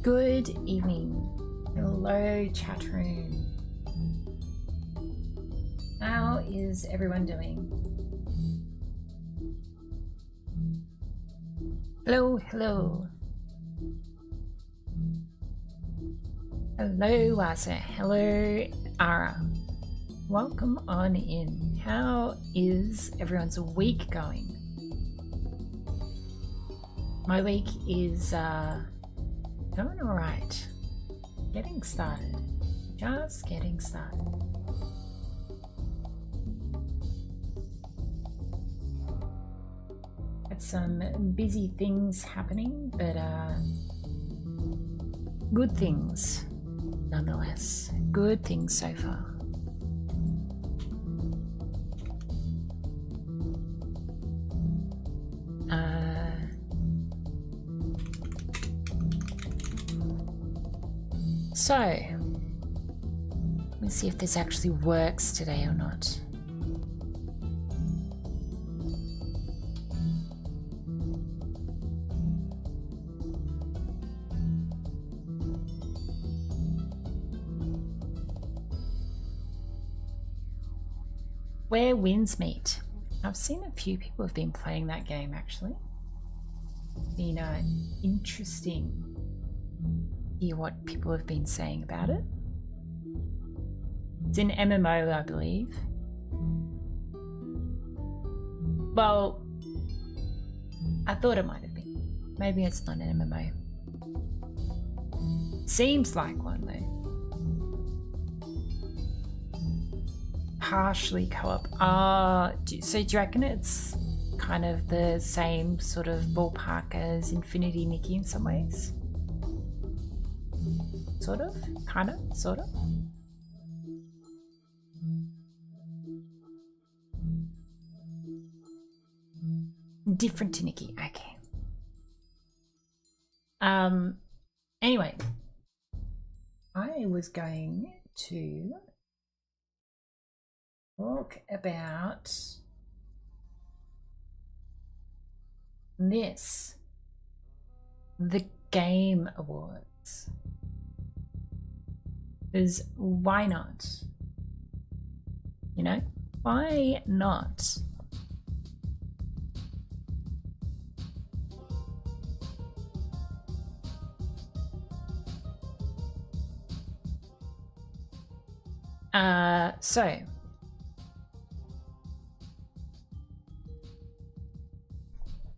Good evening. Hello, chat room. How is everyone doing? Hello, hello. Hello, Wasa. Hello, Ara. Welcome on in. How is everyone's week going? My week is going all right. Getting started. Just getting started. Had some busy things happening, but good things nonetheless. Good things so far. So, let me see if this actually works today or not. Where winds meet. I've seen a few people have been playing that game actually. Been interesting. Hear what people have been saying about it. It's an MMO, I believe. Well, I thought it might have been. Maybe it's not an MMO. Seems like one though. Partially co-op. So do you reckon it's kind of the same sort of ballpark as Infinity Nikki in some ways? Sort of? Kind of? Sort of? Different to Nikki. Okay. Anyway. I was going to talk about this. The Game Awards. Because why not? You know? Why not? So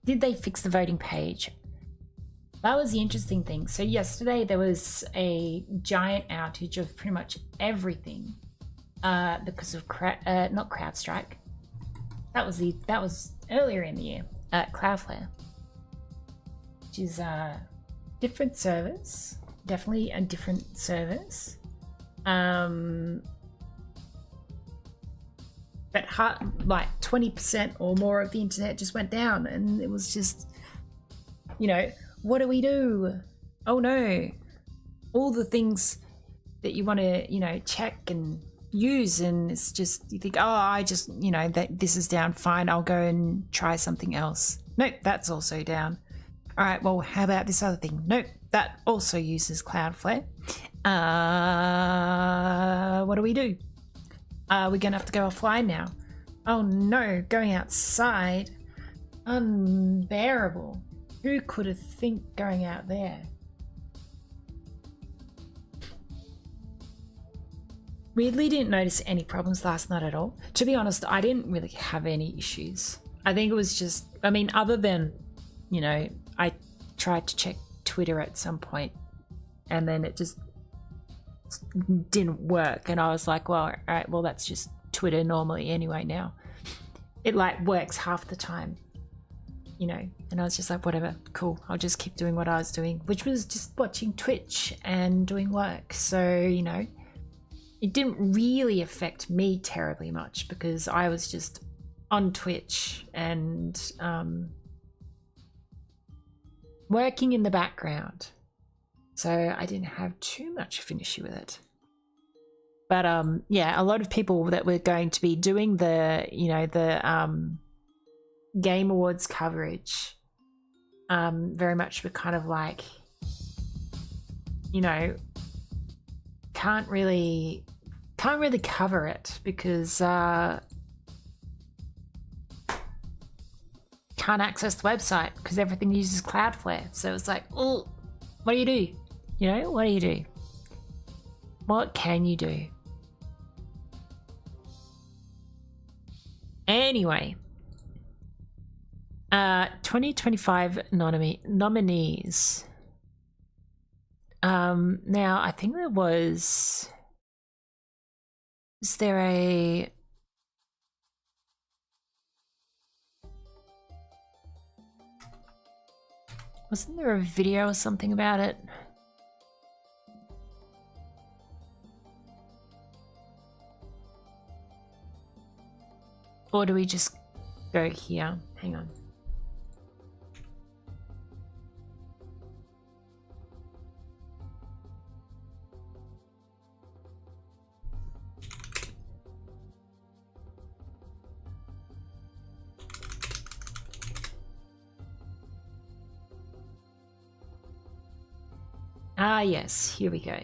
did they fix the voting page? That was the interesting thing. So yesterday there was a giant outage of pretty much everything because of not CrowdStrike. That was earlier in the year. Cloudflare, which is different service, definitely a different service. But like 20% or more of the internet just went down, and it was just, you know, what do we do? Oh no, all the things that you want to, you know, check and use, and it's just, you think, oh, I just, you know, that this is down, fine, I'll go and try something else. Nope, that's also down. All right, well, how about this other thing? Nope, that also uses Cloudflare. What do we do? We're gonna have to go offline now. Oh no, going outside, unbearable. Who could have think going out there? Weirdly didn't notice any problems last night at all. To be honest, I didn't really have any issues. I think it was just, I mean, other than, you know, I tried to check Twitter at some point and then it just didn't work, and I was like, well, all right, well, that's just Twitter normally anyway now. It like works half the time, you know, and I was just like, whatever, cool, I'll just keep doing what I was doing, which was just watching Twitch and doing work. So, you know, it didn't really affect me terribly much because I was just on Twitch and working in the background. So I didn't have too much of an issue with it. But yeah, a lot of people that were going to be doing the, you know, the Game Awards coverage very much were kind of like, you know, can't really cover it because can't access the website because everything uses Cloudflare. So it's like, oh, what do you do? You know, what do you do? What can you do? Anyway, 2025 nominees. Now I think there was there a wasn't there a video or something about it? Or do we just go here? Hang on. Ah, yes, here we go.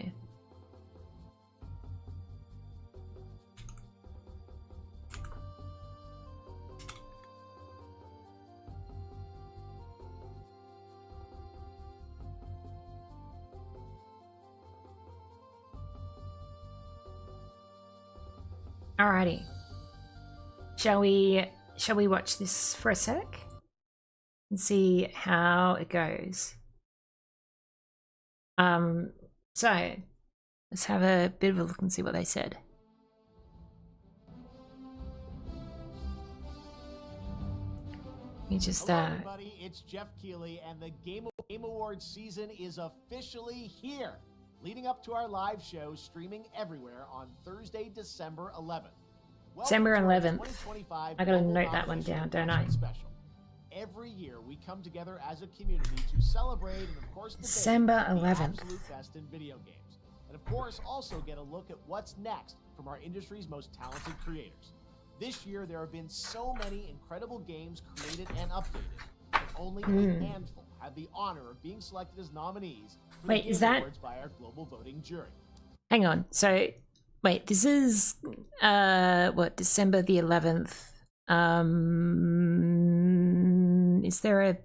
Alrighty. Shall we watch this for a sec and see how it goes? So let's have a bit of a look and see what they said. You just Hello, everybody. It's Jeff Keighley, and the Game Awards season is officially here, leading up to our live show streaming everywhere on Thursday, December 11th. December 11th. I gotta note that one down, don't I? Special. Every year we come together as a community to celebrate and, of course, December 11th. The absolute best in video games, and of course, also get a look at what's next from our industry's most talented creators. This year, there have been so many incredible games created and updated, but only a handful have the honor of being selected as nominees for the Game Awards by our global voting jury. Hang on. So, wait, this is what, December the 11th? Is there a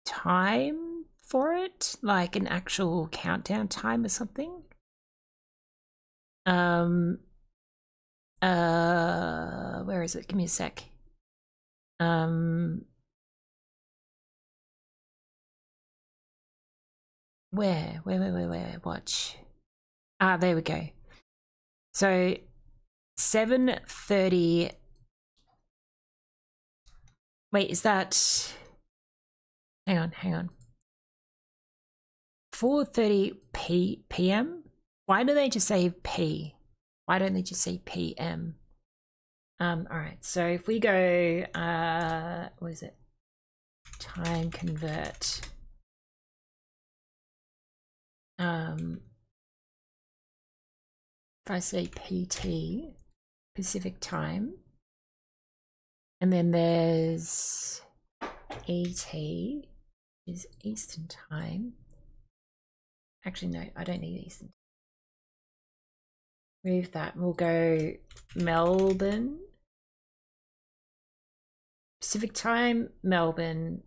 time for it? Like an actual countdown time or something? Where is it? Give me a sec. Where? Watch. Ah, there we go. So 7:30. Wait, is that? Hang on. 4:30 p.m. Why do they just say P? Why don't they just say PM? All right. So if we go, what is it? Time convert. If I say PT, Pacific time, and then there's ET, is Eastern time. Actually, no, I don't need Eastern. Move that. We'll go Melbourne. Pacific time, Melbourne.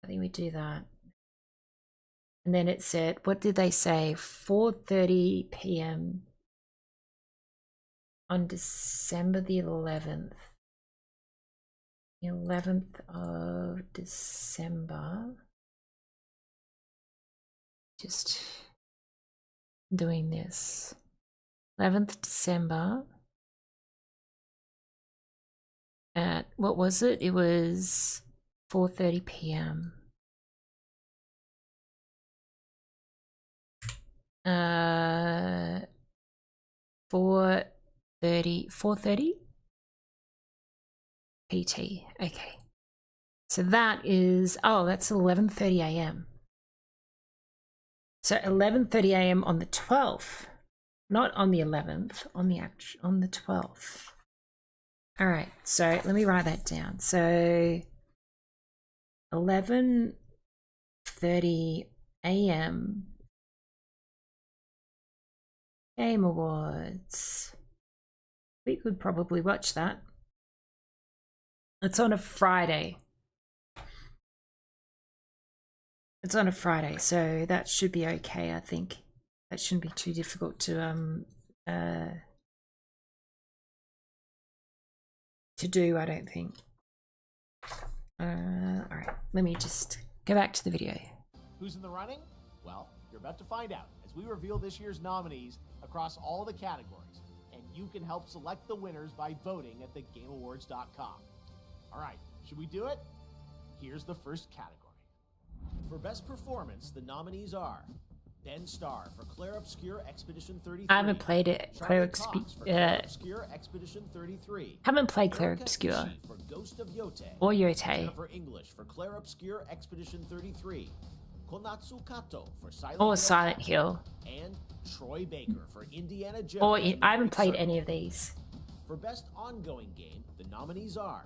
I think we do that. And then it said, what did they say? 4:30 p.m. on December the 11th. The 11th of December. Just doing this. 11th December. At, what was it? It was 4:30 p.m. 4:30 PT. Okay. So that is, oh, that's 11:30 a.m. So 11:30 a.m. on the 12th, not on the 11th, on the 12th. All right, so let me write that down. So 11:30 a.m. Game Awards. We could probably watch that. It's on a Friday. It's on a Friday, so that should be okay, I think. That shouldn't be too difficult to do, I don't think. All right, let me just go back to the video. Who's in the running? Well, you're about to find out as we reveal this year's nominees across all the categories, and you can help select the winners by voting at thegameawards.com. All right, should we do it? Here's the first category. For Best Performance, the nominees are Ben Starr for Claire Obscure Expedition 33. I haven't played it. Claire Obscure Expedition 33. Haven't played Claire Obscure. For Ghost of Yote. Or Yote. Jennifer English for Claire Obscure Expedition 33. Konatsu Kato for Silent or Hill. Silent Hill. And Troy Baker for Indiana Jones. Or I haven't played any of these. For Best Ongoing Game, the nominees are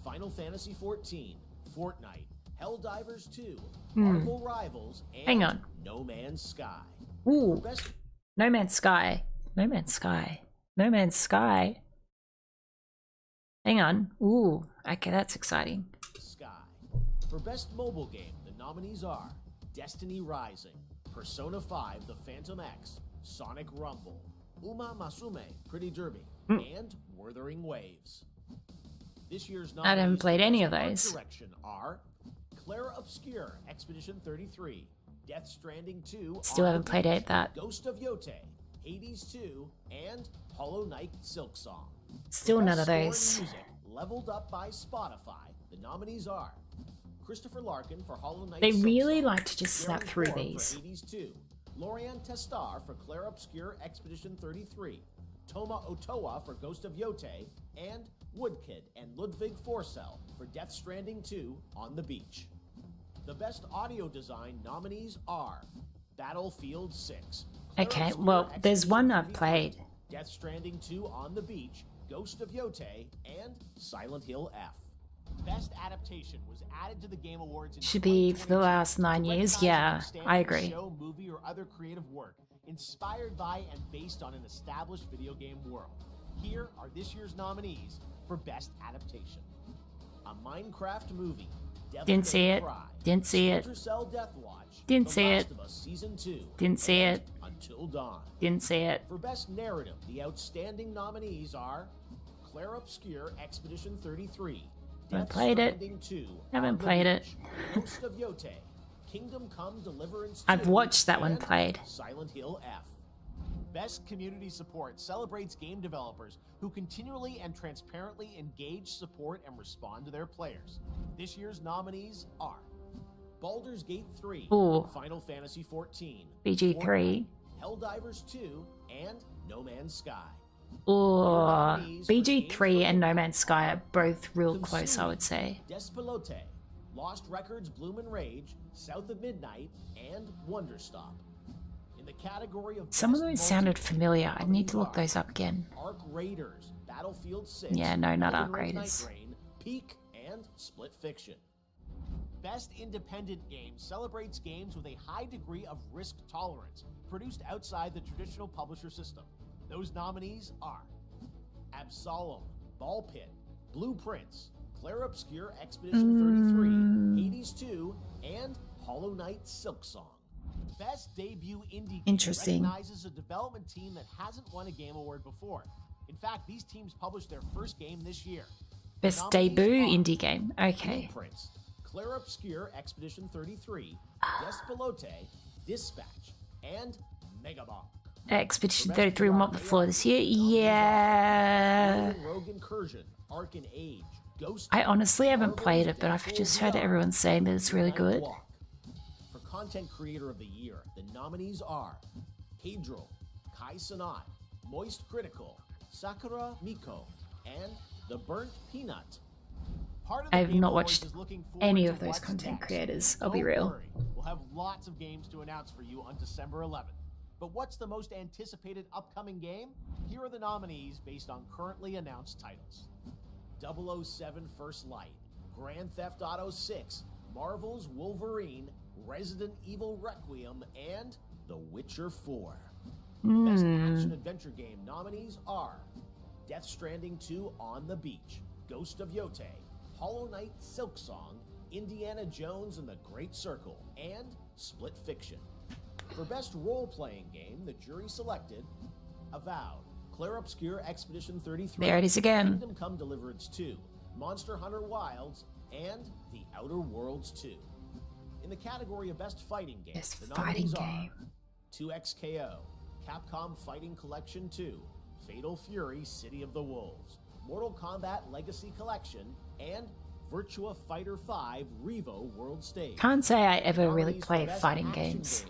Final Fantasy XIV, Fortnite, Helldivers 2, Marvel Rivals, and hang on. No Man's Sky. Ooh, No Man's Sky. No Man's Sky. No Man's Sky. Hang on. Ooh, okay, that's exciting. Sky. For Best Mobile Game, the nominees are Destiny Rising, Persona 5 The Phantom X, Sonic Rumble, Uma Masume Pretty Derby, and Wuthering Waves. This year's nominees I haven't played any of those. Direction are Claire Obscure Expedition 33, Death Stranding 2, Still haven't played it, that. Ghost of Yote, Hades 2, and Hollow Knight Silk Song. Still For none Best of Score and those. Music, leveled up by Spotify, the nominees are Christopher Larkin for Hollow Knight They Silk really Song, like to just snap Darren through Thorne these. For Hades 2, Lorianne Testar for Claire Obscure Expedition 33, Toma Otoa for Ghost of Yote, and Woodkid and Ludwig Forsell for Death Stranding 2 On the Beach. The Best Audio Design nominees are Battlefield 6. Claire Okay, Obscure well, there's one I've Expedition played. 33, Death Stranding 2 On the Beach, Ghost of Yote, and Silent Hill F. Best Adaptation was added to the Game Awards in Should be for the 2022 last 9 to years. recognize Yeah, an outstanding I agree. show, movie, or other creative work inspired by and based on an established video game world. Here are this year's nominees for Best Adaptation. A Minecraft movie. Devil Didn't see May it. Cry, Didn't see it. Splinter Cell Death Watch, Didn't The see Last it. of Us Season 2, Didn't see and it. Until Dawn. Didn't see it. For Best Narrative, the outstanding nominees are Claire Obscure Expedition 33, Haven't Death played it. Stranding 2, Haven't On the played it. Beach, Ghost of Yote, Kingdom Come Deliverance 2, I've watched that one and played. Silent Hill F. Best Community Support celebrates game developers who continually and transparently engage, support, and respond to their players. This year's nominees are Baldur's Gate 3, Ooh. Final Fantasy 14, BG3. Helldivers 2, and No Man's Sky. Or BG3 and No Man's Sky are both real close, I would say. Despelote, Lost Records Bloom and Rage, South of Midnight, and Wonderstop. In the category of Some of Best those sounded Multiplayer, familiar. I need to look nominees those up again. are Arc Raiders, Battlefield 6, Yeah, no, not Elden Arc Ring Raiders. Night Rain, Peak, and Split Fiction. Best Independent Game celebrates games with a high degree of risk tolerance, produced outside the traditional publisher system. Those nominees are Absolem, Ball Pit, Blueprints, Claire Obscure Expedition 33, Hades 2, and Hollow Knight Silk Song. Best Debut Indie Game Interesting. recognizes a development team that hasn't won a Game Award before. In fact, these teams published their first game this year. Best Nominees debut are indie game. Okay. Blueprints, Claire Obscure Expedition 33, Despelote, Dispatch, and Megabonk. Expedition 33 will mop the floor this year. Yeah. Rogue Incursion, Ark and Age, Ghost. I honestly haven't played it, but I've just heard everyone saying that it's really good. For Content Creator of the Year, the nominees are Pedro, Kai Sanat, Moist Critical, Sakura Miko, and The Burnt Peanut. I have not watched any of those content creators, I'll be real. We'll have lots of games to announce for you on December 11th. But what's the most anticipated upcoming game? Here are the nominees based on currently announced titles. 007 First Light, Grand Theft Auto 6, Marvel's Wolverine, Resident Evil Requiem, and The Witcher 4. Best action-adventure game nominees are Death Stranding 2 On the Beach, Ghost of Yote, Hollow Knight Silksong, Indiana Jones and the Great Circle, and Split Fiction. For Best Role-Playing Game, the jury selected Avowed, Claire Obscure Expedition 33, there it is again. Kingdom Come Deliverance 2, Monster Hunter Wilds, and The Outer Worlds 2. In the category of Best Fighting Game, Best the fighting nominees game. are 2XKO, Capcom Fighting Collection 2, Fatal Fury City of the Wolves, Mortal Kombat Legacy Collection, and Virtua Fighter 5 Revo World Stage. Can't say I ever really played fighting games.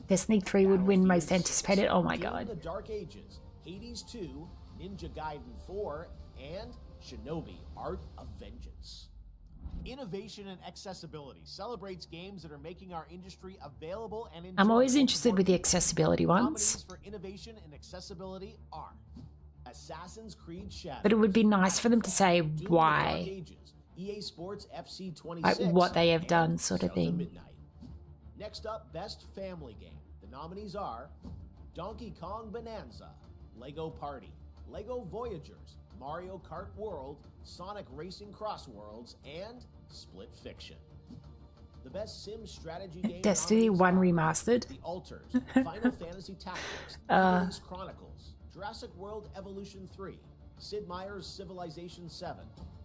Destiny 3 would win most anticipated. Oh my god. The Dark Ages, Hades 2, Ninja Gaiden 4, and Shinobi Art of Vengeance. Innovation and accessibility celebrates games that are making our industry available and I'm always interested with the accessibility ones. Nominees for innovation and accessibility are Assassin's Creed Shadows, But it would be nice for them to say why. EA Sports FC 26, Like what they have done, sort of thing. Midnight. Next up, Best Family Game. The nominees are Donkey Kong Bonanza, Lego Party, Lego Voyagers, Mario Kart World, Sonic Racing Cross Worlds, and Split Fiction. The Best Sim Strategy Game. Destiny 1 Remastered. The Alters, Final Fantasy Tactics, Evil's Chronicles, Jurassic World Evolution 3, Sid Meier's Civilization 7,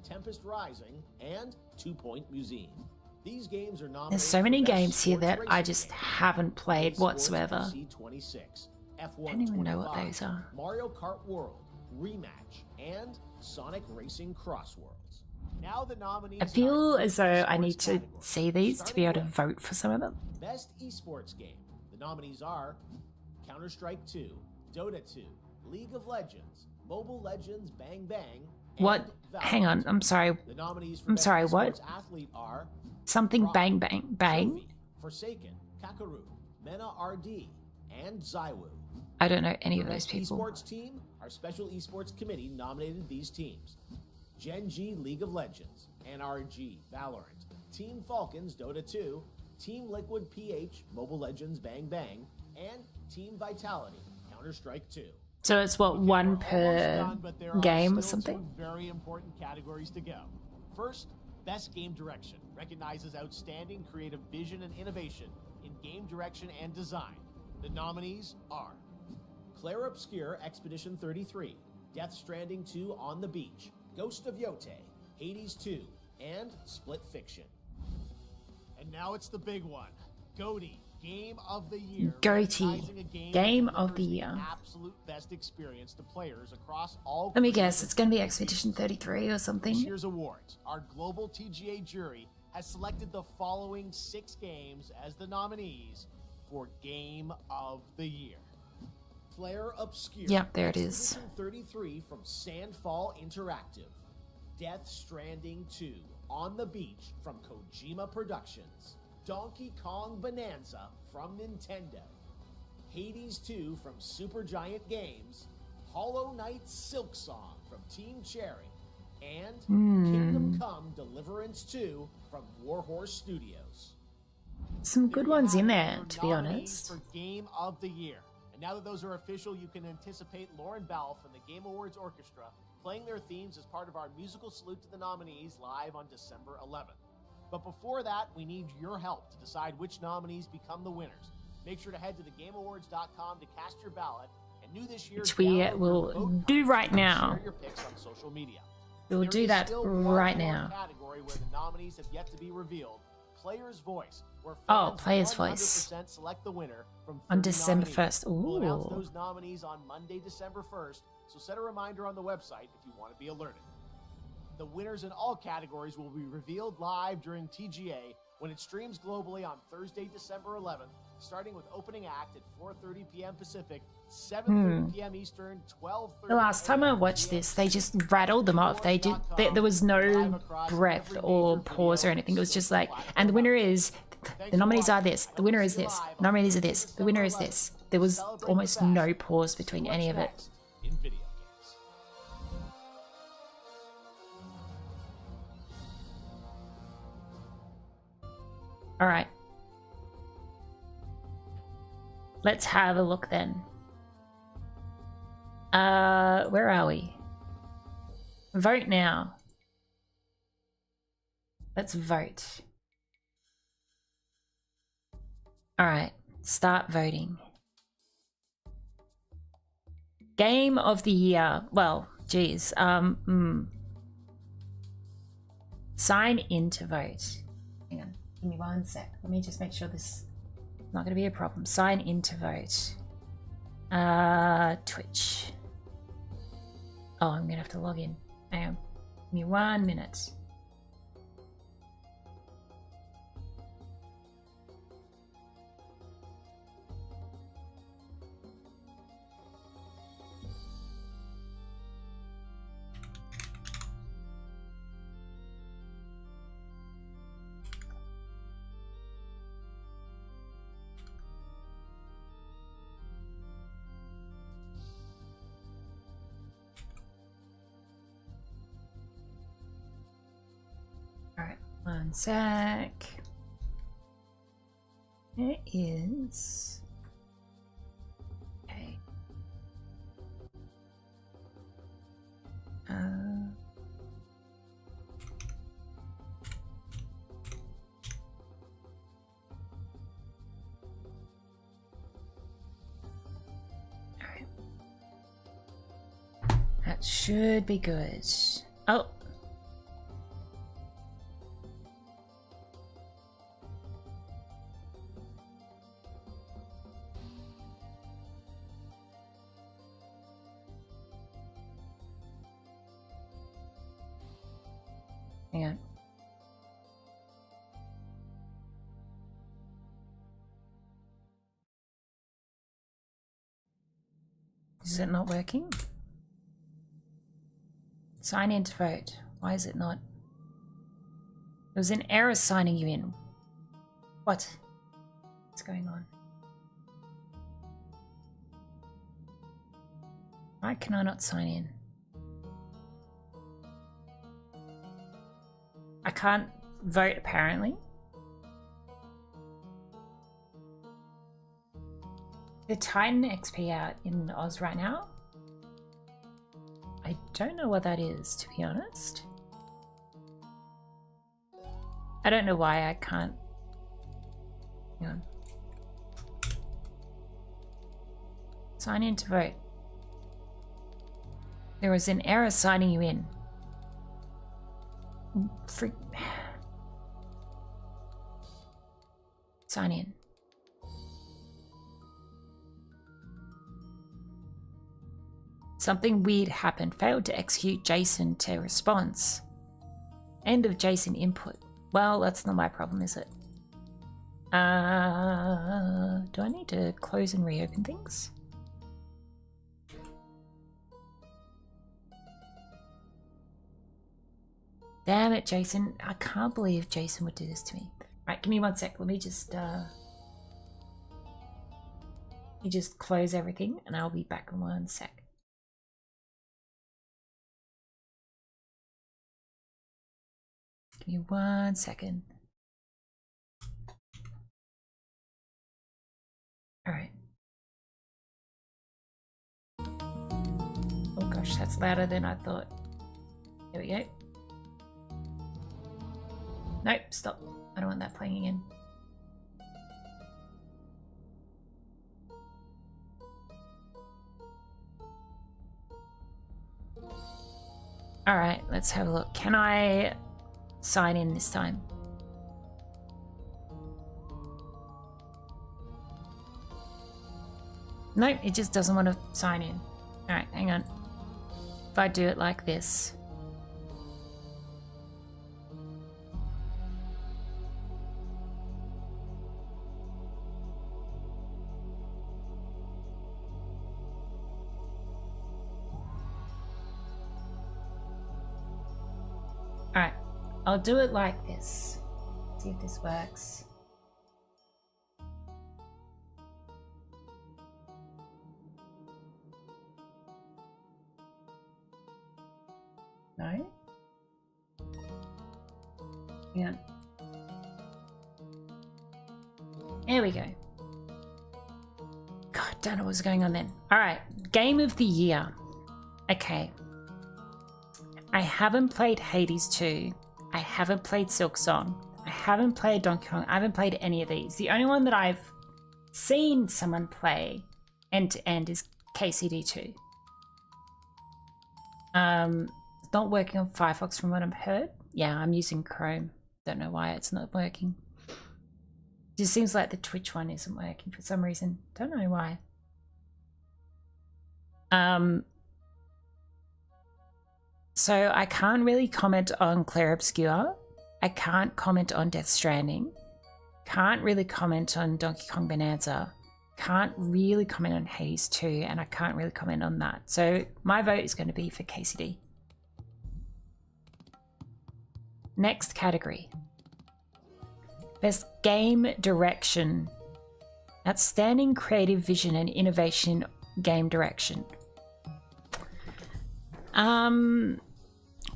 Tempest Rising, and 2 Point Museum. These games are nominated. There's so many for Best games here that Sports I Racing just Game. haven't played whatsoever. FC 26, F1 I don't even know what 25, those are. Mario Kart World, Rematch, and Sonic Racing Cross Worlds. Now the nominees. I feel are as though I need esports to category. see these to be able to Starting vote for some of them. with Best Esports Game. The nominees are Counter-Strike 2, Dota 2, League of Legends, Mobile Legends Bang Bang, and What? Valorant. Hang on, I'm sorry. The nominees for I'm Best sorry, what? Esports Athlete are Something Rock, bang bang bang. Jovi, Forsaken, Kakaru, Mena RD, and Zywoo. I don't know any For of those Best people. Esports Team, our special esports committee nominated these teams: Gen G League of Legends, NRG Valorant, Team Falcons Dota 2, Team Liquid PH Mobile Legends Bang Bang, and Team Vitality Counter-Strike 2. So it's what, one We're per almost done, but there are game or still something? two very important categories to go. First, Best Game Direction recognizes outstanding creative vision and innovation in game direction and design. The nominees are Claire Obscure Expedition 33, Death Stranding 2 On the Beach, Ghost of Yote, Hades 2, and Split Fiction. And now it's the big one. GOTY, Game of the Year. GOTY, recognizing a game Game that of the delivers Year. Absolute best experience to players across all. Let me guess, it's going to be Expedition 33 or This something. year's awards, our global TGA jury has selected the following 6 games as the nominees for Game of the Year. Claire Obscure. Yep, there it is. Expedition 33 from Sandfall Interactive. Death Stranding 2 On the Beach from Kojima Productions. Donkey Kong Bonanza from Nintendo. Hades 2 from Supergiant Games. Hollow Knight Silksong from Team Cherry. And Kingdom Come Deliverance 2 from Warhorse Studios. Some good ones in there, Your to be nominees honest. For Game of the Year. And now that those are official, you can anticipate Lauren Balfe and the Game Awards Orchestra playing their themes as part of our musical salute to the nominees live on December 11th. But before that, we need your help to decide which nominees become the winners. Make sure to head to thegameawards.com to cast your ballot. And new this year, Which we download your will vote do contest right and now. Share your picks on social media. We will There do is that still one right more now. category where the nominees have yet to be revealed. Player's Voice, where Oh, fans Player's 100% Voice. select the winner from 30 On December nominees. 1st. We'll announce Ooh. those nominees on Monday, December 1st, so set a reminder on the website if you want to be alerted. The winners in all categories will be revealed live during TGA when it streams globally on Thursday, December 11th, starting with opening act at 4:30 p.m. Pacific, 7:30 p.m. Eastern, 12:30. The last time I watched this, they just rattled them off. There was no breath or pause or anything. It was just like, and the winner is, the nominees are this, the winner is this, the nominees are this, the winner is this. There was almost no pause between any of it. In video games. All right. Let's have a look then. Where are we? Vote now. Let's vote. All right, start voting. Game of the year. Well, geez. Sign in to vote. Hang on, give me 1 sec. Let me just make sure this is not going to be a problem. Sign in to vote. Twitch. Oh, I'm gonna have to log in. Hang on. Give me 1 minute. Alright, 1 sec. It is. Okay. Alright. That should be good. Oh. Hang on. Is it not working? Sign in to vote. Why is it not? There was an error signing you in. What? What's going on? Why can I not sign in? I can't vote apparently. The Titan XP out in Oz right now. I don't know what that is, to be honest. I don't know why I can't. Hang on. Sign in to vote. There was an error signing you in. Sign in. Something weird happened. Failed to execute JSON to response. End of JSON input. Well, that's not my problem, is it? Do I need to close and reopen things? Damn it, Jason. I can't believe Jason would do this to me. Right, give me 1 sec. Let me just close everything and I'll be back in 1 sec. Give me 1 second. Alright. Oh gosh, that's louder than I thought. There we go. Nope, stop. I don't want that playing again. Alright, let's have a look. Can I sign in this time? Nope, it just doesn't want to sign in. Alright, hang on. If I do it like this. Alright, I'll do it like this. See if this works. No? Yeah. There we go. God, don't know what's going on then. Alright, game of the year. Okay. I haven't played Hades 2. I haven't played Silksong. I haven't played Donkey Kong. I haven't played any of these. The only one that I've seen someone play end to end is KCD 2. It's not working on Firefox from what I've heard. Yeah, I'm using Chrome. Don't know why it's not working. Just seems like the Twitch one isn't working for some reason. Don't know why. So I can't really comment on Clair Obscur. I can't comment on Death Stranding. Can't really comment on Donkey Kong Bonanza. Can't really comment on Hades 2, and I can't really comment on that. So my vote is going to be for KCD. Next category. Best Game Direction. Outstanding Creative Vision and Innovation Game Direction.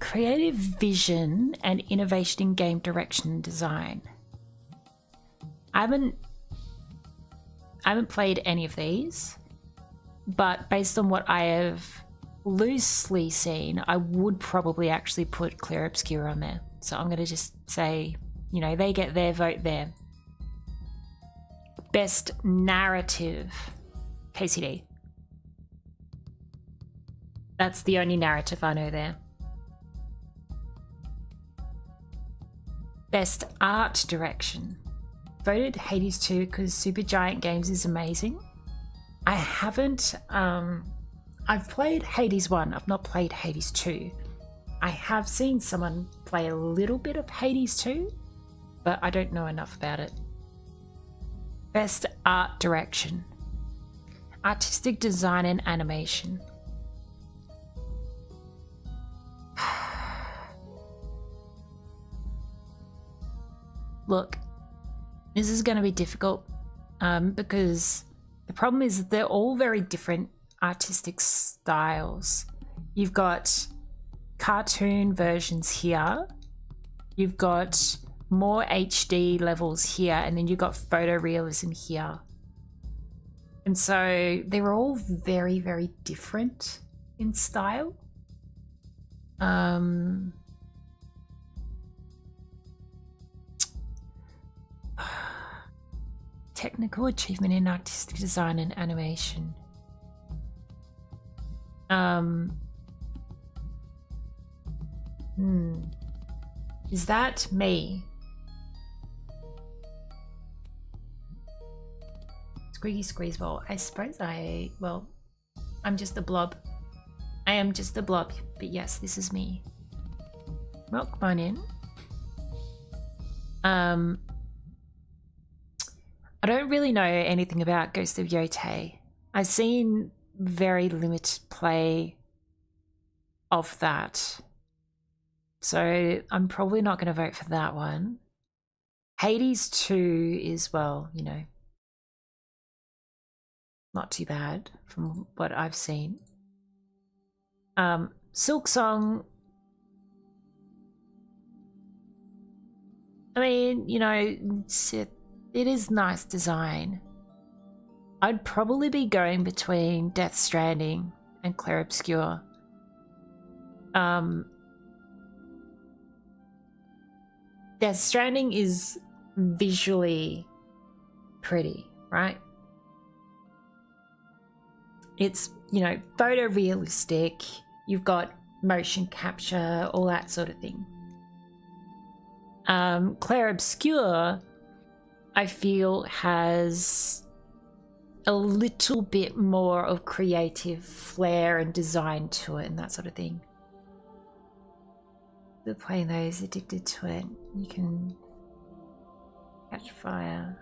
Creative Vision and Innovation in Game Direction and Design. I haven't played any of these, but based on what I have loosely seen, I would probably actually put Clair Obscur on there. So I'm going to just say, you know, they get their vote there. Best Narrative, KCD. That's the only narrative I know there. Best Art Direction. Voted Hades 2 because Supergiant Games is amazing. I haven't, I've played Hades 1, I've not played Hades 2. I have seen someone play a little bit of Hades 2, but I don't know enough about it. Best Art Direction. Artistic Design and Animation. Look, this is going to be difficult because the problem is they're all very different artistic styles. You've got cartoon versions here, you've got more HD levels here, and then you've got photorealism here. And so they're all very, very different in style. Technical achievement in artistic design and animation. Is that me? Squeaky Squeezeball. I suppose well, I'm just a blob. I am just a blob, but yes, this is me. Well, come on in. I don't really know anything about Ghost of Yotei. I've seen very limited play of that. So I'm probably not going to vote for that one. Hades 2 is, well, you know, not too bad from what I've seen. Silksong, I mean, you know, it is nice design. I'd probably be going between Death Stranding and Clair Obscur. Death Stranding is visually pretty, right? It's, you know, photorealistic. You've got motion capture, all that sort of thing. Clair Obscur, I feel, has a little bit more of creative flair and design to it and that sort of thing. They're playing those, addicted to it. You can catch fire.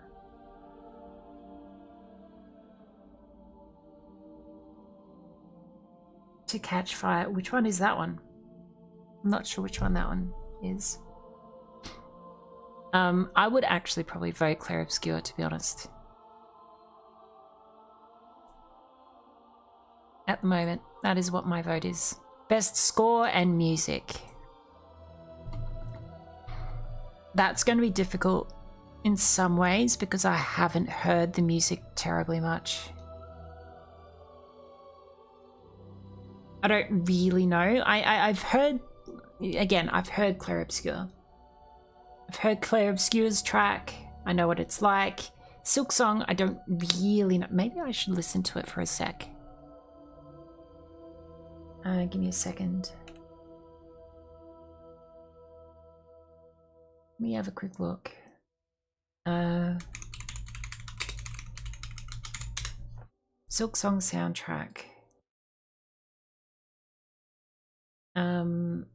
To catch fire. Which one is that one? I'm not sure which one that one is. I would actually probably vote Claire Obscure, to be honest. At the moment, that is what my vote is. Best score and music. That's going to be difficult in some ways because I haven't heard the music terribly much. I don't really know. I've heard, again, I've heard Claire Obscure. I've heard Claire Obscure's track. I know what it's like. Silk Song, I don't really know. Maybe I should listen to it for a sec. Give me a second. Let me have a quick look. Silk Song soundtrack. God,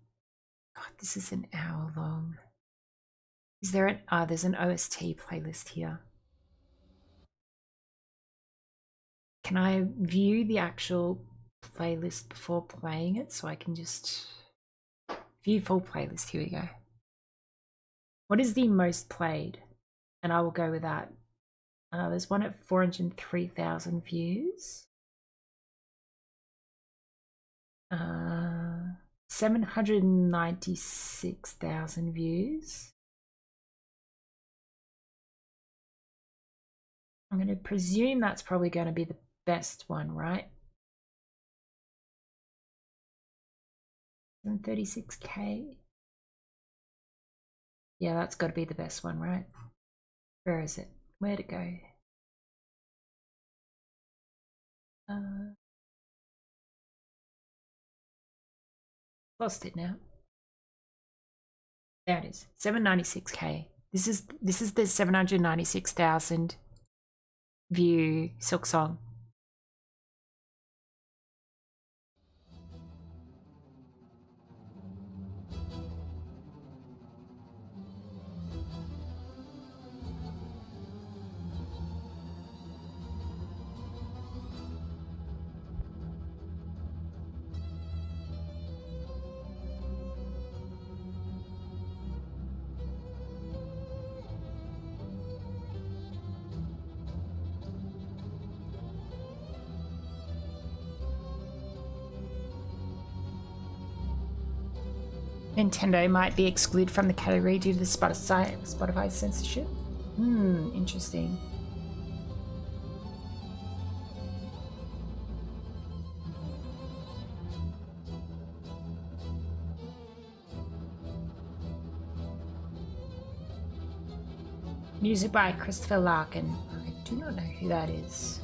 this is an hour long. Is there an there's an OST playlist here. Can I view the actual playlist before playing it so I can just view full playlist? Here we go. What is the most played? And I will go with that. There's one at 403,000 views. 796,000 views. I'm going to presume that's probably going to be the best one, right? 36k. Yeah, that's got to be the best one, right? Where is it? Where'd it go? Lost it now. There it is. 796k. This is the 796,000 view Silk Song. Nintendo might be excluded from the category due to the Spotify censorship. Interesting. Music by Christopher Larkin. I do not know who that is.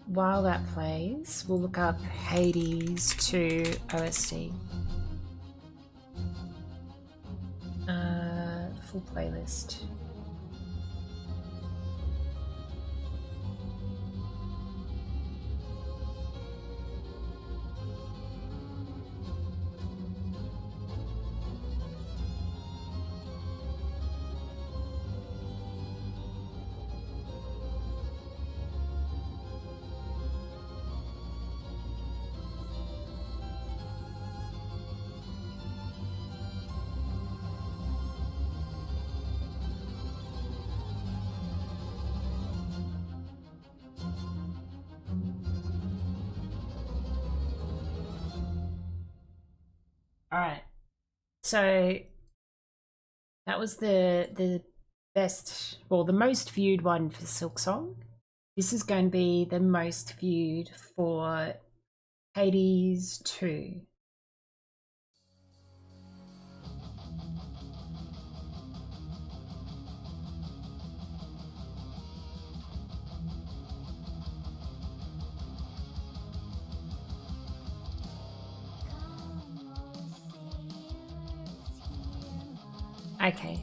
While that plays, we'll look up Hades 2 OST. Full playlist. All right, so that was the best, well, the most viewed one for Silk Song. This is going to be the most viewed for Hades 2. Okay.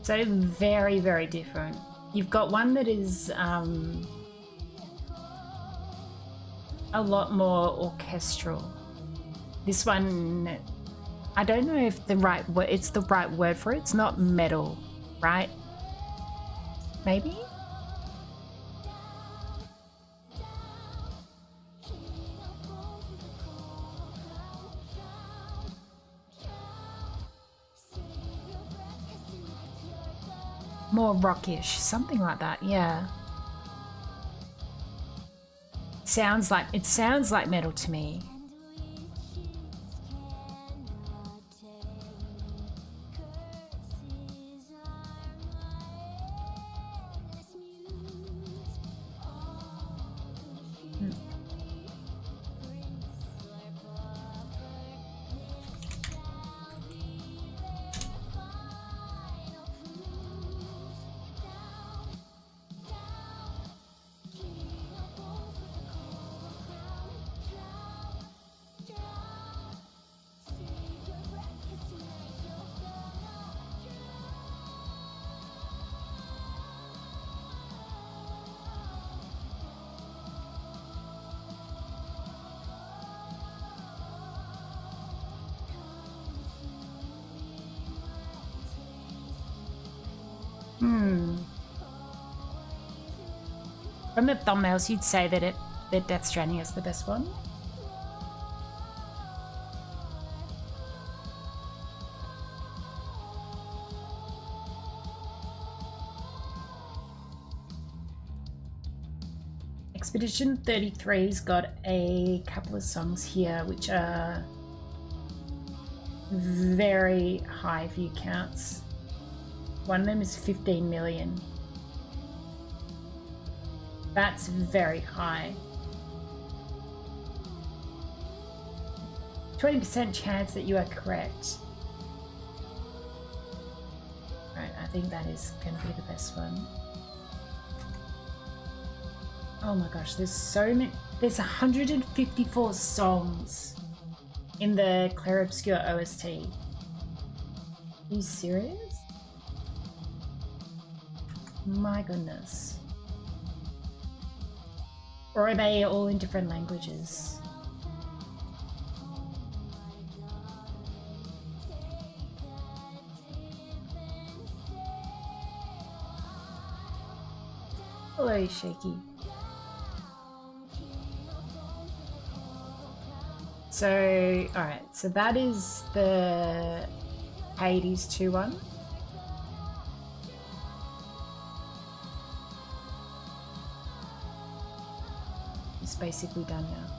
So very, very different. You've got one that is a lot more orchestral. This one, I don't know if it's the right word for it. It's not metal, right? Maybe? More rockish, something like that, yeah. It sounds like metal to me. From the thumbnails, you'd say that Death Stranding is the best one. Expedition 33's got a couple of songs here which are very high view counts. One of them is 15 million. That's very high. 20% chance that you are correct. Right, I think that is going to be the best one. Oh my gosh, there's so many. There's 154 songs in the Clair Obscur OST. Are you serious? My goodness. Or are they all in different languages? Hello, Shaky. So, alright, so that is the Hades 2 one. It's basically done now.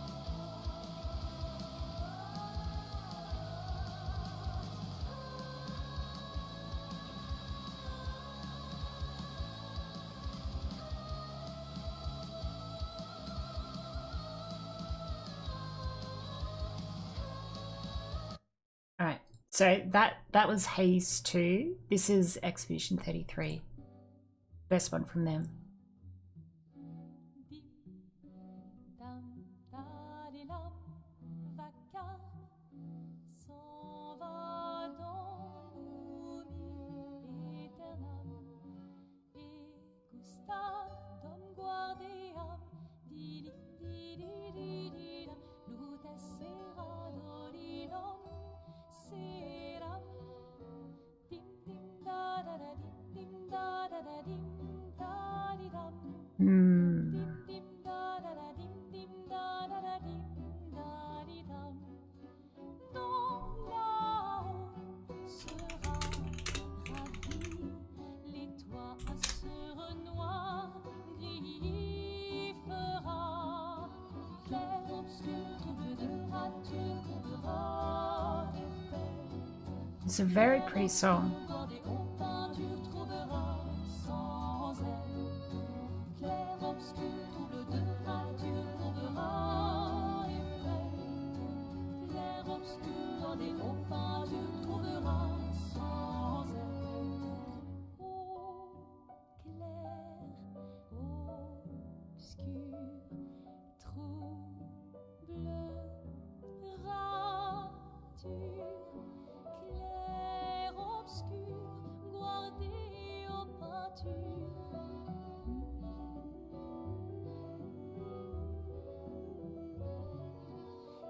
Alright, so that was Haze 2. This is Expedition 33. Best one from them. It's a very pretty song.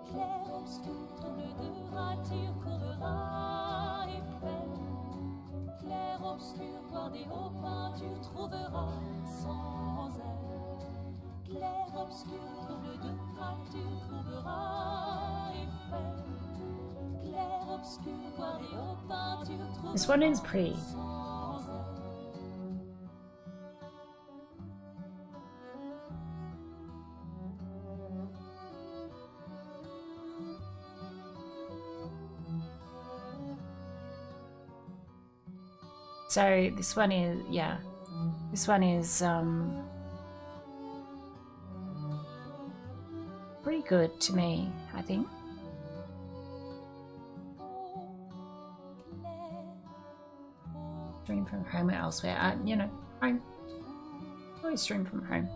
Clair-obscur, trouble de rature, courbera et fait. Clair-obscur, voir des hauts peintures, trouvera sans aide. Clair-obscur, trouble de rature, courbera et fait. Clair-obscur, voir des hauts peintures, trouvera This one is pretty. sans aide. So this one is, yeah, this one is pretty good to me, I think. Stream from home or elsewhere. You know, home. Always stream from home.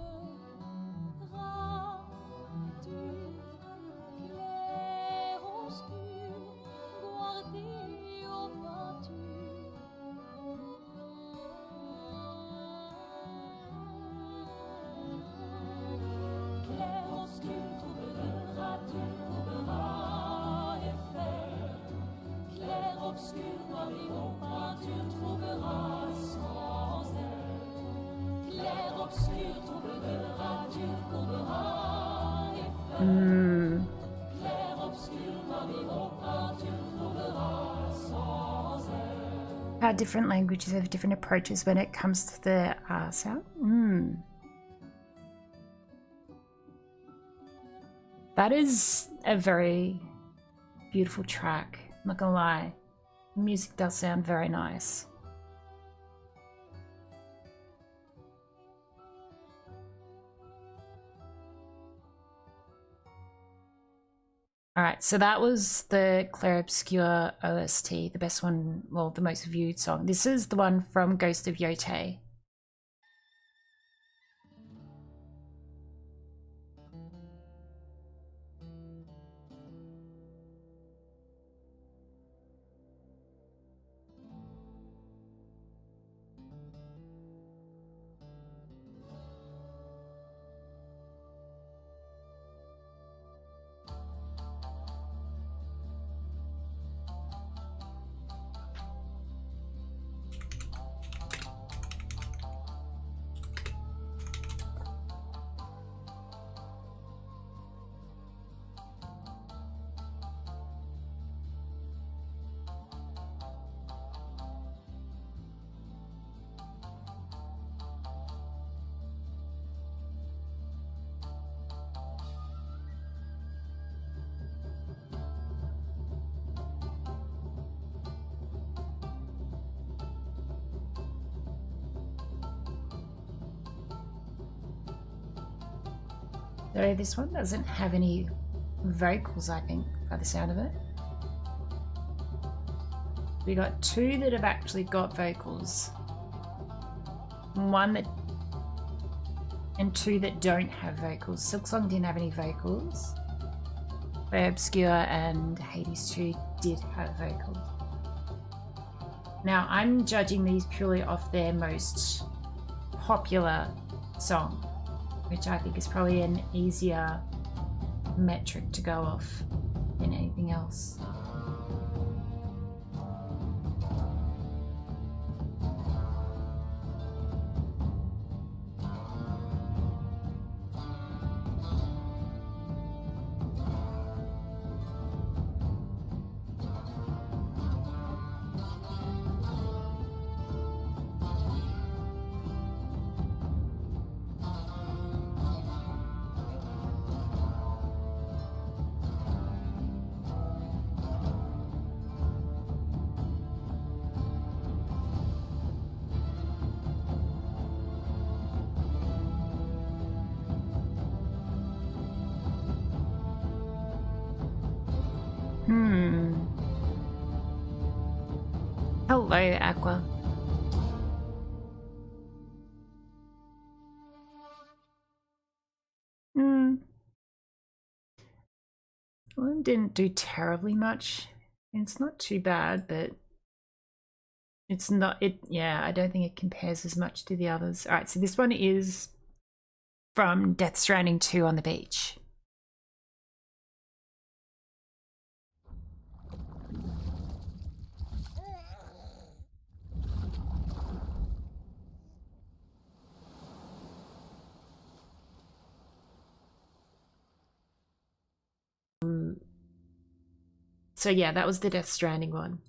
How different languages have different approaches when it comes to the sound. That is a very beautiful track, I'm not gonna lie. The music does sound very nice. Alright, so that was the Clair Obscur OST, the best one, well, the most viewed song. This is the one from Ghost of Yote. So this one doesn't have any vocals, I think, by the sound of it. We got two that have actually got vocals. One that and two that don't have vocals. Silksong didn't have any vocals. Clair Obscur and Hades 2 did have vocals. Now I'm judging these purely off their most popular song, which I think is probably an easier metric to go off than anything else. Hello, Aqua. Well, it didn't do terribly much. It's not too bad, but It's not it. Yeah, I don't think it compares as much to the others. All right, so this one is from Death Stranding 2 on the beach. So yeah, that was the Death Stranding one.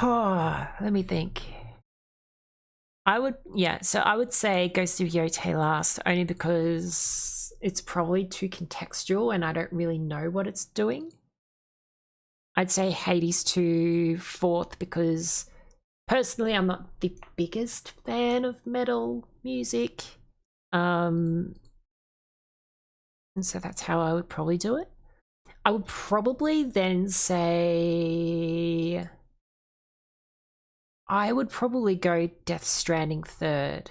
Let me think. I would say Ghost of Yotei last, only because it's probably too contextual and I don't really know what it's doing. I'd say Hades 2 fourth because personally I'm not the biggest fan of metal music. And so that's how I would probably do it. I would probably then say I would probably go Death Stranding third.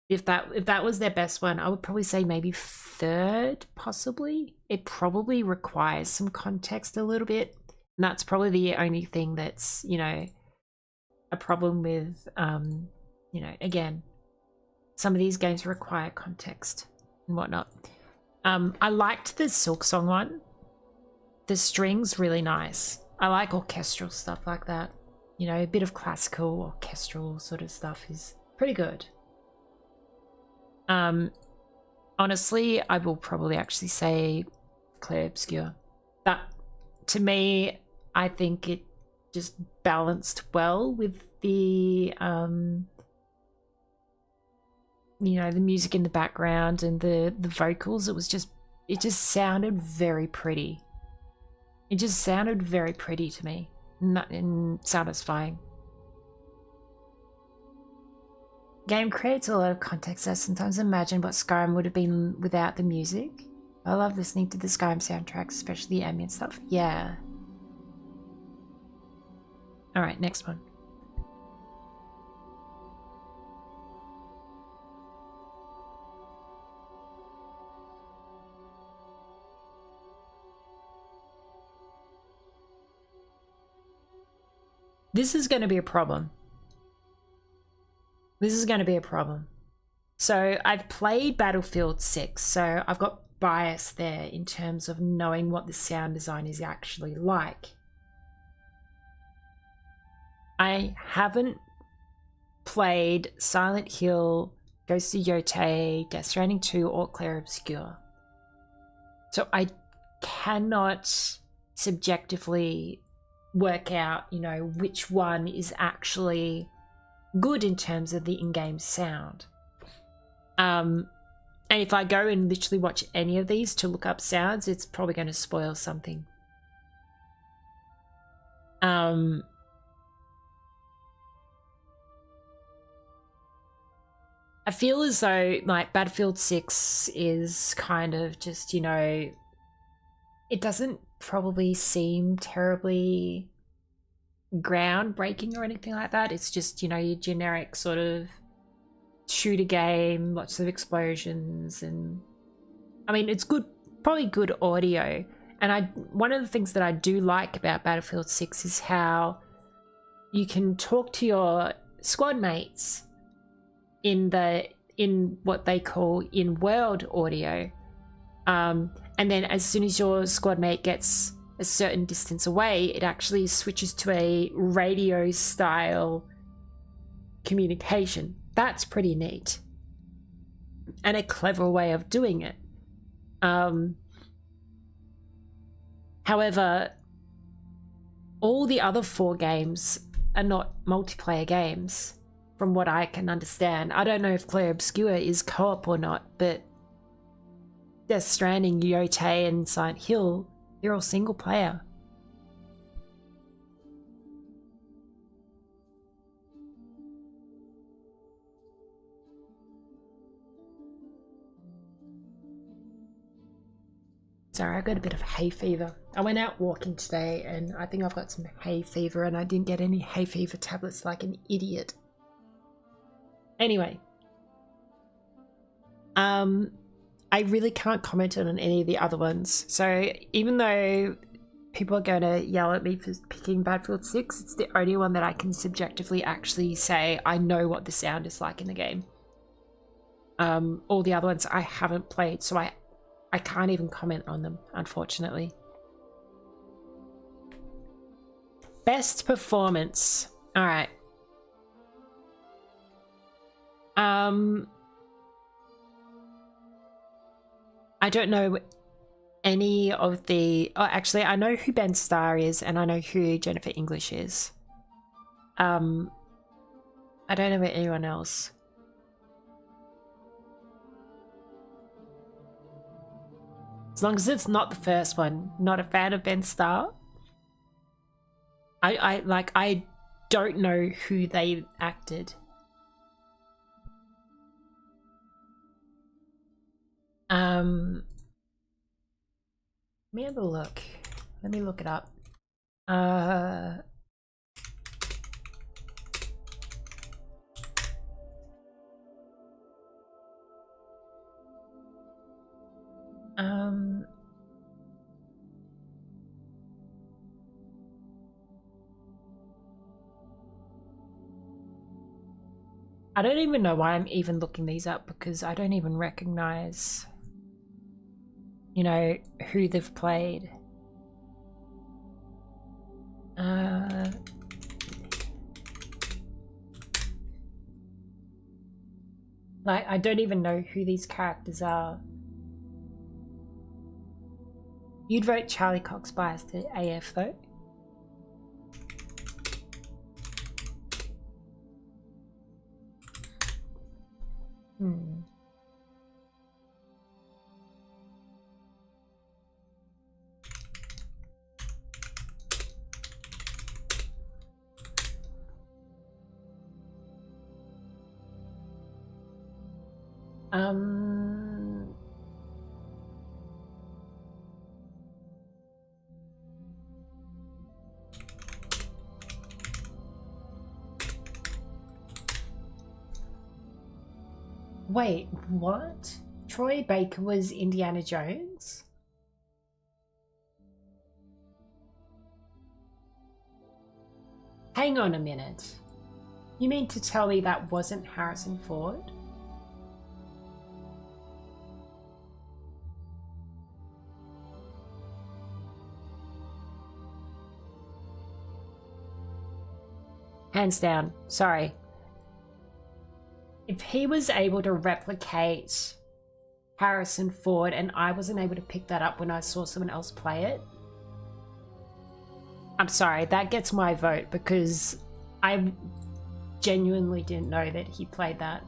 If that was their best one, I would probably say maybe third, possibly. It probably requires some context a little bit. And that's probably the only thing that's, you know, a problem with, you know, again, some of these games require context and whatnot. I liked the Silksong one. The string's really nice. I like orchestral stuff like that. You know, a bit of classical orchestral sort of stuff is pretty good. Honestly, I will probably actually say Clair Obscur. That, to me, I think it just balanced well with the, you know, the music in the background and the vocals. It just sounded very pretty. It just sounded very pretty to me and satisfying. Game creates a lot of context. I sometimes imagine what Skyrim would have been without the music. I love listening to the Skyrim soundtracks, especially the ambient stuff. Yeah. Alright, next one. This is going to be a problem. This is going to be a problem. So I've played Battlefield 6, so I've got bias there in terms of knowing what the sound design is actually like. I haven't played Silent Hill, Ghost of Yotei, Death Stranding 2, or Clair Obscur. So I cannot subjectively work out, you know, which one is actually good in terms of the in-game sound. And if I go and literally watch any of these to look up sounds, it's probably going to spoil something. I feel as though like Battlefield 6 is kind of just, you know, it doesn't probably seem terribly groundbreaking or anything like that. It's just, you know, your generic sort of shooter game, lots of explosions, and I mean, it's good, probably good audio. And one of the things that I do like about Battlefield 6 is how you can talk to your squad mates in what they call in-world audio. And then as soon as your squad mate gets a certain distance away, it actually switches to a radio style communication. That's pretty neat and a clever way of doing it. However, all the other 4 games are not multiplayer games from what I can understand. I don't know if Clair Obscur is co-op or not, but Death Stranding, Yotei, and Silent Hill, they're all single player. Sorry, I got a bit of hay fever. I went out walking today and I think I've got some hay fever, and I didn't get any hay fever tablets like an idiot. Anyway. I really can't comment on any of the other ones. So even though people are going to yell at me for picking Battlefield 6, it's the only one that I can subjectively actually say I know what the sound is like in the game. All the other ones I haven't played, so I can't even comment on them, unfortunately. Best performance. All right. I don't know any of the... Oh, actually, I know who Ben Starr is, and I know who Jennifer English is. I don't know about anyone else. As long as it's not the first one. Not a fan of Ben Starr. I don't know who they acted. Let me have a look. Let me look it up. I don't even know why I'm even looking these up, because I don't even recognize, you know, who they've played. Like, I don't even know who these characters are. You'd vote Charlie Cox bias to AF though? Wait, what? Troy Baker was Indiana Jones? Hang on a minute. You mean to tell me that wasn't Harrison Ford? Hands down, sorry. If he was able to replicate Harrison Ford and I wasn't able to pick that up when I saw someone else play it, I'm sorry, that gets my vote, because I genuinely didn't know that he played that.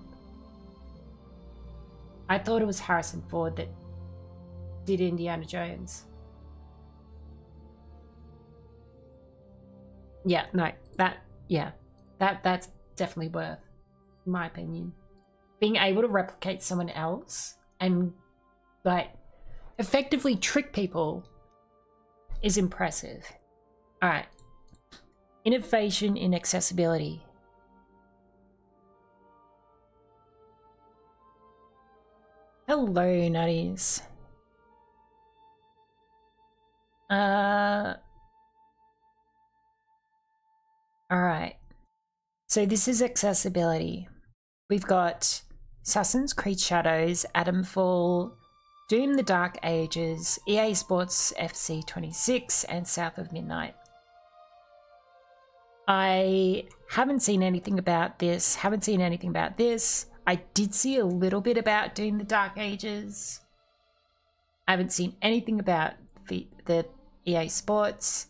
I thought it was Harrison Ford that did Indiana Jones. Yeah, no, that's definitely worth, in my opinion. Being able to replicate someone else and, like, effectively trick people is impressive. All right. Innovation in accessibility. Hello, nutties. All right. So this is accessibility. We've got Assassin's Creed Shadows, Adamfall, Doom the Dark Ages, EA Sports FC 26, and South of Midnight. I haven't seen anything about this, I did see a little bit about Doom the Dark Ages. I haven't seen anything about the EA Sports.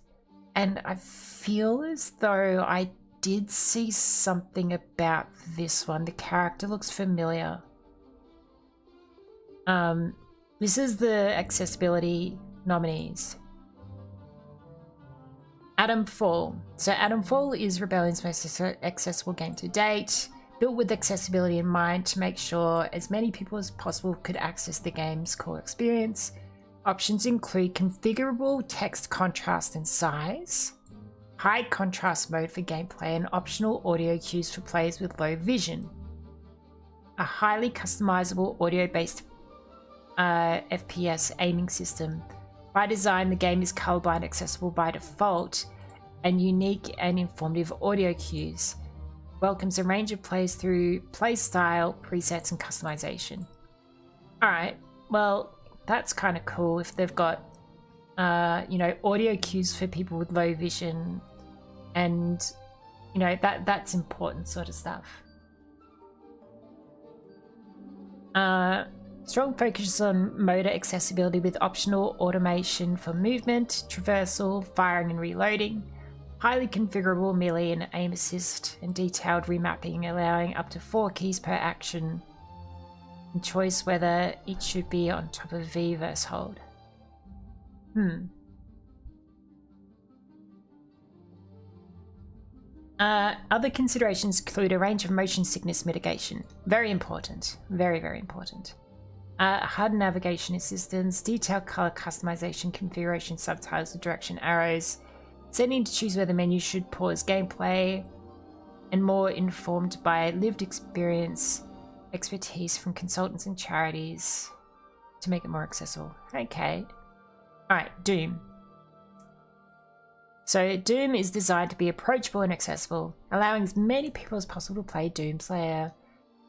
And I feel as though I did see something about this one. The character looks familiar. This is the accessibility nominees. Adamfall. So Adamfall is Rebellion's most accessible game to date, built with accessibility in mind to make sure as many people as possible could access the game's core experience. Options include configurable text contrast and size, high contrast mode for gameplay, and optional audio cues for players with low vision. A highly customizable audio-based FPS aiming system. By design, the game is colorblind accessible by default, and unique and informative audio cues. Welcomes a range of plays through playstyle, presets, and customization. Alright, well, that's kind of cool if they've got, you know, audio cues for people with low vision, and, you know, that's important sort of stuff. Strong focus on motor accessibility with optional automation for movement, traversal, firing and reloading, highly configurable melee and aim assist, and detailed remapping allowing up to 4 keys per action, and choice whether each should be on top of V versus hold. Other considerations include a range of motion sickness mitigation. Very important. Very, very important. HUD navigation assistance, detailed color customization, configuration, subtitles, and direction arrows, setting to choose whether menus should pause gameplay, and more informed by lived experience, expertise from consultants and charities to make it more accessible. Okay. Alright, Doom. So Doom is designed to be approachable and accessible, allowing as many people as possible to play Doom Slayer.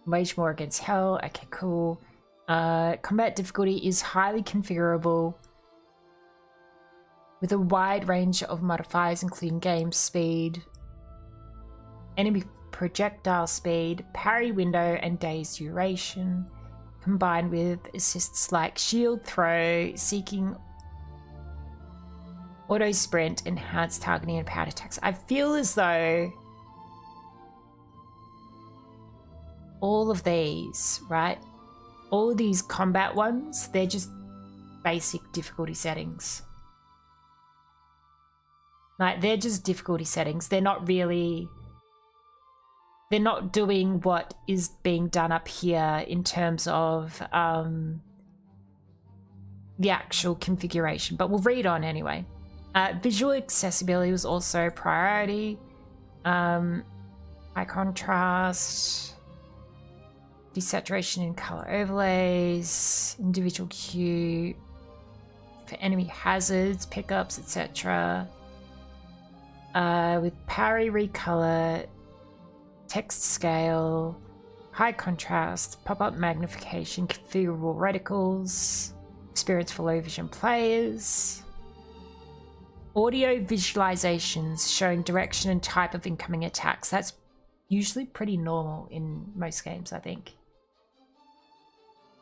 Wage war against hell. Okay, cool. Combat difficulty is highly configurable with a wide range of modifiers including game speed, enemy projectile speed, parry window, and day's duration, combined with assists like shield throw, seeking, auto sprint, enhanced targeting, and powered attacks. I feel as though all of these, right? All of these combat ones, they're just basic difficulty settings. Like, they're just difficulty settings. They're not really... They're not doing what is being done up here in terms of the actual configuration. But we'll read on anyway. Visual accessibility was also a priority. High contrast, desaturation in color overlays, individual cue for enemy hazards, pickups, etc. With parry recolor, text scale, high contrast, pop-up magnification, configurable reticles, experience for low vision players. Audio visualizations showing direction and type of incoming attacks. That's usually pretty normal in most games, I think.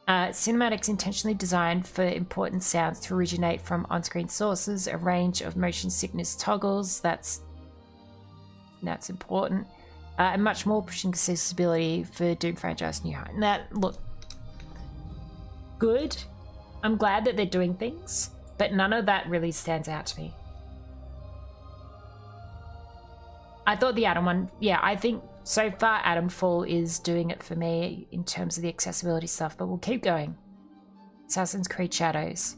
Cinematics intentionally designed for important sounds to originate from on-screen sources, a range of motion sickness toggles. That's important. And much more pushing accessibility for Doom franchise New Heights. Now, look, good. I'm glad that they're doing things, but none of that really stands out to me. I thought the Atom one, yeah, I think so far Atom Fall is doing it for me in terms of the accessibility stuff, but we'll keep going. Assassin's Creed Shadows.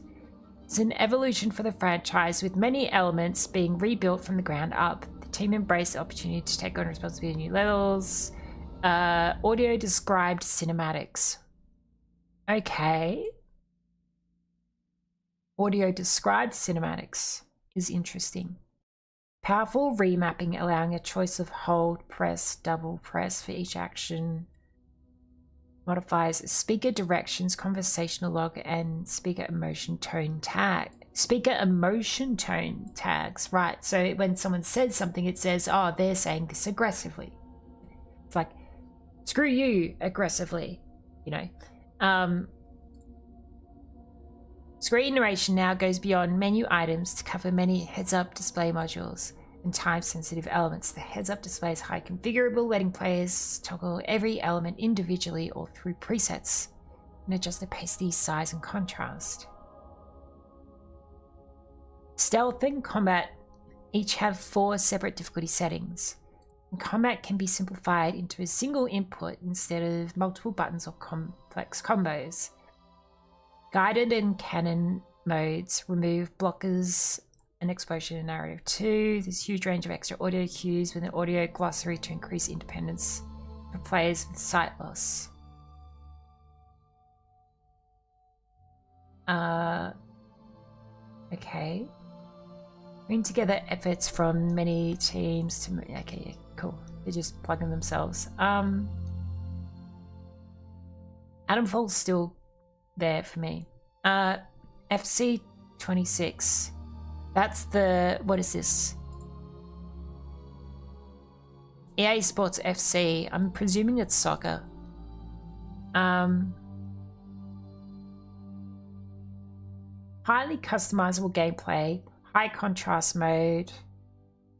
It's an evolution for the franchise with many elements being rebuilt from the ground up. The team embraced the opportunity to take on responsibility in new levels. Audio described cinematics. Okay. Audio described cinematics is interesting. Powerful remapping allowing a choice of hold, press, double press for each action. Modifies speaker directions, conversational log, and speaker emotion tone tag. Speaker emotion tone tags, right? So when someone says something, it says, oh, they're saying this aggressively. It's like, screw you, aggressively, you know. Screen narration now goes beyond menu items to cover many heads-up display modules and time-sensitive elements. The heads-up display is high configurable, letting players toggle every element individually or through presets and adjust the pasty size and contrast. Stealth and combat each have 4 separate difficulty settings, and combat can be simplified into a single input instead of multiple buttons or complex combos. Guided and cannon modes remove blockers and exposure in narrative 2. There's a huge range of extra audio cues with an audio glossary to increase independence for players with sight loss. Okay. Bring together efforts from many teams to... Okay, yeah, cool. They're just plugging themselves. Adamfall's still there for me. FC 26. That's the... What is this? EA Sports FC. I'm presuming it's soccer. Highly customizable gameplay, high contrast mode,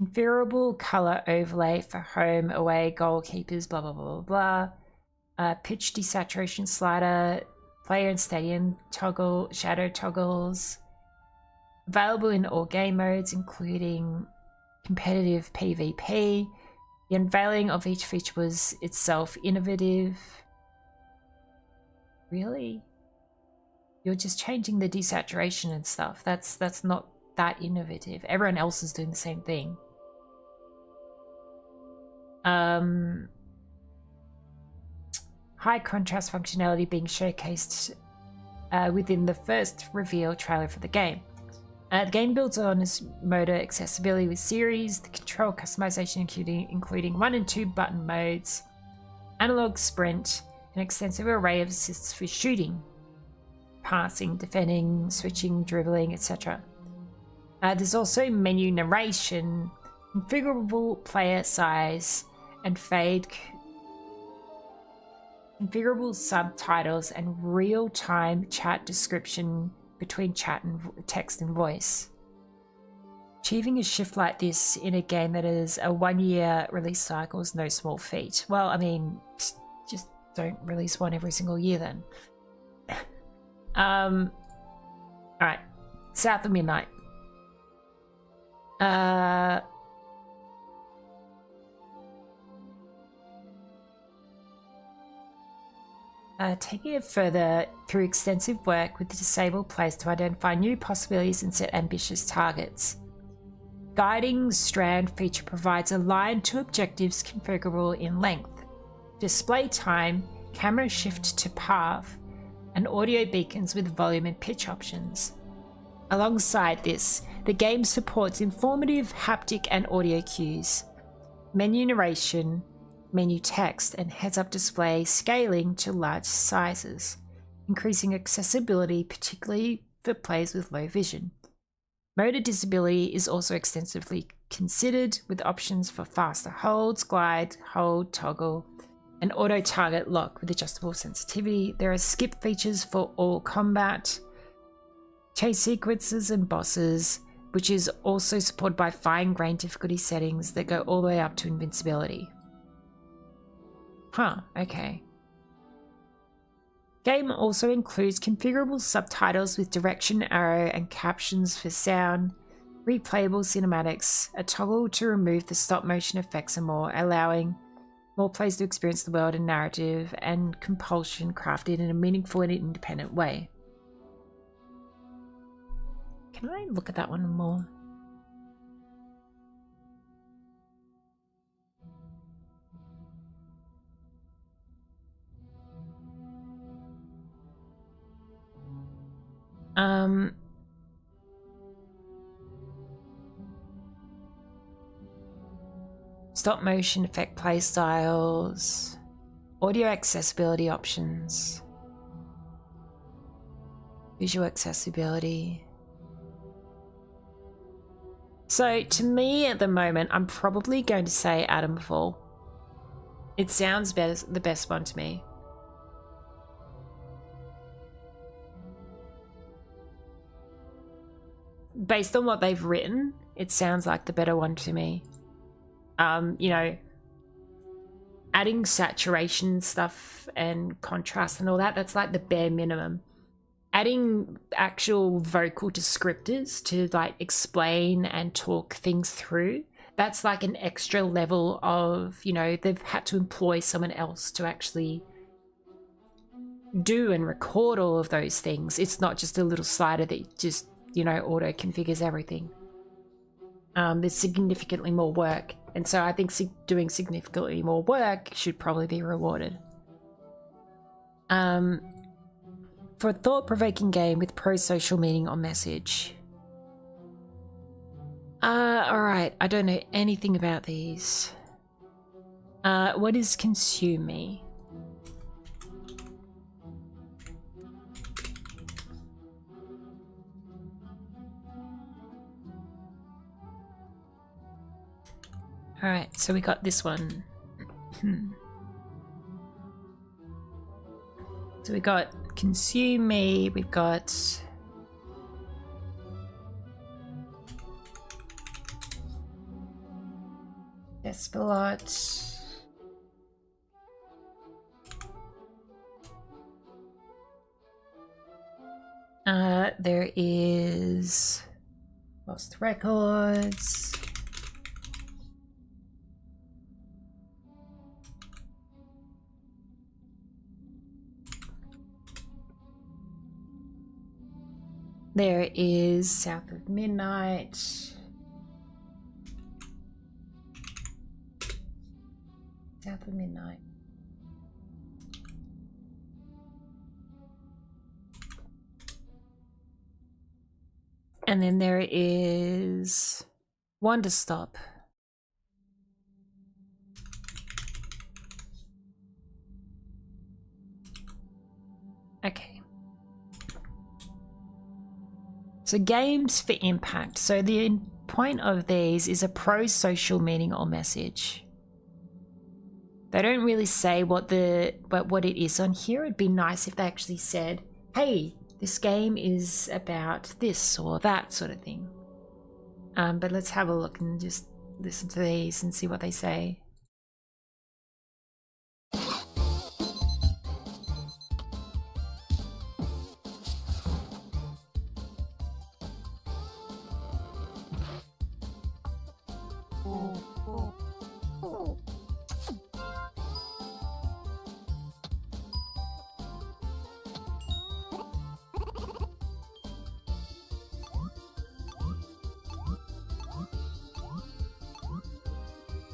configurable color overlay for home, away, goalkeepers, blah, blah, blah, blah, blah. Pitch desaturation slider, player and stadium toggle, shadow toggles. Available in all game modes, including competitive PvP. The unveiling of each feature was itself innovative. Really? You're just changing the desaturation and stuff. That's not that innovative. Everyone else is doing the same thing. High contrast functionality being showcased within the first reveal trailer for the game. The game builds on its motor accessibility with series, the control customization including 1 and 2 button modes, analog sprint, an extensive array of assists for shooting, passing, defending, switching, dribbling, etc. There's also menu narration, configurable player size and fade, configurable subtitles, and real-time chat description between chat and text and voice. Achieving a shift like this in a game that is a 1-year release cycle is no small feat. Well, I mean, just don't release one every single year then. Alright. South of Midnight. Taking it further through extensive work with the disabled players to identify new possibilities and set ambitious targets. Guiding strand feature provides a line to objectives configurable in length, display time, camera shift to path, and audio beacons with volume and pitch options. Alongside this, the game supports informative haptic and audio cues, menu narration, menu text, and heads-up display scaling to large sizes, increasing accessibility particularly for players with low vision. Motor disability is also extensively considered, with options for faster holds, glide, hold, toggle, and auto-target lock with adjustable sensitivity. There are skip features for all combat, chase sequences and bosses, which is also supported by fine-grained difficulty settings that go all the way up to invincibility. Huh, okay. Game also includes configurable subtitles with direction arrow and captions for sound, replayable cinematics, a toggle to remove the stop motion effects and more, allowing more players to experience the world and narrative and compulsion crafted in a meaningful and independent way. Can I look at that one more? Stop motion effect play styles, audio accessibility options, visual accessibility. So to me at the moment, I'm probably going to say Atomfall. It sounds the best one to me. Based on what they've written, it sounds like the better one to me. You know, adding saturation stuff and contrast and all that, that's like the bare minimum. Adding actual vocal descriptors to like explain and talk things through, that's like an extra level of, you know, they've had to employ someone else to actually do and record all of those things. It's not just a little slider that just, you know, auto configures everything. There's significantly more work, and so I think doing significantly more work should probably be rewarded. For a thought-provoking game with pro-social meaning or message. Alright, I don't know anything about these. What is Consume Me? Alright, so we got this one. So we got Consume Me, we've got Despelot. There is Lost Records. There is South of Midnight. South of Midnight. And then there is Wonder Stop. Okay. So games for impact. So the point of these is a pro-social meaning or message. They don't really say what it is on here. It'd be nice if they actually said, hey, this game is about this or that sort of thing. But let's have a look and just listen to these and see what they say.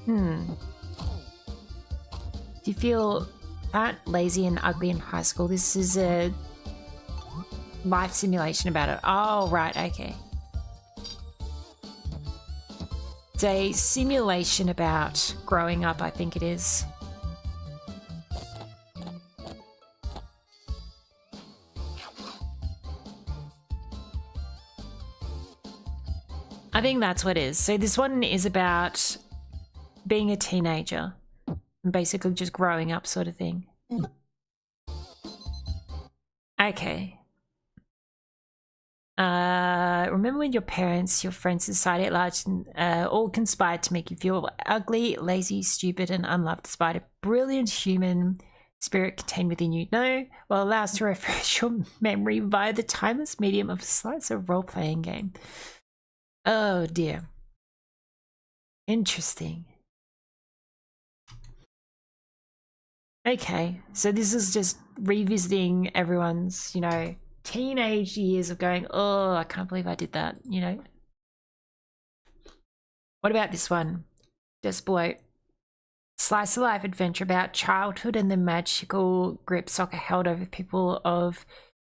Do you feel fat, lazy, and ugly in high school? This is a life simulation about it. Oh, right, okay. It's a simulation about growing up, I think it is. I think that's what it is. So this one is about being a teenager and basically just growing up sort of thing. Okay. Remember when your parents, your friends, society at large all conspired to make you feel ugly, lazy, stupid, and unloved despite a brilliant human spirit contained within you? No? Well, allow us to refresh your memory via the timeless medium of a slice of role-playing game. Oh dear. Interesting. Okay, so this is just revisiting everyone's, teenage years of going, oh, I can't believe I did that, What about this one? Just below. Slice of life adventure about childhood and the magical grip soccer held over people of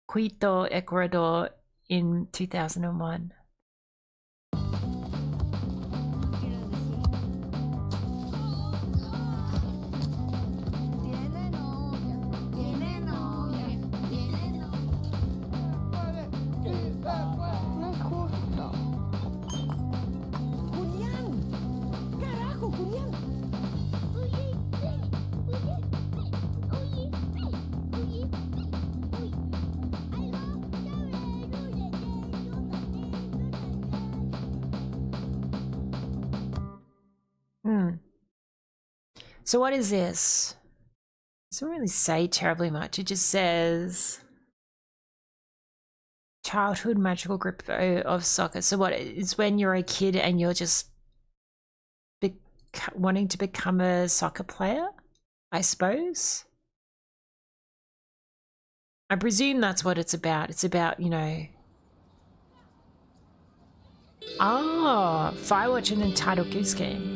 Quito, Ecuador in 2001. So what is this? It doesn't really say terribly much. It just says childhood magical grip of soccer. So what is when you're a kid and you're just wanting to become a soccer player, I suppose. I presume that's what it's about. It's about, Firewatch and Entitled Goose Game.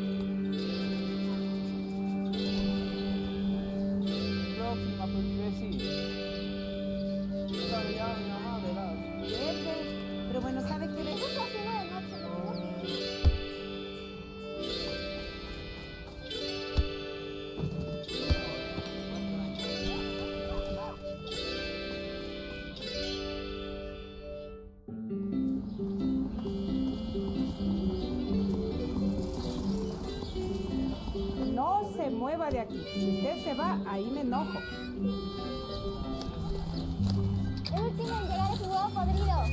mueva de aquí. Si usted se va, ahí me enojo. El último en llegar es un huevo podrido.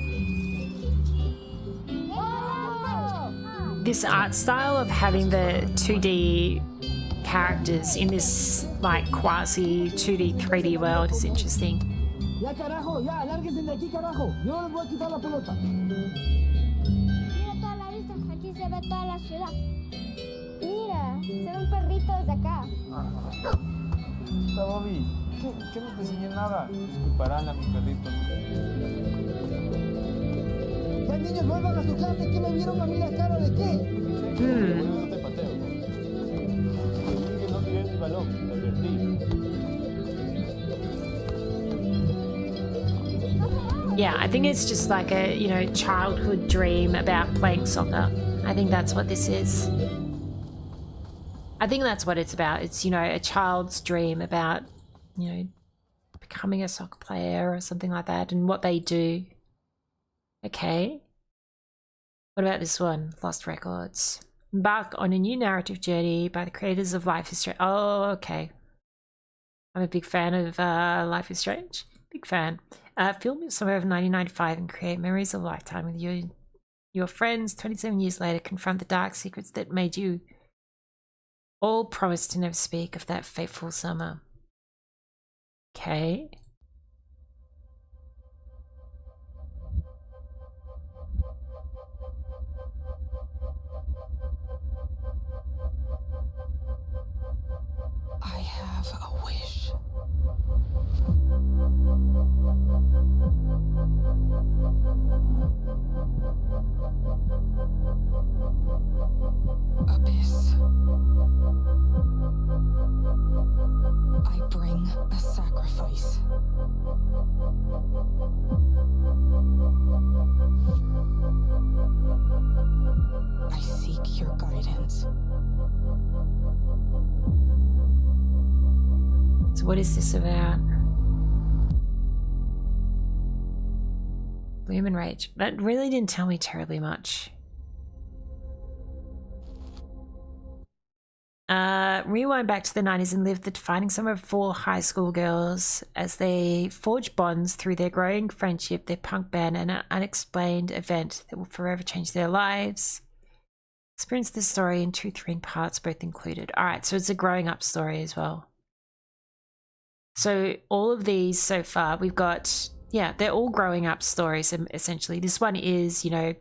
This art style of having the 2D characters in this like quasi 2D 3D world is interesting. Ya carajo, ya, lárguense de aquí, carajo. Yo no les voy a quitar la pelota. Mira toda la vista, aquí se ve toda la ciudad. Mira, se ve un perrito desde acá. Está, Bobby. ¿Qué no te enseñé nada? Disculparán a mi perrito. Ya, niños, vuelvan a su clase. ¿Qué me vieron a mí la cara de qué? No te pateo. Que no tiré el balón, te advertí. Yeah, I think it's just like a, you know, childhood dream about playing soccer. I think that's what this is. I think that's what it's about. It's, you know, a child's dream about, you know, becoming a soccer player or something like that and what they do. Okay. What about this one? Lost Records. Embark on a new narrative journey by the creators of Life is Strange. Oh, okay. I'm a big fan of Life is Strange. Big fan. Film it somewhere of 1995 and create memories of a lifetime with your friends. 27 years later, confront the dark secrets that made you all promise to never speak of that fateful summer. Okay. I have a wish. Abyss. I bring a sacrifice. I seek your guidance. So what is this about? Bloom and Rage. That really didn't tell me terribly much. Rewind back to the 90s and live the defining summer of 4 high school girls as they forge bonds through their growing friendship, their punk band, and an unexplained event that will forever change their lives. Experience this story in 2 thrilling parts, both included. Alright, so it's a growing up story as well. So all of these so far, we've got, yeah, they're all growing up stories essentially. This one is, you know,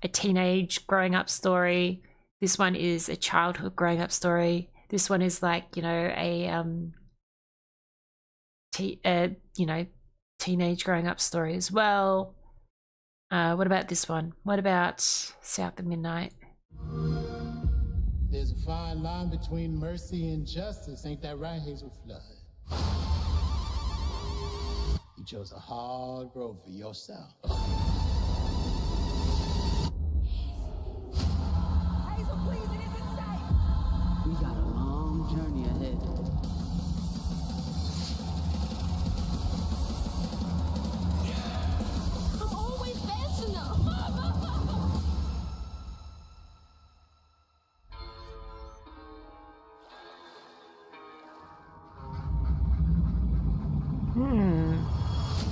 a teenage growing up story. This one is a childhood growing up story. This one is like, you know, a you know, teenage growing up story as well. What about this one? What about South of Midnight? There's a fine line between mercy and justice, ain't that right, Hazel Flood? You chose a hard road for yourself. Hazel, please, it isn't safe. We got a long journey ahead. I'm always fast enough.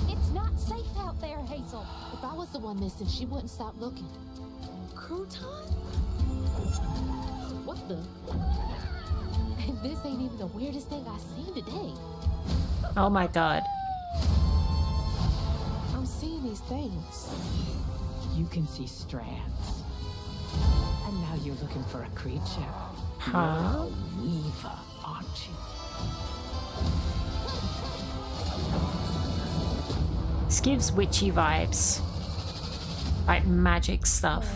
It's not safe out there, Hazel. If I was the one missing, she wouldn't stop looking. Crouton? What the? And this ain't even the weirdest thing I've seen today. Oh my god. I'm seeing these things. You can see strands. And now you're looking for a creature. Huh? You're a weaver, aren't you? This gives witchy vibes. Like magic stuff.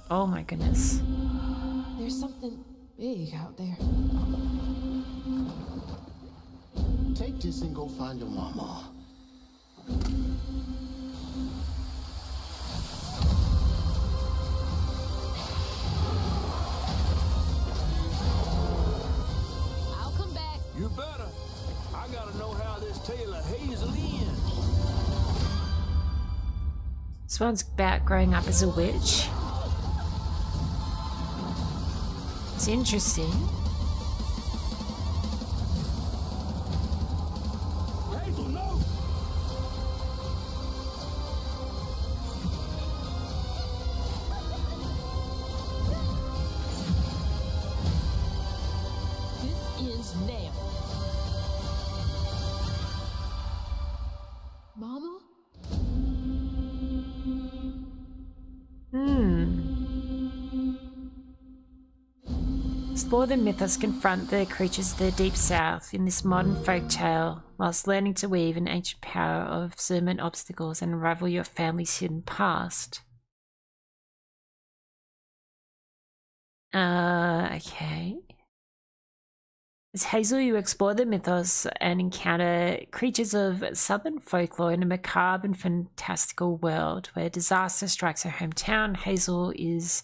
Oh my goodness. There's something big out there. Take this and go find your mama. I'll come back. You better. I gotta know how this tale of Hazel ends. This one's about growing up as a witch. That's interesting. Hazel, no! This is now. Mama? Explore the mythos, confront the creatures of the deep south in this modern folk tale, whilst learning to weave an ancient power of surmount obstacles and unravel your family's hidden past. Okay. As Hazel, you explore the mythos and encounter creatures of southern folklore in a macabre and fantastical world where disaster strikes her hometown. Hazel is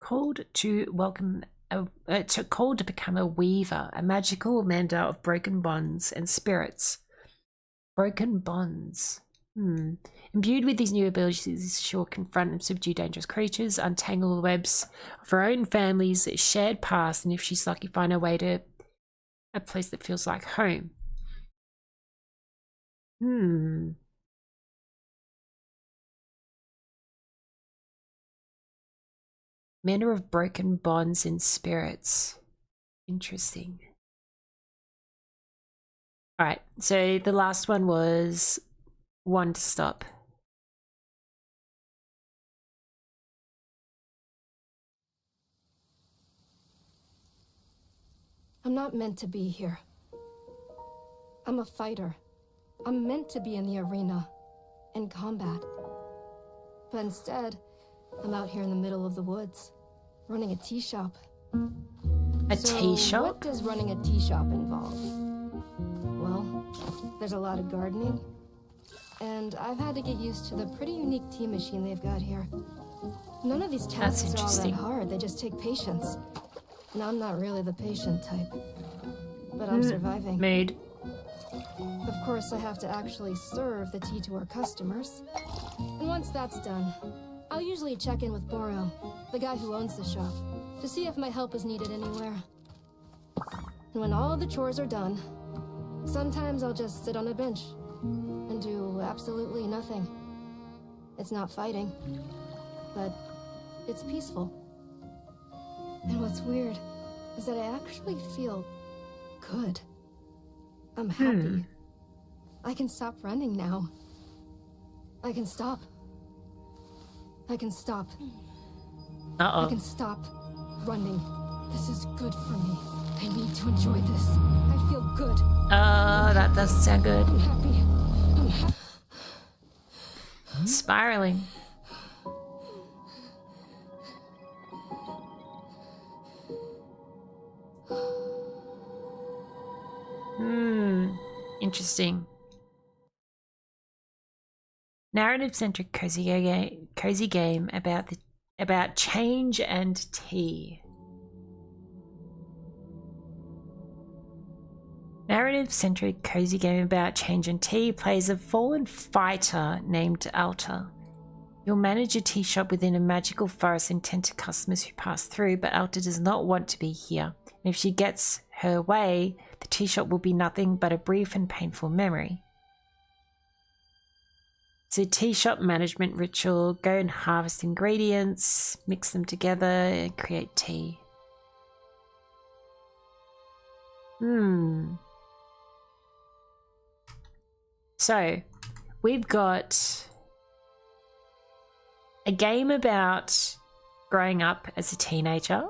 called to become a weaver, a magical mender of broken bonds and spirits. Broken bonds. Imbued with these new abilities, she'll confront and subdue dangerous creatures, untangle the webs of her own family's shared past, and if she's lucky, find her way to a place that feels like home. Manner of broken bonds and spirits. Interesting. All right, so the last one was one to stop. I'm not meant to be here. I'm a fighter. I'm meant to be in the arena, in combat. But instead, I'm out here in the middle of the woods, running a tea shop. A tea shop? What does running a tea shop involve? Well, there's a lot of gardening, and I've had to get used to the pretty unique tea machine they've got here. None of these tasks are all that hard, they just take patience. And I'm not really the patient type, but I'm surviving. Mood. Of course, I have to actually serve the tea to our customers. And once that's done, I'll usually check in with Boro, the guy who owns the shop, to see if my help is needed anywhere. And when all the chores are done, sometimes I'll just sit on a bench and do absolutely nothing. It's not fighting, but it's peaceful. And what's weird is that I actually feel good. I'm happy. I can stop running now. I can stop. I can stop. I can stop running. This is good for me. I need to enjoy this. I feel good. That doesn't sound good. I'm happy. I'm happy. Spiraling. Interesting. Narrative-centric cozy game about change and tea. Narrative-centric cozy game about change and tea plays a fallen fighter named Alta. You'll manage a tea shop within a magical forest and tend to customers who pass through, but Alta does not want to be here. And if she gets her way, the tea shop will be nothing but a brief and painful memory. It's a tea shop management ritual. Go and harvest ingredients, mix them together, and create tea. So, we've got a game about growing up as a teenager,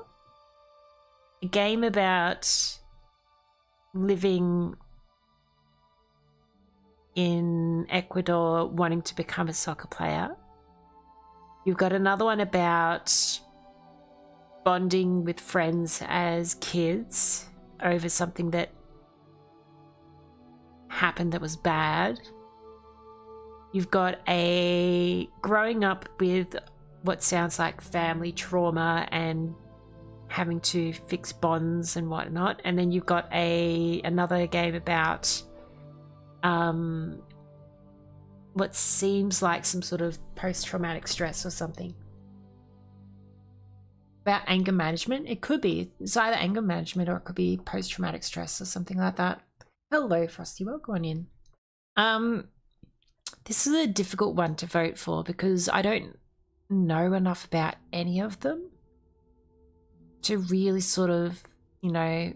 a game about living in Ecuador wanting to become a soccer player. You've got another one about bonding with friends as kids over something that happened that was bad. You've got a growing up with what sounds like family trauma and having to fix bonds and whatnot. And then you've got another game about what seems like some sort of post-traumatic stress or something. about anger management. It could be. It's either anger management or it could be post-traumatic stress or something like that. Hello, Frosty. Welcome on in. This is a difficult one to vote for because I don't know enough about any of them to really sort of, you know,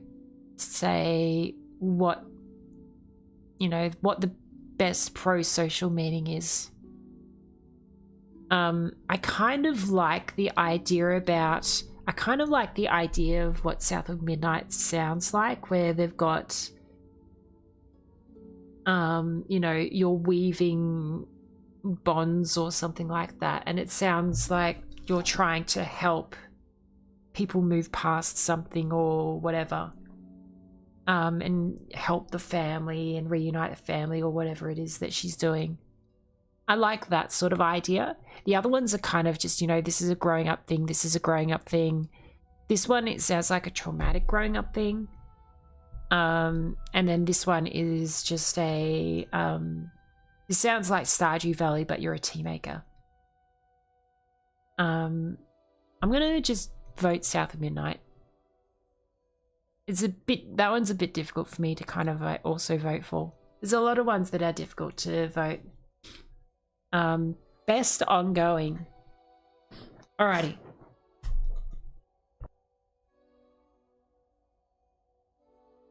say what, you know, what the best pro-social meaning is. I kind of like the idea of what South of Midnight sounds like, where they've got, you know, you're weaving bonds or something like that, and it sounds like you're trying to help people move past something or whatever, and help the family and reunite the family or whatever it is that she's doing. I like that sort of idea. The other ones are kind of just, you know, this is a growing up thing, this is a growing up thing. This one, it sounds like a traumatic growing up thing. And then this one is just a, it sounds like Stardew Valley, but you're a tea maker. I'm gonna just vote South of Midnight. It's a bit, that one's a bit difficult for me to kind of also vote for. There's a lot of ones that are difficult to vote. Best ongoing. Alrighty.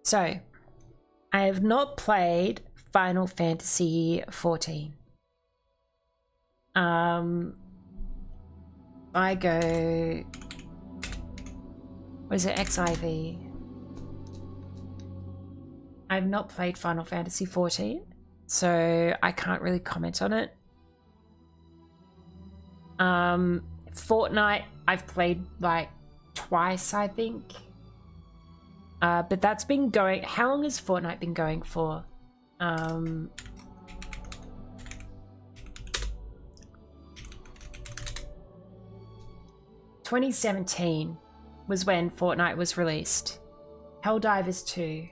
So, I have not played Final Fantasy 14. I go, what is it, XIV? I've not played Final Fantasy 14, so I can't really comment on it. Fortnite, I've played like twice, I think. But that's been going, how long has Fortnite been going for? 2017 was when Fortnite was released. Helldivers 2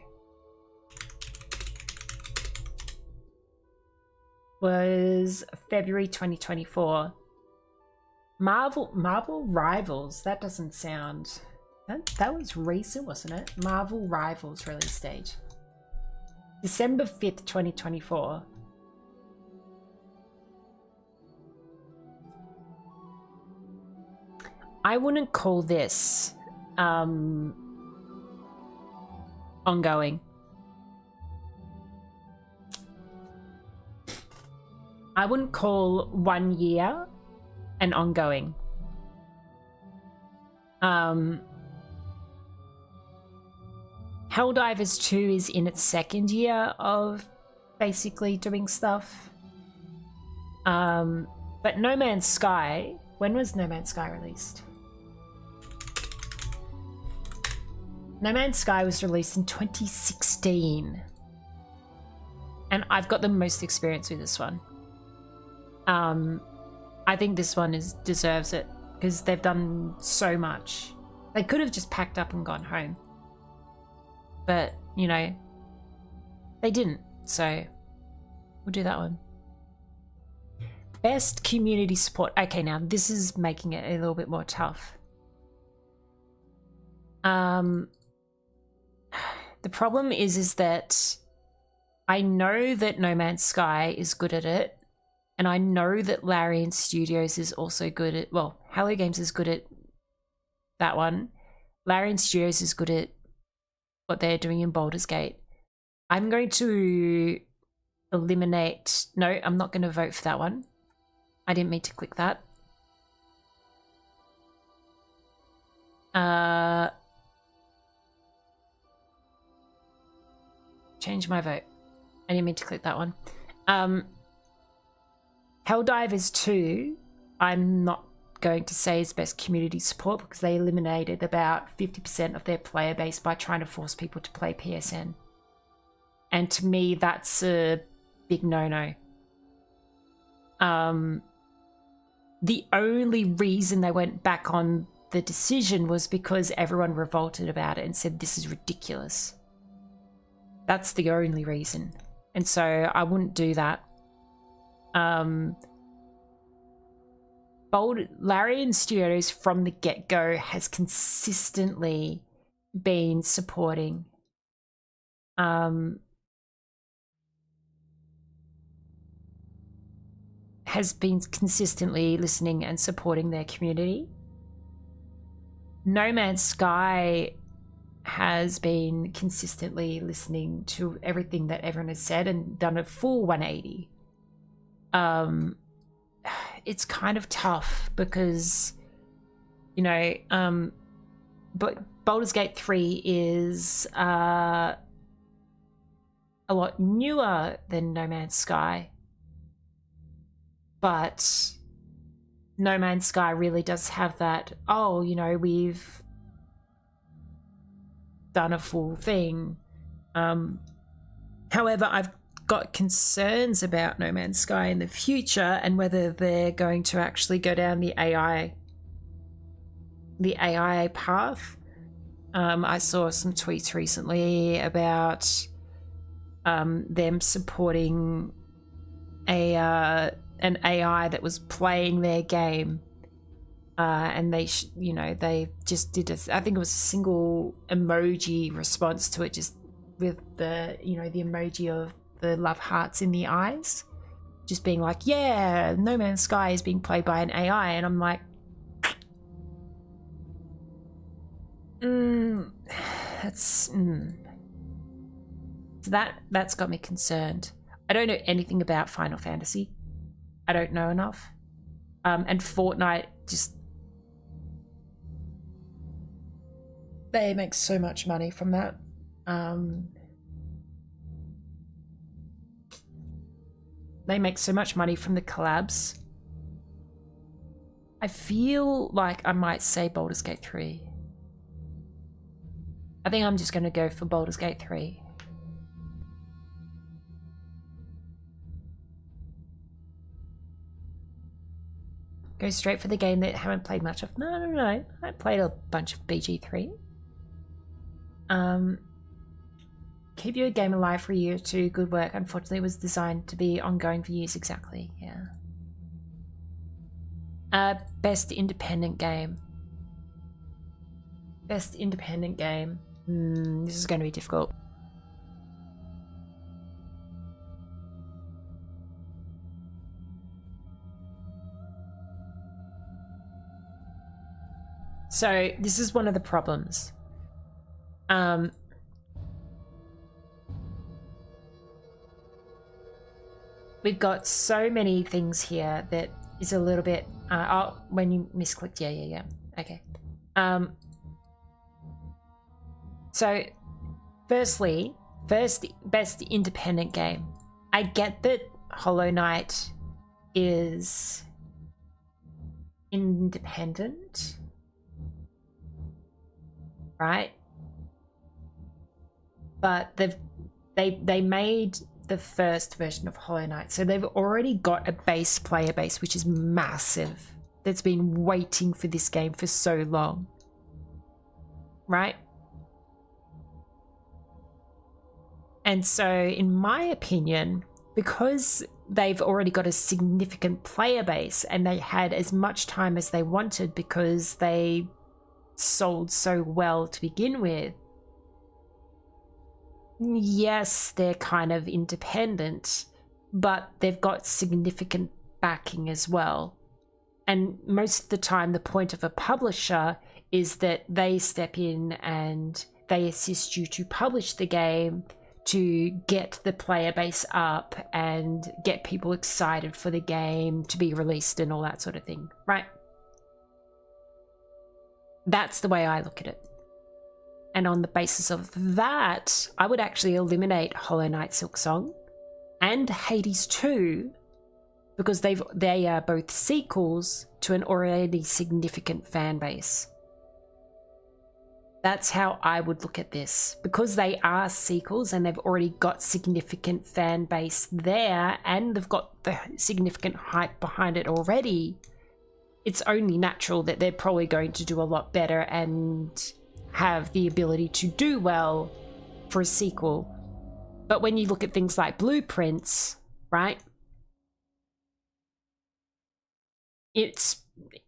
was February 2024. Marvel Rivals, that doesn't sound, that was recent, wasn't it? Marvel Rivals release date, December 5th, 2024. I wouldn't call this ongoing. I wouldn't call 1 year an ongoing. Helldivers 2 is in its second year of basically doing stuff. But No Man's Sky, when was No Man's Sky released? No Man's Sky was released in 2016. And I've got the most experience with this one. I think this one deserves it because they've done so much. They could have just packed up and gone home. But, you know, they didn't. So we'll do that one. Best community support. Okay, now this is making it a little bit more tough. The problem is that I know that No Man's Sky is good at it, and I know that Larian Studios is also good at, well, Hello Games is good at that one. Larian Studios is good at what they're doing in Baldur's Gate. I'm going to eliminate, no, I'm not going to vote for that one. I didn't mean to click that. Change my vote. I didn't mean to click that one. Helldivers 2, I'm not going to say is best community support because they eliminated about 50% of their player base by trying to force people to play PSN. And to me, that's a big no-no. The only reason they went back on the decision was because everyone revolted about it and said this is ridiculous. That's the only reason. And so I wouldn't do that. Larian Studios from the get-go has consistently been supporting has been consistently listening and supporting their community. No Man's Sky has been consistently listening to everything that everyone has said and done a full 180. It's kind of tough because, you know, but Baldur's Gate 3 is a lot newer than No Man's Sky, but No Man's Sky really does have that, oh, you know, we've done a full thing. However, I've got concerns about No Man's Sky in the future and whether they're going to actually go down the AI path. I saw some tweets recently about them supporting an AI that was playing their game, and they they just did I think it was a single emoji response to it, just with the the emoji of the love hearts in the eyes, just being like, yeah, No Man's Sky is being played by an AI. And I'm like, that's so that's got me concerned. I don't know anything about Final Fantasy. I don't know enough. And Fortnite, just they make so much money from that. They make so much money from the collabs. I feel like I might say Baldur's Gate 3. I think I'm just going to go for Baldur's Gate 3. Go straight for the game that I haven't played much of. No. I played a bunch of BG3. Keep your game alive for a year or two. Good work. Unfortunately, it was designed to be ongoing for years. Exactly. Yeah. Best independent game. Best independent game. This is going to be difficult. So this is one of the problems. We've got so many things here that is a little bit oh, when you misclicked, yeah. Okay. So firstly, best independent game. I get that Hollow Knight is independent, right? But they made the first version of Hollow Knight, so they've already got a player base which is massive, that's been waiting for this game for so long, right? And so in my opinion, because they've already got a significant player base and they had as much time as they wanted because they sold so well to begin with, yes, they're kind of independent, but they've got significant backing as well. And most of the time, the point of a publisher is that they step in and they assist you to publish the game, to get the player base up and get people excited for the game to be released and all that sort of thing, right? That's the way I look at it. And on the basis of that, I would actually eliminate Hollow Knight Silksong and Hades 2 because they are both sequels to an already significant fan base. That's how I would look at this. Because they are sequels and they've already got significant fan base there and they've got the significant hype behind it already, it's only natural that they're probably going to do a lot better and have the ability to do well for a sequel. But when you look at things like Blueprints, right? It's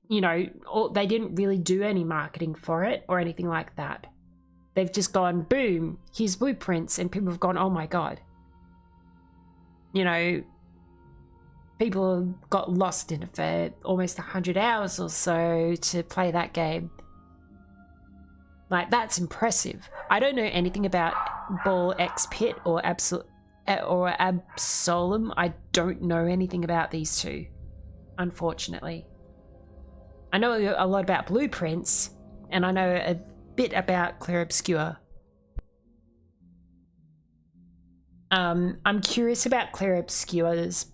you know, they didn't really do any marketing for it or anything like that. They've just gone, boom, here's blueprints, and people have gone, oh my god. You know, people got lost in it for almost 100 hours or so to play that game. Like, that's impressive. I don't know anything about Ball X Pit or Absolem. I don't know anything about these two, unfortunately. I know a lot about Blueprints, and I know a bit about Clair Obscur. I'm curious about Clair Obscur's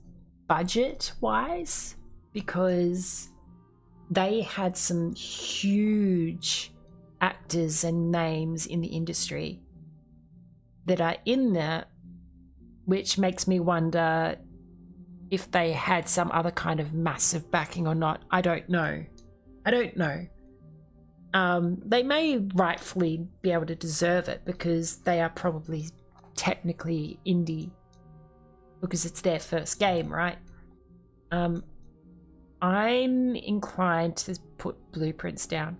budget-wise, because they had some huge actors and names in the industry that are in there, which makes me wonder if they had some other kind of massive backing or not. I don't know. They may rightfully be able to deserve it because they are probably technically indie because it's their first game, right? I'm inclined to put Blueprints down.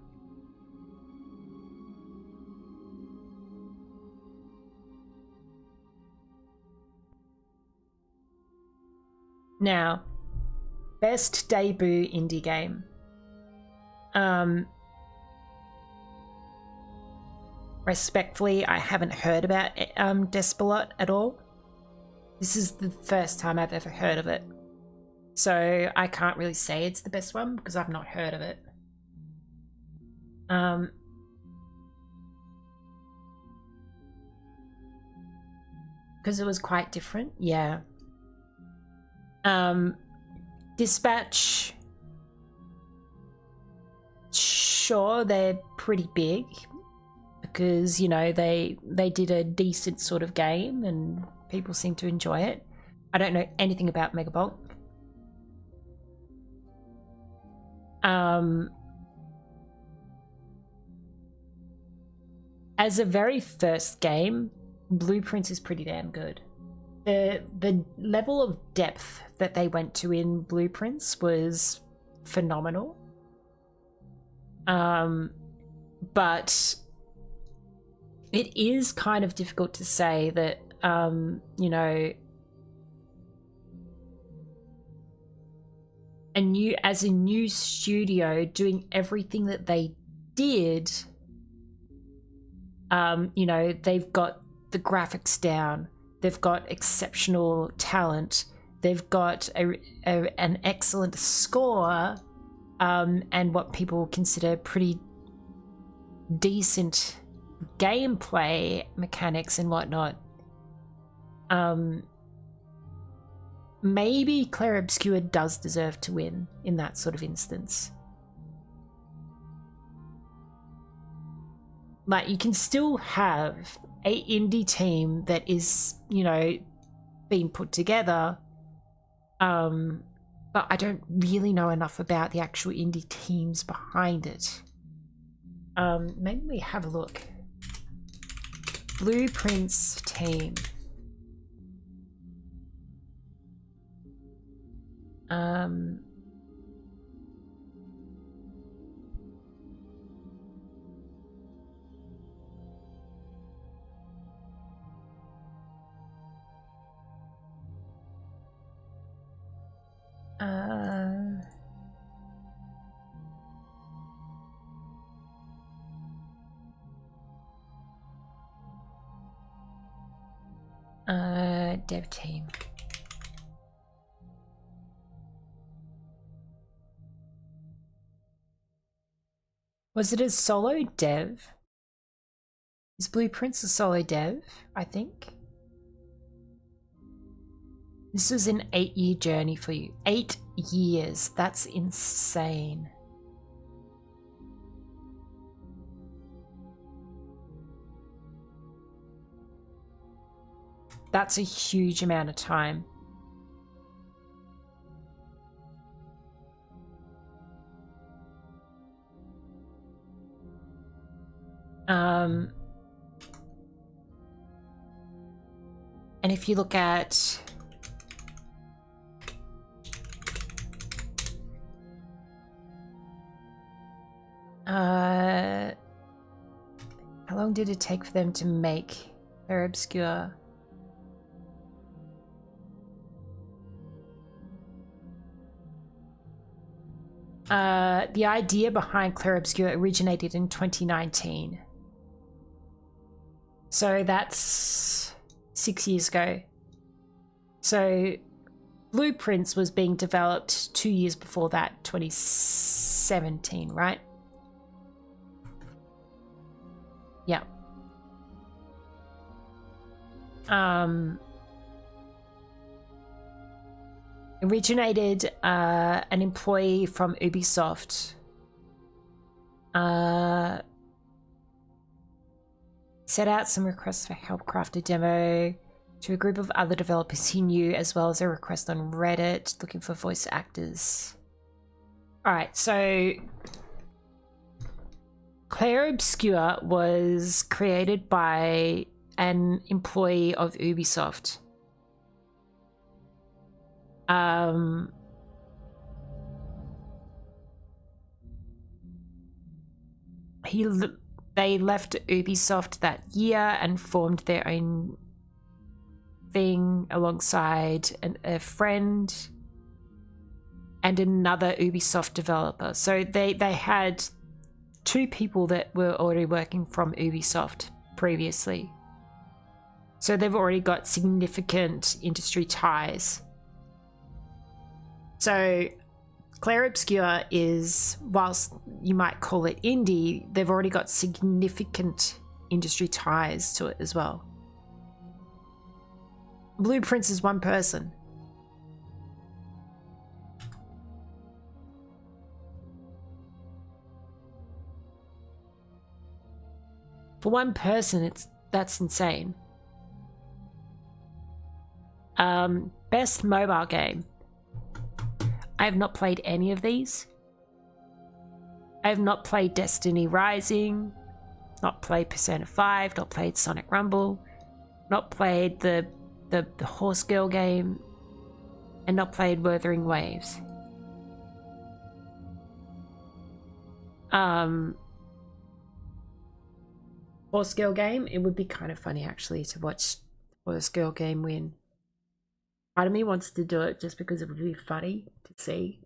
Now, best debut indie game. Respectfully, I haven't heard about Despelot at all. This is the first time I've ever heard of it. So I can't really say it's the best one because I've not heard of it. Because it was quite different, yeah. Dispatch, sure, they're pretty big because, you know, they did a decent sort of game and people seem to enjoy it. I don't know anything about Megabolt. As a very first game, Blueprints is pretty damn good. The level of depth that they went to in Blueprints was phenomenal. But it is kind of difficult to say that, you know, as a new studio doing everything that they did, you know, they've got the graphics down, they've got exceptional talent, they've got an excellent score, and what people consider pretty decent gameplay mechanics and whatnot. Maybe Clair Obscur does deserve to win in that sort of instance. Like, you can still have a indie team that is, you know, being put together, but I don't really know enough about the actual indie teams behind it. Maybe we have a look. Blueprints team. Dev team. Was it a solo dev? Is Blueprints a solo dev? I think. This is an 8-year journey for you. 8 years. That's insane. That's a huge amount of time. And if you look at How long did it take for them to make Clair Obscur? The idea behind Clair Obscur originated in 2019. So that's 6 years ago. So Blueprints was being developed 2 years before that, 2017, right? Yeah. Originated an employee from Ubisoft. Set out some requests for help craft a demo to a group of other developers he knew, as well as a request on Reddit looking for voice actors. Alright, so Clair Obscur was created by an employee of Ubisoft. They left Ubisoft that year and formed their own thing alongside a friend and another Ubisoft developer. So they had 2 people that were already working from Ubisoft previously. So they've already got significant industry ties. So Clair Obscur is, whilst you might call it indie, they've already got significant industry ties to it as well. Blueprints is one person. For one person, that's insane. Best mobile game. I have not played any of these. I have not played Destiny Rising, not played Persona 5, not played Sonic Rumble, not played the Horse Girl game, and not played Wuthering Waves. Horse Girl game, it would be kind of funny actually to watch Horse Girl game win. Part of me wants to do it just because it would be funny to see.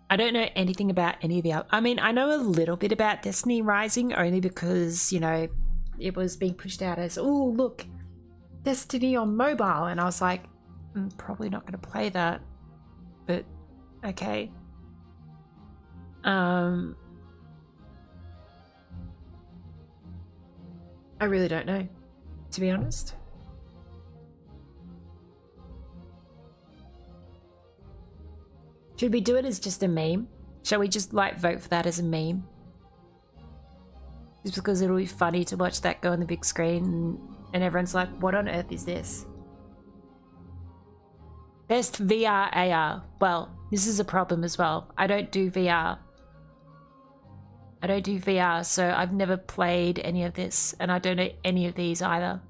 I don't know anything about any of the other. I mean, I know a little bit about Destiny Rising only because, you know, it was being pushed out as, oh, look, Destiny on mobile. And I was like, I'm probably not going to play that. But, okay. I really don't know, to be honest. Should we do it as just a meme? Shall we just like vote for that as a meme? Just because it'll be funny to watch that go on the big screen and everyone's like, what on earth is this? Best VR AR. Well, this is a problem as well. I don't do VR. I don't do VR, so I've never played any of this, and I don't know any of these either.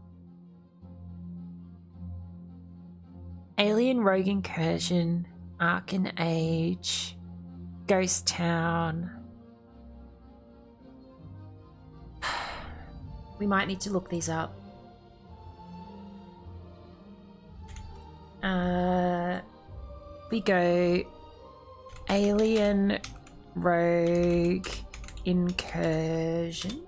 Alien Rogue Incursion, Arcan Age, Ghost Town. We might need to look these up. We go Alien Rogue Incursion.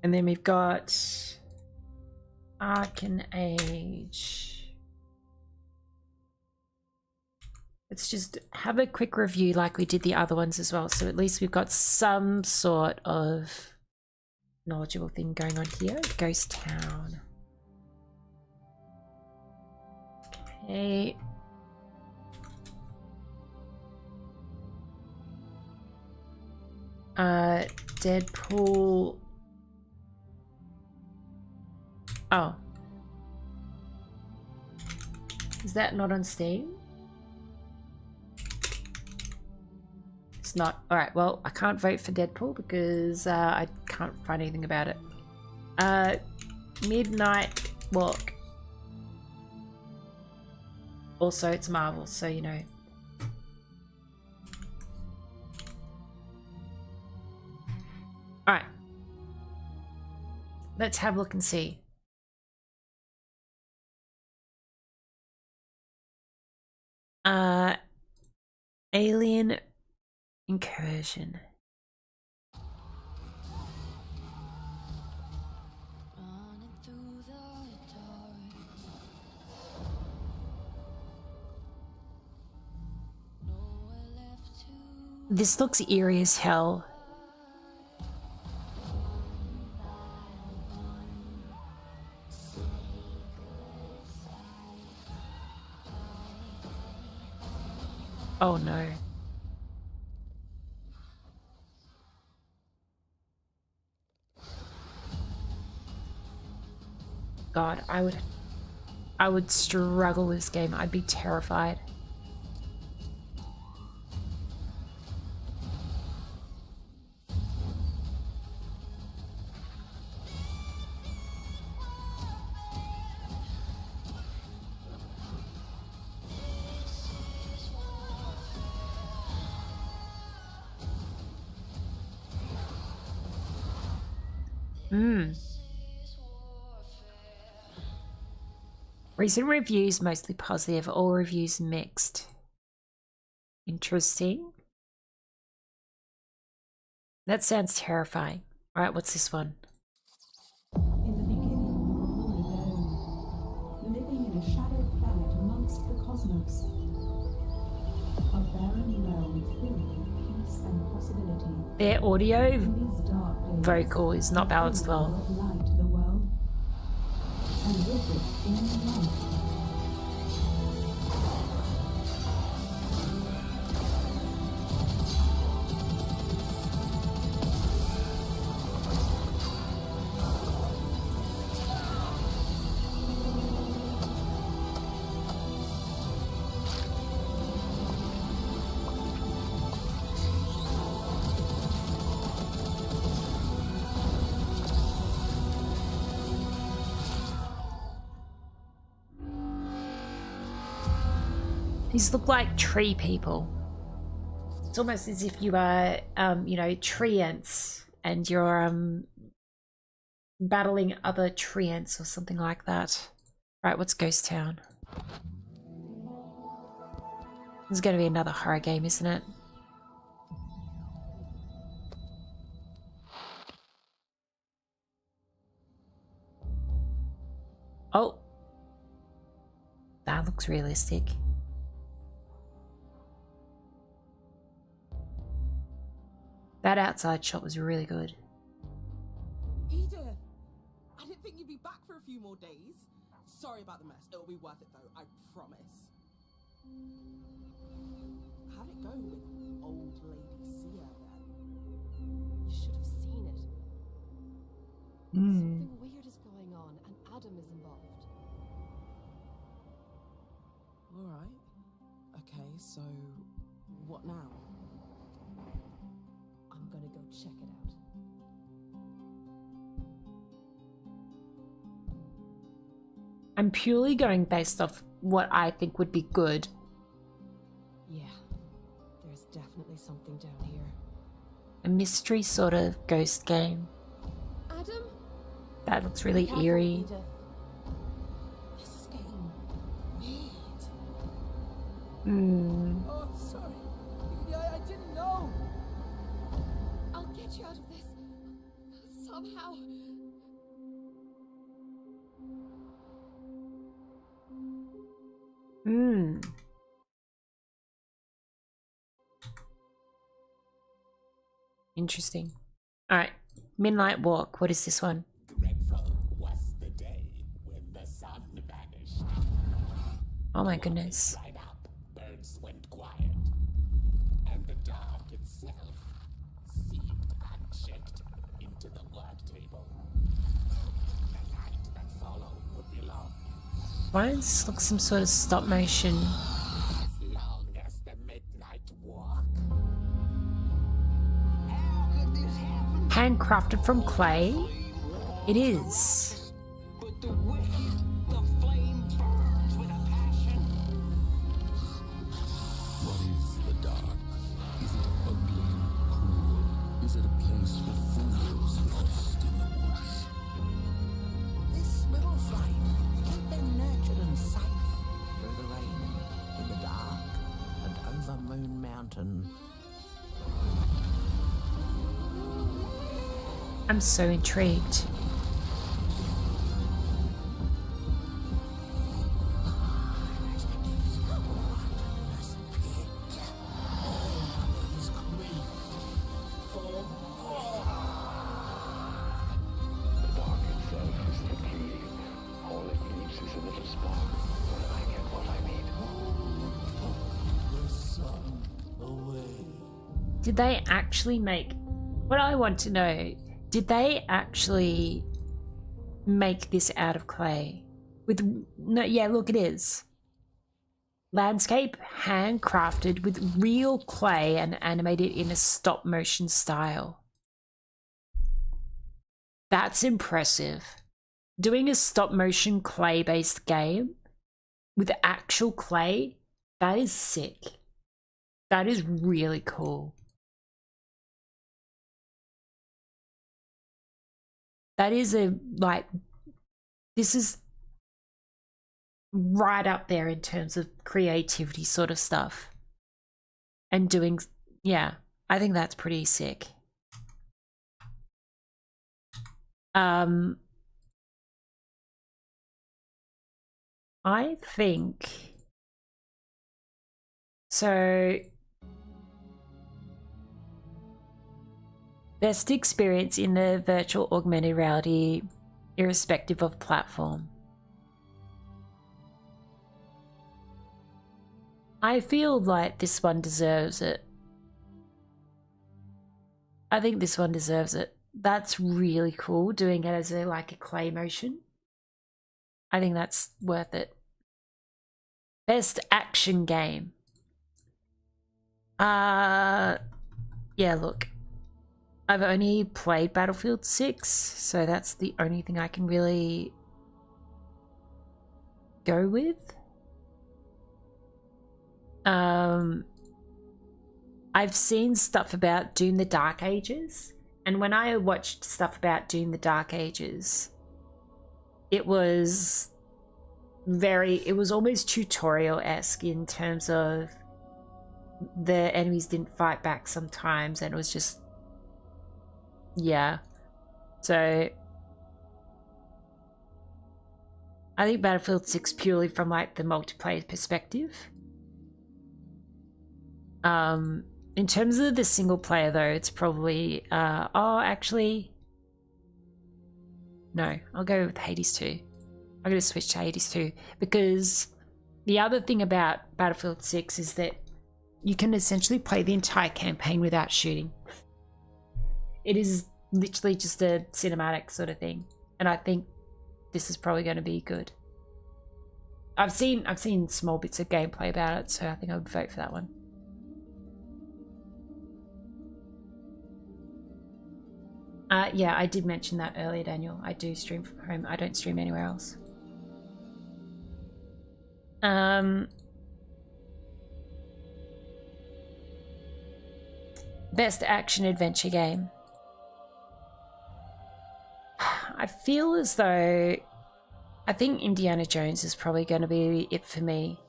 And then we've got Arcan Age. Let's just have a quick review like we did the other ones as well. So at least we've got some sort of knowledgeable thing going on here. Ghost Town. Okay. Deadpool Oh. Is that not on Steam? It's not. Alright, well, I can't vote for Deadpool because I can't find anything about it. Midnight Walk. Also, it's Marvel, so you know. Alright. Let's have a look and see. Alien Incursion. This looks eerie as hell. Oh no. God, I would struggle with this game. I'd be terrified. Recent reviews mostly positive, all reviews mixed. Interesting. That sounds terrifying. Alright, what's this one? In the beginning, we were all alone, living in a shadowed planet amongst the cosmos. A barren realm filled with peace and possibility. Their audio In these dark days, vocal is not balanced well. brought light to the world, and with it came life. These look like tree people. It's almost as if you are, you know, treants and you're battling other treants or something like that. Right, what's Ghost Town? This is going to be another horror game, isn't it? Oh. That looks realistic. That outside shot was really good. Edith! I didn't think you'd be back for a few more days. Sorry about the mess. It'll be worth it though, I promise. How'd it go with old lady Sia then? You should have seen it. Hmm. Something weird is going on, and Adam is involved. Alright. Okay, so what now? I'm gonna go check it out. I'm purely going based off what I think would be good. Yeah, there's definitely something down here. A mystery sort of ghost game. Adam? That looks really Careful, eerie. Edith. This is getting weird. Hmm. Oh, I'm sorry. I didn't know. I'll get you out of this. Somehow. Hmm. Interesting. Alright. Midnight Walk. What is this one? Dreadful was the day when the sun vanished. Oh my goodness. Dried up, birds went quiet, and the dark itself seemed unchecked into the work table. The night that follow would be long. Why does this look some sort of stop motion? As long as the midnight walk. Handcrafted from clay? It is. But the wicked, the flame burns with a passion. What is the dark? Is it ugly and cruel? Is it a place for fools lost in the woods? This little flame, keep them nurtured and safe through the rain, in the dark, and over Moon Mountain. I'm so intrigued. The dark itself is the key. All it needs is a little spark. When I get what I need. The sun away. Did they actually make... What I want to know, did they actually make this out of clay? With... No, yeah, look, it is. Landscape handcrafted with real clay and animated in a stop motion style. That's impressive. Doing a stop motion clay based game with actual clay, that is sick. That is really cool. That is a, like, this is right up there in terms of creativity sort of stuff. And doing, yeah, I think that's pretty sick. I think, so best experience in the virtual augmented reality, irrespective of platform. I feel like this one deserves it. I think this one deserves it. That's really cool, doing it as a like a clay motion. I think that's worth it. Best action game. Yeah, look. I've only played Battlefield 6, so that's the only thing I can really go with. I've seen stuff about Dune the Dark Ages, and when I watched stuff about Dune the Dark Ages, it was almost tutorial-esque in terms of the enemies didn't fight back sometimes, and it was just, yeah. So I think Battlefield 6 purely from like the multiplayer perspective. In terms of the single player though, it's probably oh actually no, I'll go with Hades 2. I'm gonna switch to Hades 2 because the other thing about Battlefield 6 is that you can essentially play the entire campaign without shooting. It is literally just a cinematic sort of thing, and I think this is probably going to be good. I've seen small bits of gameplay about it, so I think I would vote for that one. Yeah, I did mention that earlier, Daniel. I do stream from home. I don't stream anywhere else. Best action adventure game. I feel as though I think Indiana Jones is probably going to be it for me.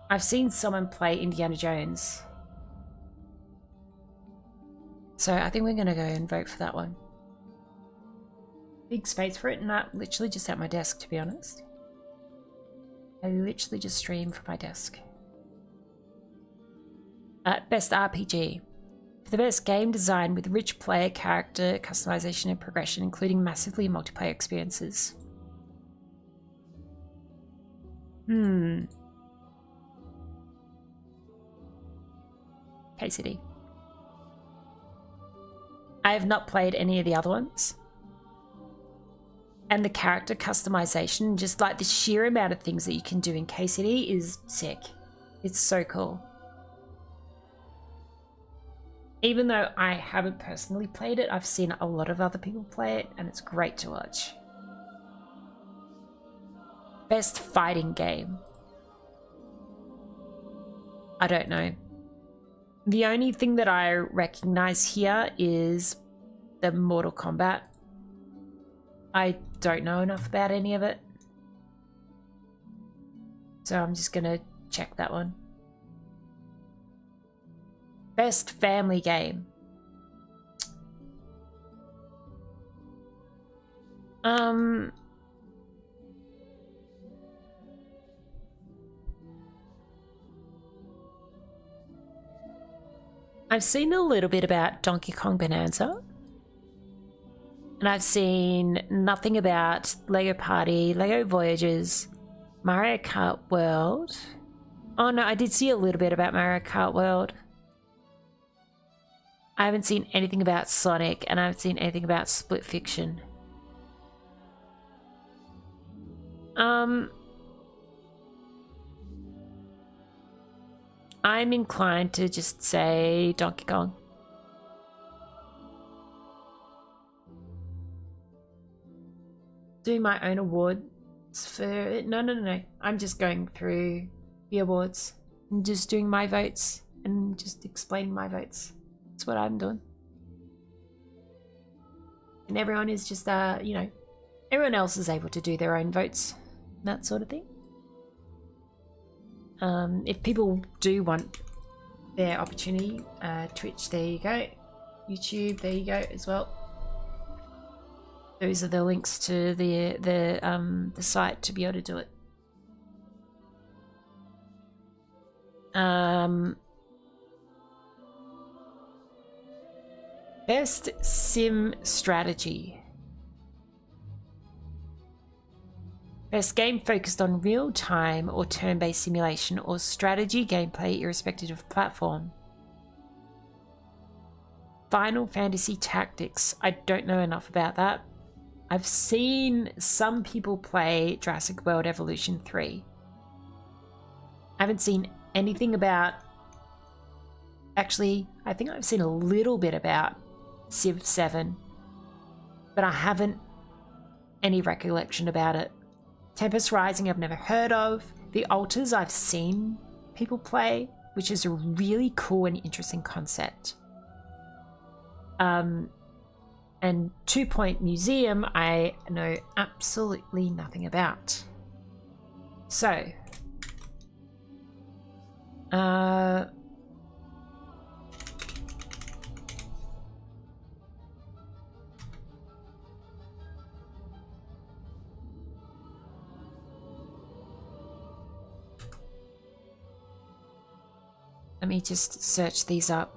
I've seen someone play Indiana Jones, so I think we're going to go and vote for that one. Big space for it, not literally just at my desk, to be honest. I literally just stream from my desk. Best RPG. For the best game design with rich player character customization and progression, including massively multiplayer experiences. KCD. I have not played any of the other ones. And the character customization, just like the sheer amount of things that you can do in KCD is sick. It's so cool. Even though I haven't personally played it, I've seen a lot of other people play it, and it's great to watch. Best fighting game. I don't know. The only thing that I recognize here is the Mortal Kombat. I don't know enough about any of it, so I'm just gonna check that one. Best family game. I've seen a little bit about Donkey Kong Bonanza. And I've seen nothing about Lego Party, Lego Voyages, Mario Kart World. Oh no, I did see a little bit about Mario Kart World. I haven't seen anything about Sonic, and I haven't seen anything about Split Fiction. I'm inclined to just say Donkey Kong. Do my own awards for no. I'm just going through the awards and just doing my votes and just explaining my votes. That's what I'm doing. And everyone is just you know, everyone else is able to do their own votes, that sort of thing. If people do want their opportunity, Twitch, there you go. YouTube, there you go as well. Those are the links to the site to be able to do it. Best sim strategy. Best game focused on real-time or turn-based simulation or strategy gameplay irrespective of platform. Final Fantasy Tactics. I don't know enough about that. I've seen some people play Jurassic World Evolution 3. I haven't seen anything about... Actually, I think I've seen a little bit about Civ 7, but I haven't any recollection about it. Tempest Rising I've never heard of. The Altars I've seen people play, which is a really cool and interesting concept. And 2 Point Museum I know absolutely nothing about. So let me just search these up.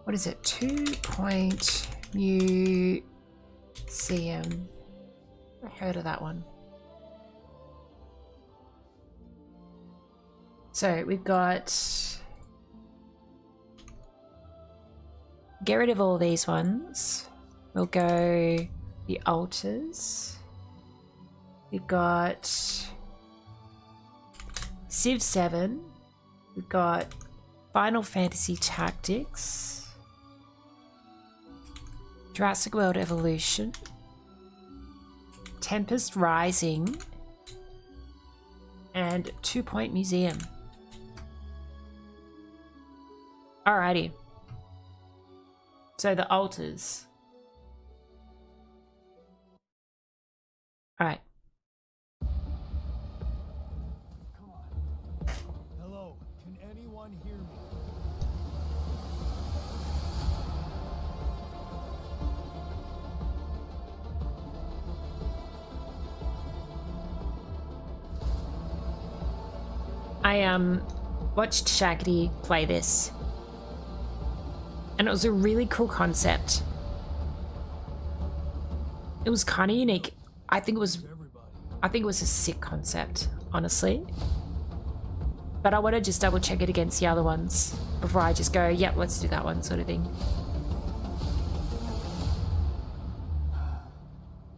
What is it? 2 Point Museum. I heard of that one. So we've got... Get rid of all these ones. We'll go the Altars. We've got Civ 7. We've got Final Fantasy Tactics. Jurassic World Evolution, Tempest Rising, and 2 Point Museum. Alrighty. So the Altars. Alright. Hello, can anyone hear me? I watched Shaggy play this, and it was a really cool concept. It was kind of unique. I think it was a sick concept, honestly. But I want to just double check it against the other ones before I just go, yep, let's do that one, sort of thing.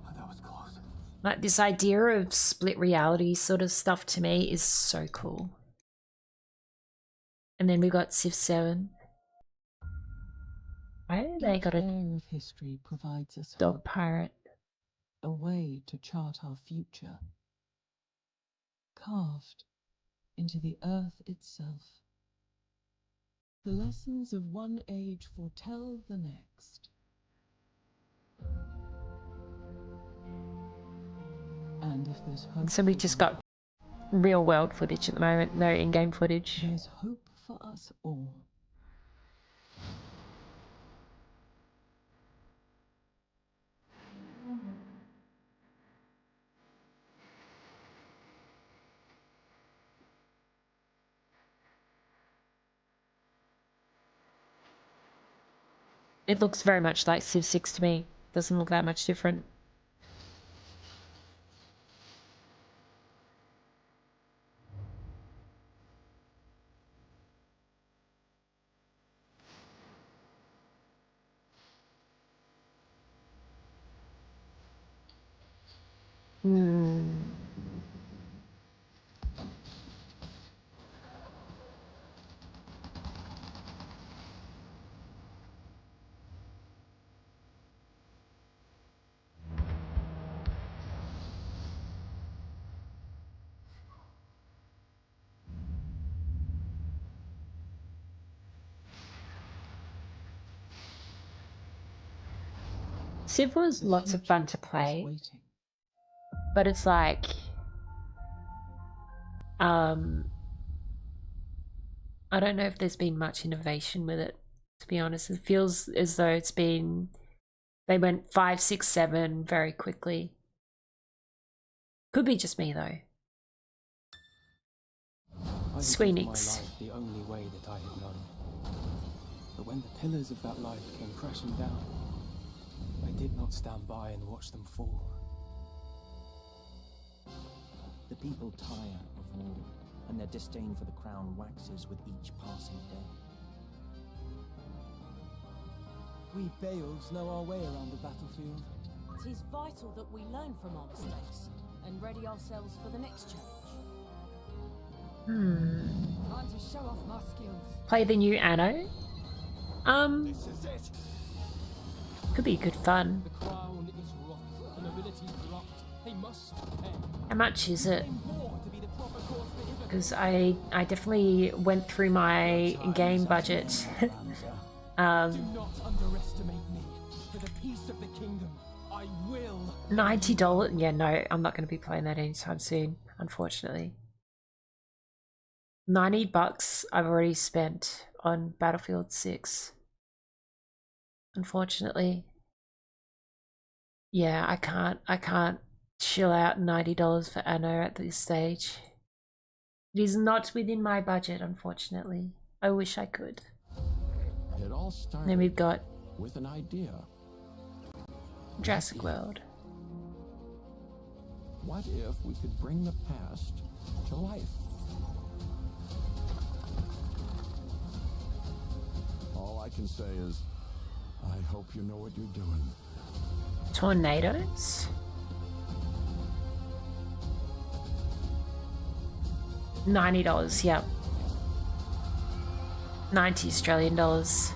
That was close. Like, this idea of split reality sort of stuff to me is so cool. And then we got Civ 7. Why do they got a Air of history provides us dog hope, pirate? a way to chart our future, carved into the earth itself. The lessons of one age foretell the next. And if there's hope, So we just got real world footage at the moment, no in-game footage. there's hope for us all. It looks very much like Civ 6 to me. Doesn't look that much different. Civ was lots of fun to play, but it's like, I don't know if there's been much innovation with it, to be honest. It feels as though it's been, they went 5, 6, 7 very quickly. Could be just me though. Squeenix. The only way that I had known. But when the pillars of that life came crashing down, I did not stand by and watch them fall. The people tire of war, and their disdain for the crown waxes with each passing day. We Beowulfs know our way around the battlefield. It is vital that we learn from our mistakes and ready ourselves for the next challenge. Time to show off my skills. Play the new Anno. This is it. Could be good fun. The crown is rot, the nobility corrupt. They must pay. How much is it? Because I definitely went through my game budget. Do not underestimate me. For the peace of the kingdom, I will. $90? Yeah, no, I'm not going to be playing that anytime soon, unfortunately. $90 I've already spent on Battlefield 6. Unfortunately. Yeah, I can't chill out $90 for Anno at this stage. It is not within my budget, unfortunately. I wish I could. It all started Then we've got with an idea. Jurassic World. What if we could bring the past to life? All I can say is, I hope you know what you're doing. Tornadoes? $90, yep. 90 Australian dollars.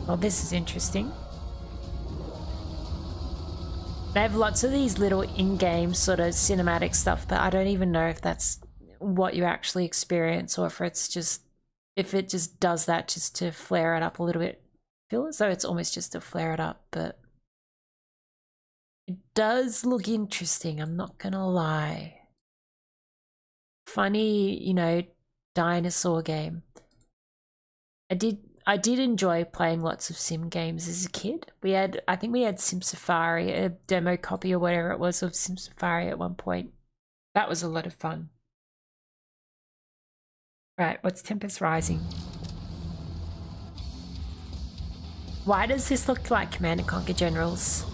Well, this is interesting. They have lots of these little in-game sort of cinematic stuff, but I don't even know if that's what you actually experience or if it's just, if it just does that just to flare it up a little bit. I feel as though it's almost just to flare it up, but it does look interesting, I'm not gonna lie. funny, you know, dinosaur game. I did enjoy playing lots of sim games as a kid. I think we had Sim Safari, a demo copy or whatever it was of Sim Safari at one point. That was a lot of fun. Right, what's Tempest Rising? Why does this look like Command & Conquer Generals?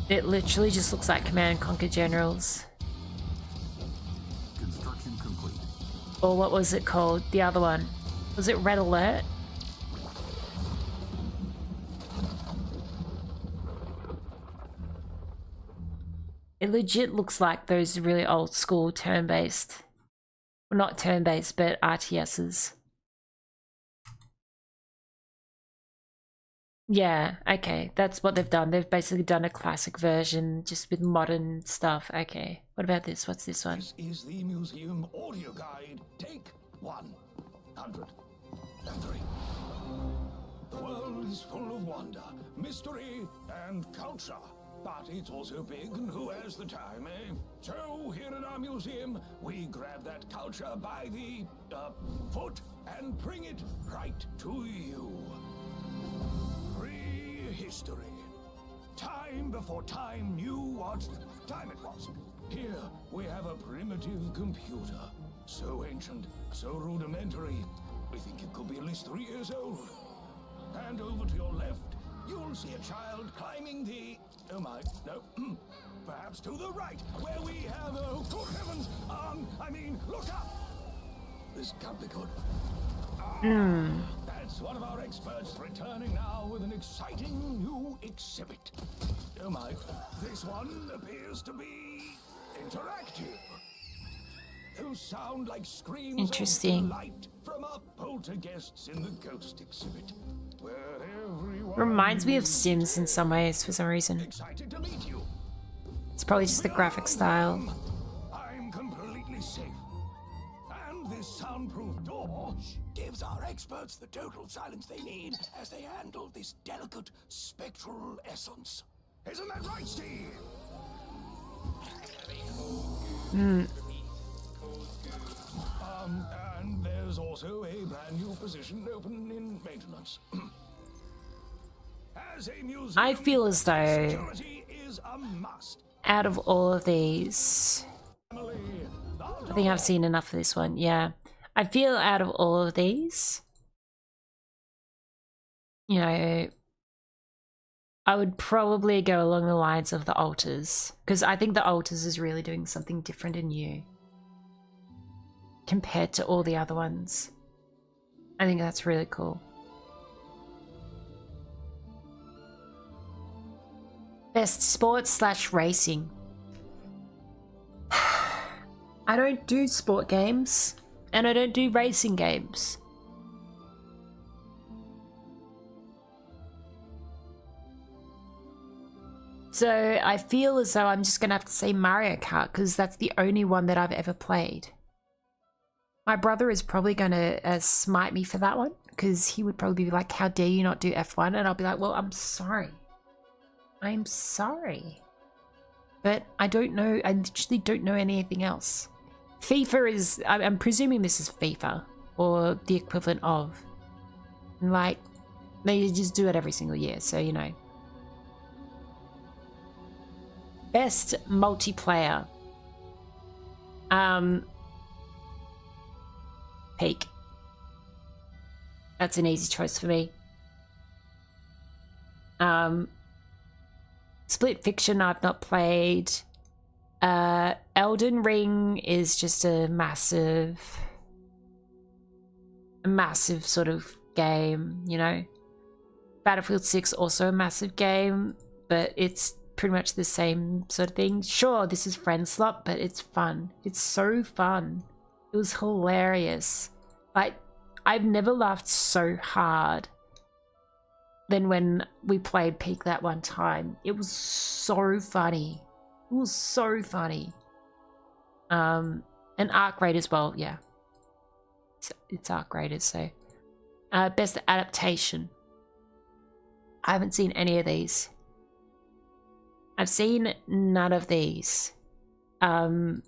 It literally just looks like Command & Conquer Generals. Construction complete. Or what was it called? The other one. Was it Red Alert? It legit looks like those really old school turn-based. Well, not turn-based, but RTSs. Yeah, okay. That's what they've done. They've basically done a classic version just with modern stuff. Okay. What about this? What's this one? This is the museum audio guide. Take 103. The world is full of wonder, mystery, and culture. But it's also big, and who has the time, eh? So, here at our museum, we grab that culture by the, foot and bring it right to you. Prehistory. Time before time knew what time it was. Here, we have a primitive computer. So ancient, so rudimentary, we think it could be at least 3 years old. And over to your left, you'll see a child climbing the... Oh my, no. Perhaps to the right, where we have... Oh, good heavens! Look up! This can't be good. That's one of our experts returning now with an exciting new exhibit. Oh my, this one appears to be interactive. Those sound like screams Interesting. of delight from our poltergeists in the ghost exhibit. Where everyone Reminds me of Sims in some ways for some reason. excited to meet you. It's probably just the graphic style. I'm completely safe. And this soundproof door gives our experts the total silence they need as they handle this delicate spectral essence. Isn't that right, Steve? And there's also a brand new position open in maintenance. As a museum, I feel as though security is a must. out of all of these, I think I've seen enough of this one. Yeah, I feel out of all of these, you know, I would probably go along the lines of the Altars, because I think the Altars is really doing something different and new compared to all the other ones. I think that's really cool. Best sports / racing. I don't do sport games and I don't do racing games. So I feel as though I'm just gonna have to say Mario Kart because that's the only one that I've ever played. My brother is probably gonna smite me for that one because he would probably be like, how dare you not do F1? And I'll be like, well, I'm sorry. I'm sorry. But I don't know, I literally don't know anything else. FIFA is, I'm presuming this is FIFA or the equivalent of. Like, they just do it every single year, so you know. Best multiplayer. Peak. That's an easy choice for me. Split Fiction I've not played. Elden Ring is just a massive sort of game, you know. Battlefield 6 also a massive game, but it's pretty much the same sort of thing. Sure, this is friend slot, but it's fun. It's so fun. It was hilarious. Like, I've never laughed so hard than when we played Peak that one time. It was so funny. It was so funny. And Arc Raid as well, yeah. It's Arc Raiders, so. Best adaptation. I haven't seen any of these. I've seen none of these. But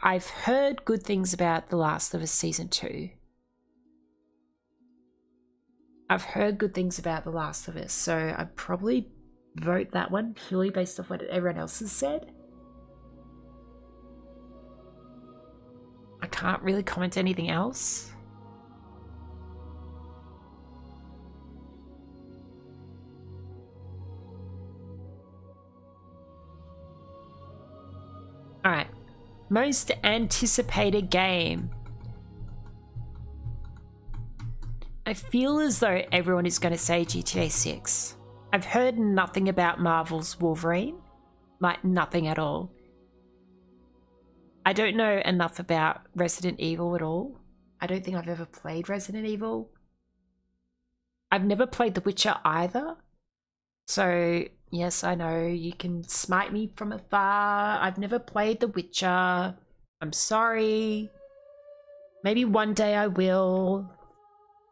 I've heard good things about The Last of Us Season 2. I've heard good things about The Last of Us, so I'd probably vote that one purely based off what everyone else has said. I can't really comment anything else. Alright. Most anticipated game. I feel as though everyone is going to say GTA 6. I've heard nothing about Marvel's Wolverine. Like, nothing at all. I don't know enough about Resident Evil at all. I don't think I've ever played Resident Evil. I've never played The Witcher either. So, yes, I know you can smite me from afar. I've never played The Witcher. I'm sorry. Maybe one day I will.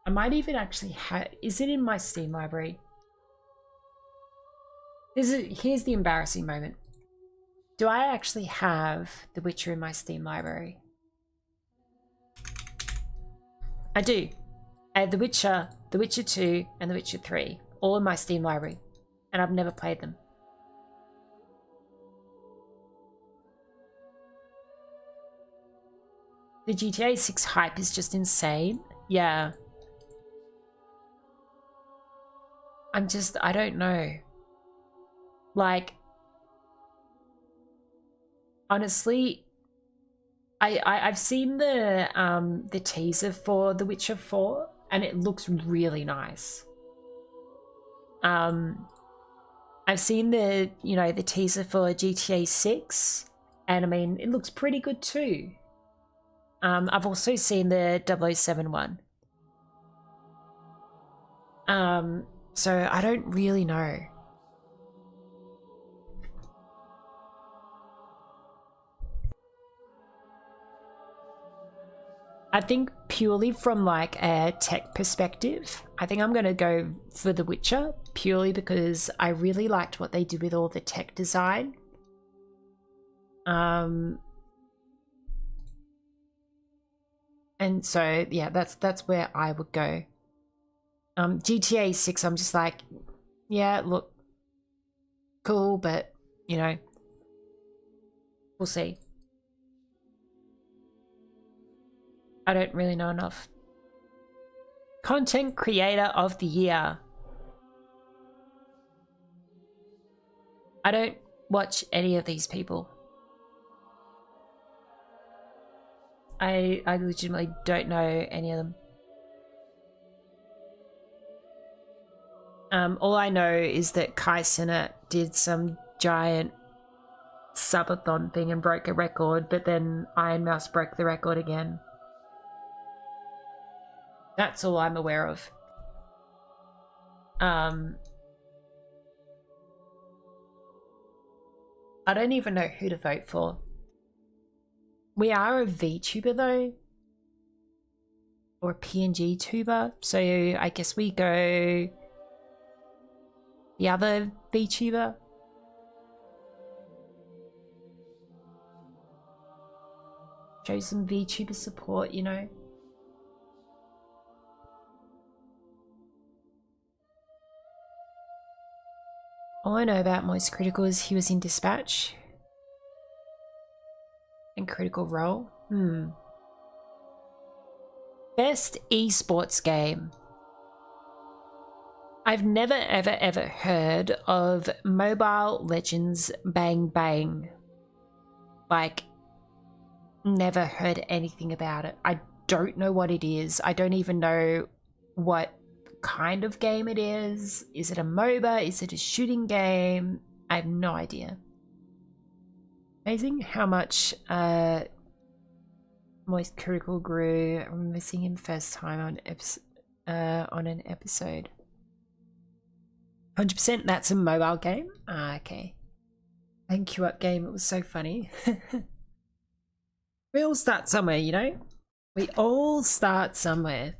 I might even actually have... Is it in my Steam library? Here's the embarrassing moment. Do I actually have The Witcher in my Steam library? I do. I have The Witcher 2, and The Witcher 3. All in my Steam library. And I've never played them. The GTA 6 hype is just insane. Yeah. I don't know. Like, honestly, I've seen the teaser for The Witcher 4 and it looks really nice. I've seen the teaser for GTA 6 and I mean it looks pretty good too. I've also seen the 007 one. So I don't really know. I think purely from like a tech perspective, I think I'm going to go for The Witcher purely because I really liked what they did with all the tech design. And so yeah, that's where I would go. GTA 6, I'm just like, yeah, look, cool, but you know, we'll see. I don't really know enough. Content Creator of the Year. I don't watch any of these people. I legitimately don't know any of them. All I know is that Kai Cenat did some giant subathon thing and broke a record, but then Iron Mouse broke the record again. That's all I'm aware of. I don't even know who to vote for. We are a VTuber though. Or a PNG tuber. So I guess we go the other VTuber. Show some VTuber support, you know. All I know about Moist Critical is he was in Dispatch. And Critical Role. Best esports game. I've never ever heard of Mobile Legends Bang Bang. Like, never heard anything about it. I don't know what it is. I don't even know what kind of game it is. Is it a MOBA? Is it a shooting game? I have no idea. Amazing how much Moist Critical grew. I remember seeing him first time on an episode. 100% that's a mobile game? Okay. Thank you up game, it was so funny. We all start somewhere, you know? We all start somewhere.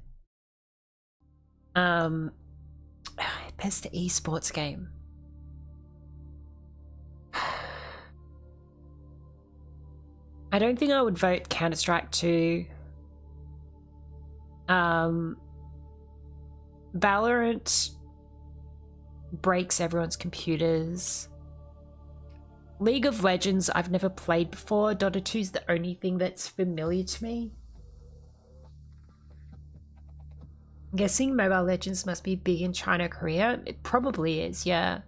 best esports game. I don't think I would vote Counter-Strike 2. Valorant breaks everyone's computers. League of Legends I've never played before. Dota 2 is the only thing that's familiar to me. I'm guessing Mobile Legends must be big in China, Korea. It probably is, yeah.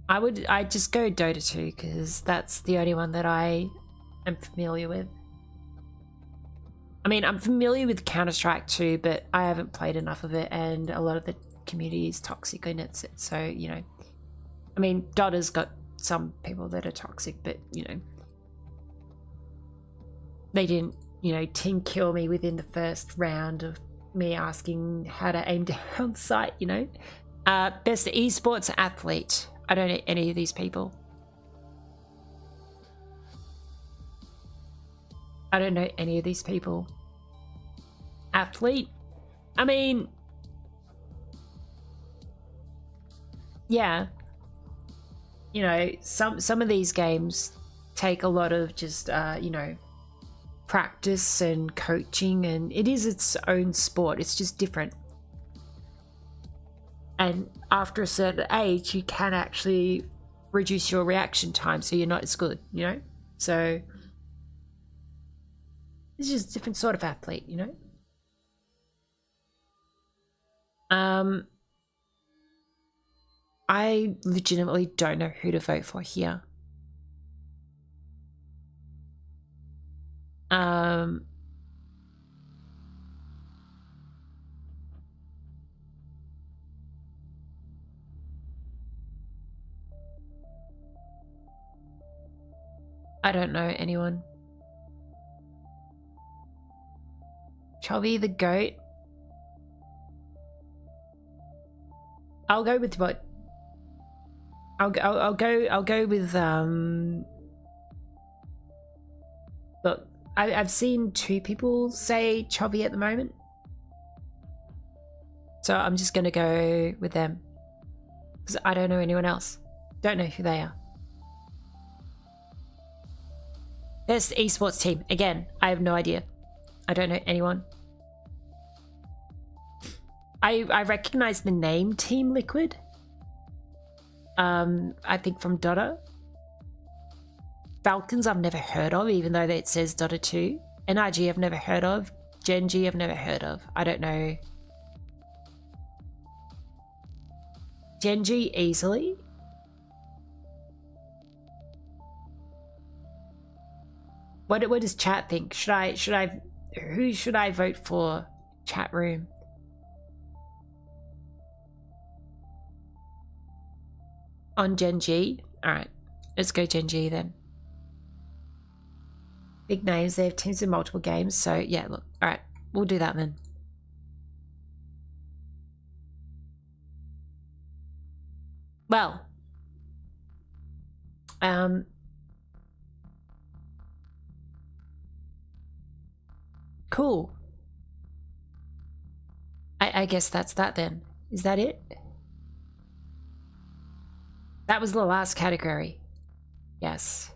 I'd just go Dota 2 because that's the only one that I am familiar with. I mean, I'm familiar with Counter-Strike 2, but I haven't played enough of it, and a lot of the community is toxic in it, so, you know. I mean, Dota's got some people that are toxic, but, you know. They didn't, you know, team kill me within the first round of me asking how to aim down sight, you know. Best esports athlete. I don't know any of these people. I don't know any of these people. Athlete? I mean, yeah. You know, some of these games take a lot of just, you know, practice and coaching, and it is its own sport. It's just different. And after a certain age, you can actually reduce your reaction time, so you're not as good, you know? So it's just a different sort of athlete, you know? I legitimately don't know who to vote for here. I don't know anyone. Chubby the goat. I'll go with what? I'll go with look, I've seen 2 people say Chubby at the moment, so I'm just gonna go with them because I don't know anyone else. Don't know who they are. Best esports team. Again, I have no idea. I don't know anyone. I recognize the name Team Liquid. I think from Dota. Falcons I've never heard of, even though it says Dota 2. NRG I've never heard of. Genji I've never heard of. I don't know. Genji easily. What does chat think? Who should I vote for? Chat room. On Genji? Alright. Let's go Genji then. Big names, they have teams in multiple games, so yeah, look. Alright, we'll do that then. Well. Cool. I guess that's that then. Is that it? That was the last category. Yes.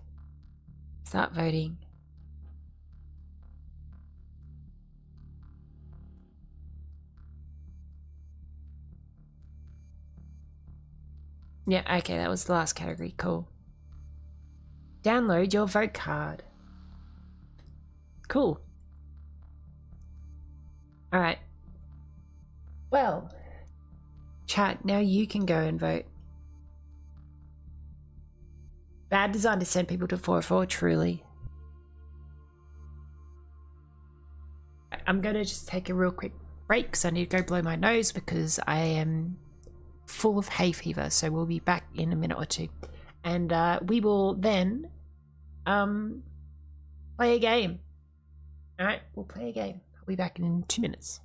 Start voting. Yeah, okay, that was the last category. Cool. Download your vote card. Cool. Alright. Well, chat, now you can go and vote. Bad design to send people to 4-4, truly. I'm going to just take a real quick break because I need to go blow my nose because I am full of hay fever. So we'll be back in a minute or two. And we will then play a game. Alright, we'll play a game. I'll be back in 2 minutes.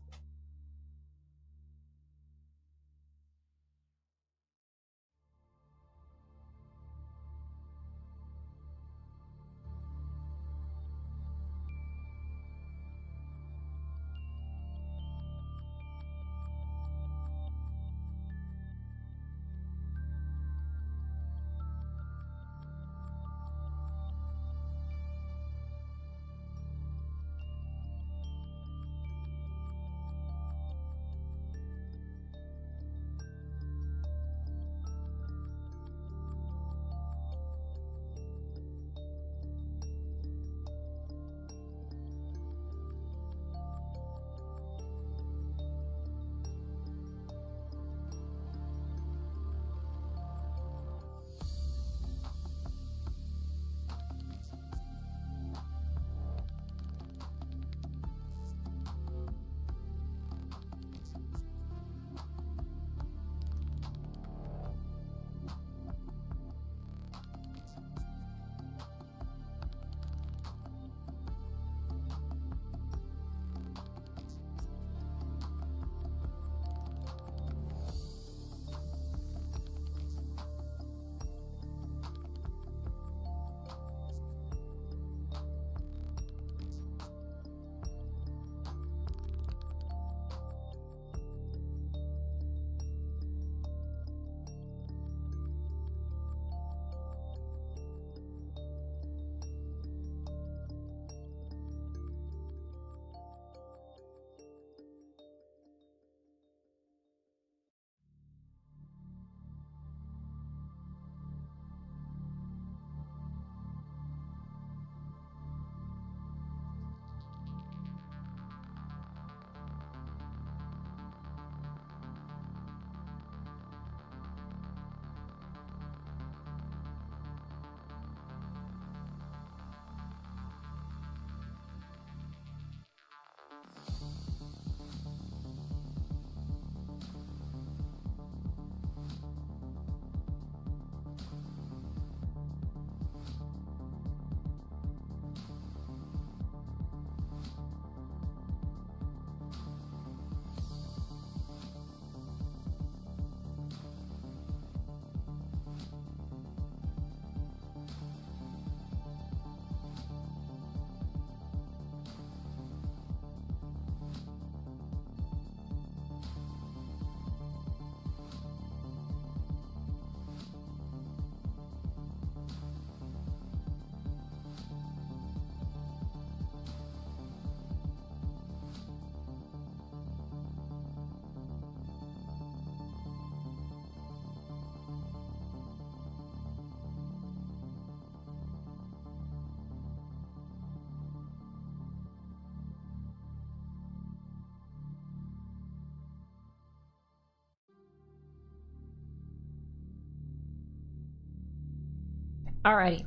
Alrighty.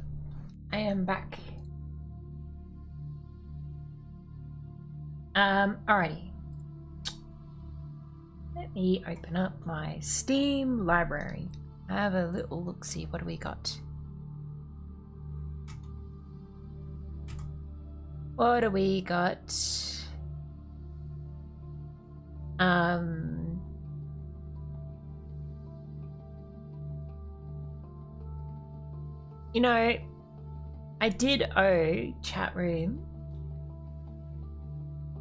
I am back. Alrighty. Let me open up my Steam library. Have a little look, see what do we got. What do we got? You know, I did owe chat room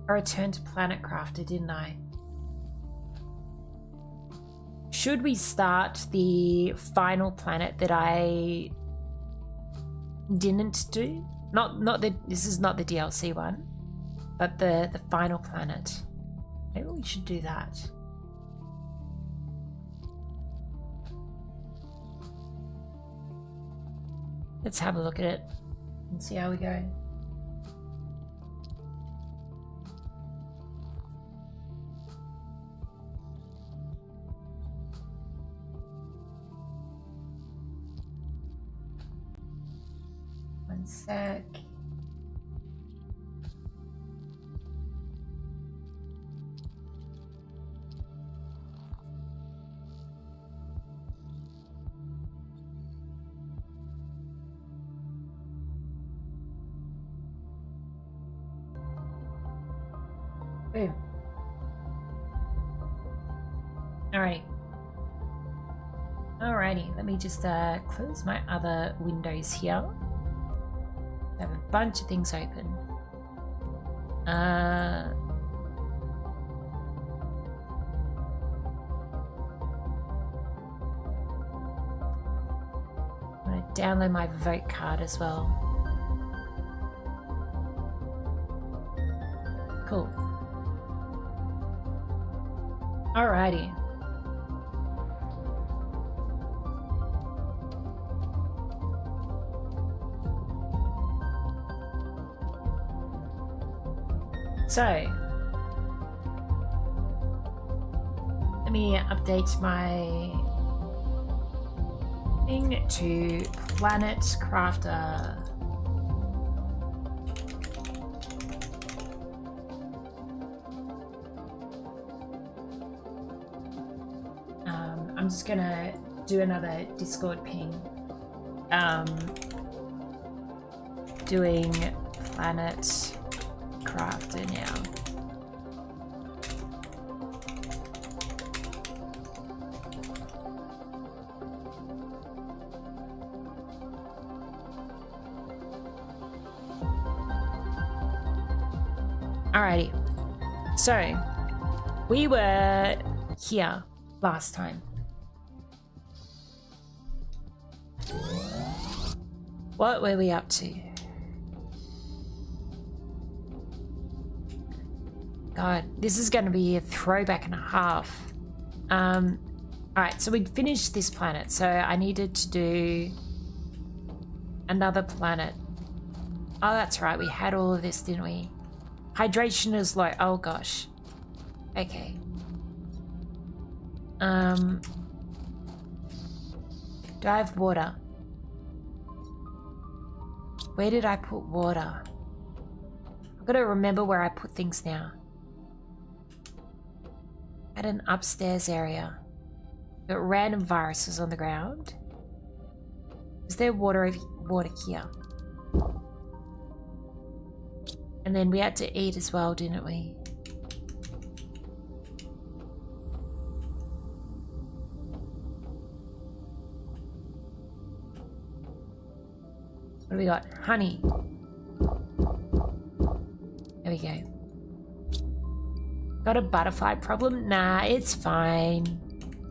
a return to Planet Crafter, didn't I? Should we start the final planet that I didn't do? Not the, this is not the DLC one, but the final planet. Maybe we should do that. Let's have a look at it and see how we go. One sec. Boom. Alrighty. Alrighty, let me just close my other windows here. I have a bunch of things open. I'm gonna download my vote card as well. Cool. Alrighty. So, let me update my thing to Planet Crafter. I'm just gonna do another Discord ping. Doing Planet Crafter now. Alrighty. So, we were here last time. What were we up to? God, this is going to be a throwback and a half. Alright, so we'd finished this planet, so I needed to do another planet. Oh, that's right, we had all of this, didn't we? Hydration is low. Oh, gosh. Okay. Do I have water? Where did I put water? I've got to remember where I put things now. At an upstairs area. Got random viruses on the ground. Is there water here? And then we had to eat as well, didn't we? What do we got? Honey. There we go. Got a butterfly problem? Nah, it's fine.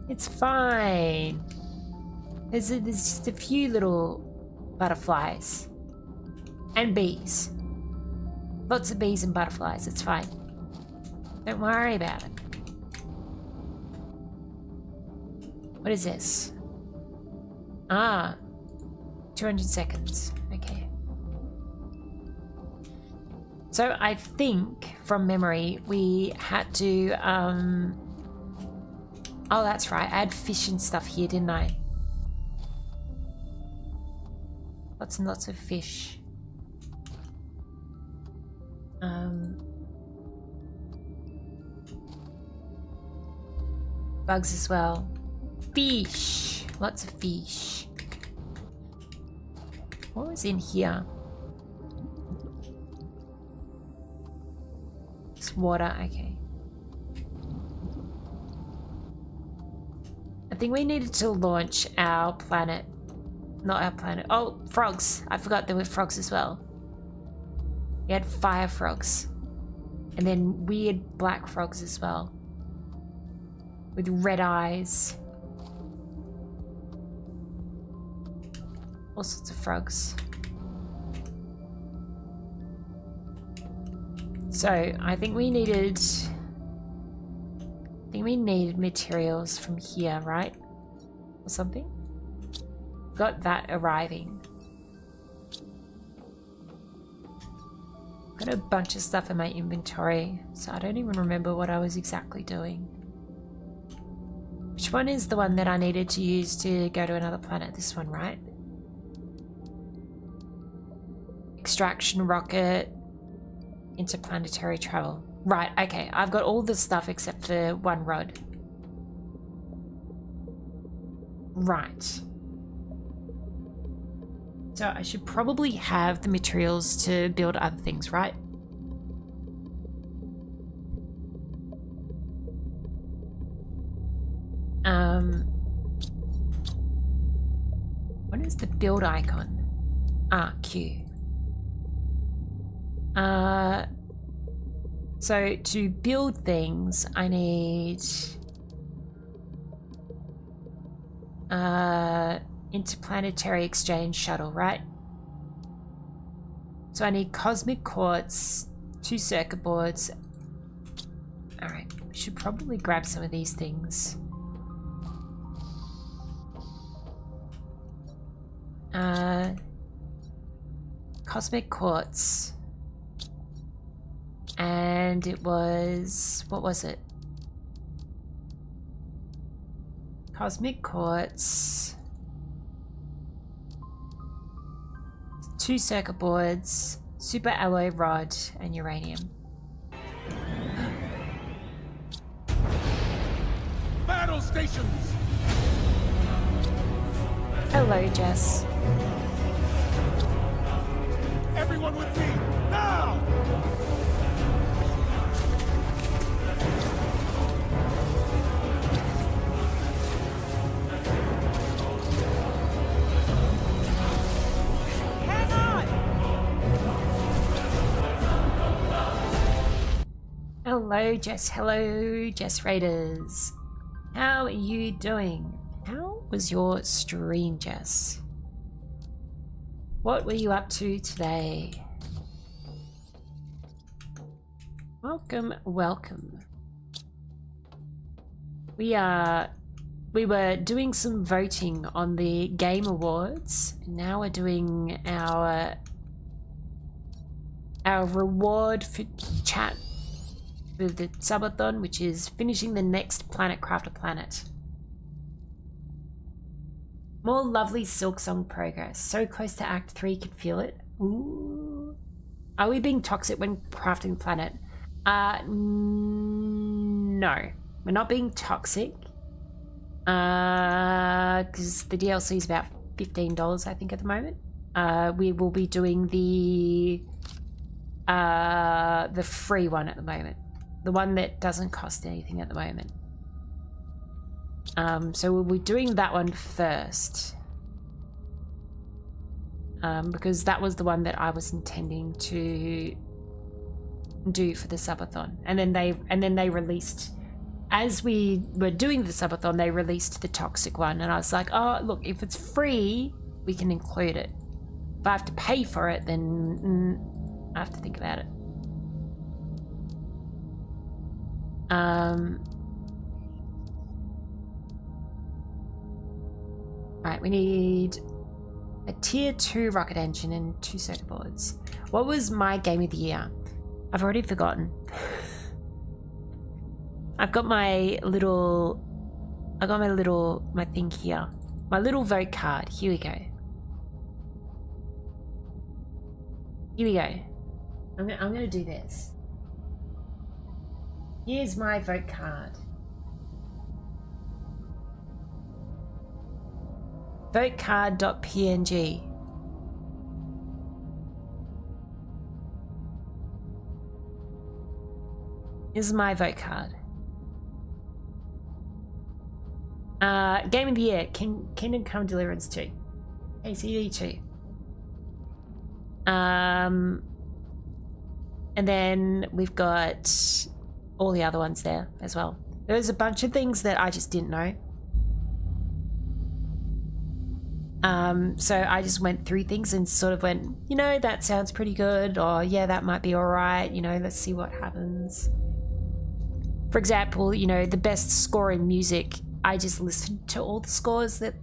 It's fine. There's just a few little butterflies. And bees. Lots of bees and butterflies. It's fine. Don't worry about it. What is this? Ah. 200 seconds. Okay. So I think, from memory, we had to, oh, that's right. I had fish and stuff here, didn't I? Lots and lots of fish. Bugs as well. Fish! Lots of fish. What was in here? It's water, okay. I think we needed to launch our planet. Not our planet. Oh, frogs. I forgot there were frogs as well. We had fire frogs. And then weird black frogs as well. With red eyes. All sorts of frogs. So, I think we needed materials from here, right? Or something? Got that arriving. Got a bunch of stuff in my inventory, so I don't even remember what I was exactly doing. Which one is the one that I needed to use to go to another planet? This one, right? Extraction rocket, interplanetary travel. Right, okay, I've got all the stuff except for one rod. Right. So I should probably have the materials to build other things, right? What is the build icon? Ah, Q. So to build things, I need interplanetary exchange shuttle, right? So I need cosmic quartz, 2 circuit boards. Alright, we should probably grab some of these things. Cosmic quartz. And it was, what was it? Cosmic quartz. 2 circuit boards, super alloy rod, and uranium. Battle stations! Hello, Jess. Everyone with me, now! Hello, Jess. Hello, Jess Raiders. How are you doing? How was your stream, Jess? What were you up to today? Welcome, welcome. We were doing some voting on the Game Awards. Now we're doing our reward for chat with the subathon, which is finishing the next Planet Crafter planet. More lovely Silksong progress. So close to Act 3, can feel it. Ooh. Are we being toxic when crafting the planet? No. We're not being toxic. Because the DLC is about $15, I think, at the moment. We will be doing the free one at the moment. The one that doesn't cost anything at the moment. So we'll be doing that one first. Because that was the one that I was intending to do for the subathon. And then they released, as we were doing the subathon, they released the toxic one. And I was like, oh, look, if it's free, we can include it. If I have to pay for it, then I have to think about it. Right, we need a tier 2 rocket engine and 2 circuit boards. What was my game of the year? I've already forgotten. I've got my thing here. My little vote card. Here we go. Here we go. I'm gonna do this. Here's my vote card. Votecard.png. This is my vote card. Game of the Year, Kingdom Come Deliverance 2. ACD 2. And then we've got all the other ones there as well. There's a bunch of things that I just didn't know. So I just went through things and sort of went, you know, that sounds pretty good, or yeah, that might be all right, you know, let's see what happens. For example, you know, the best score in music, I just listened to all the scores that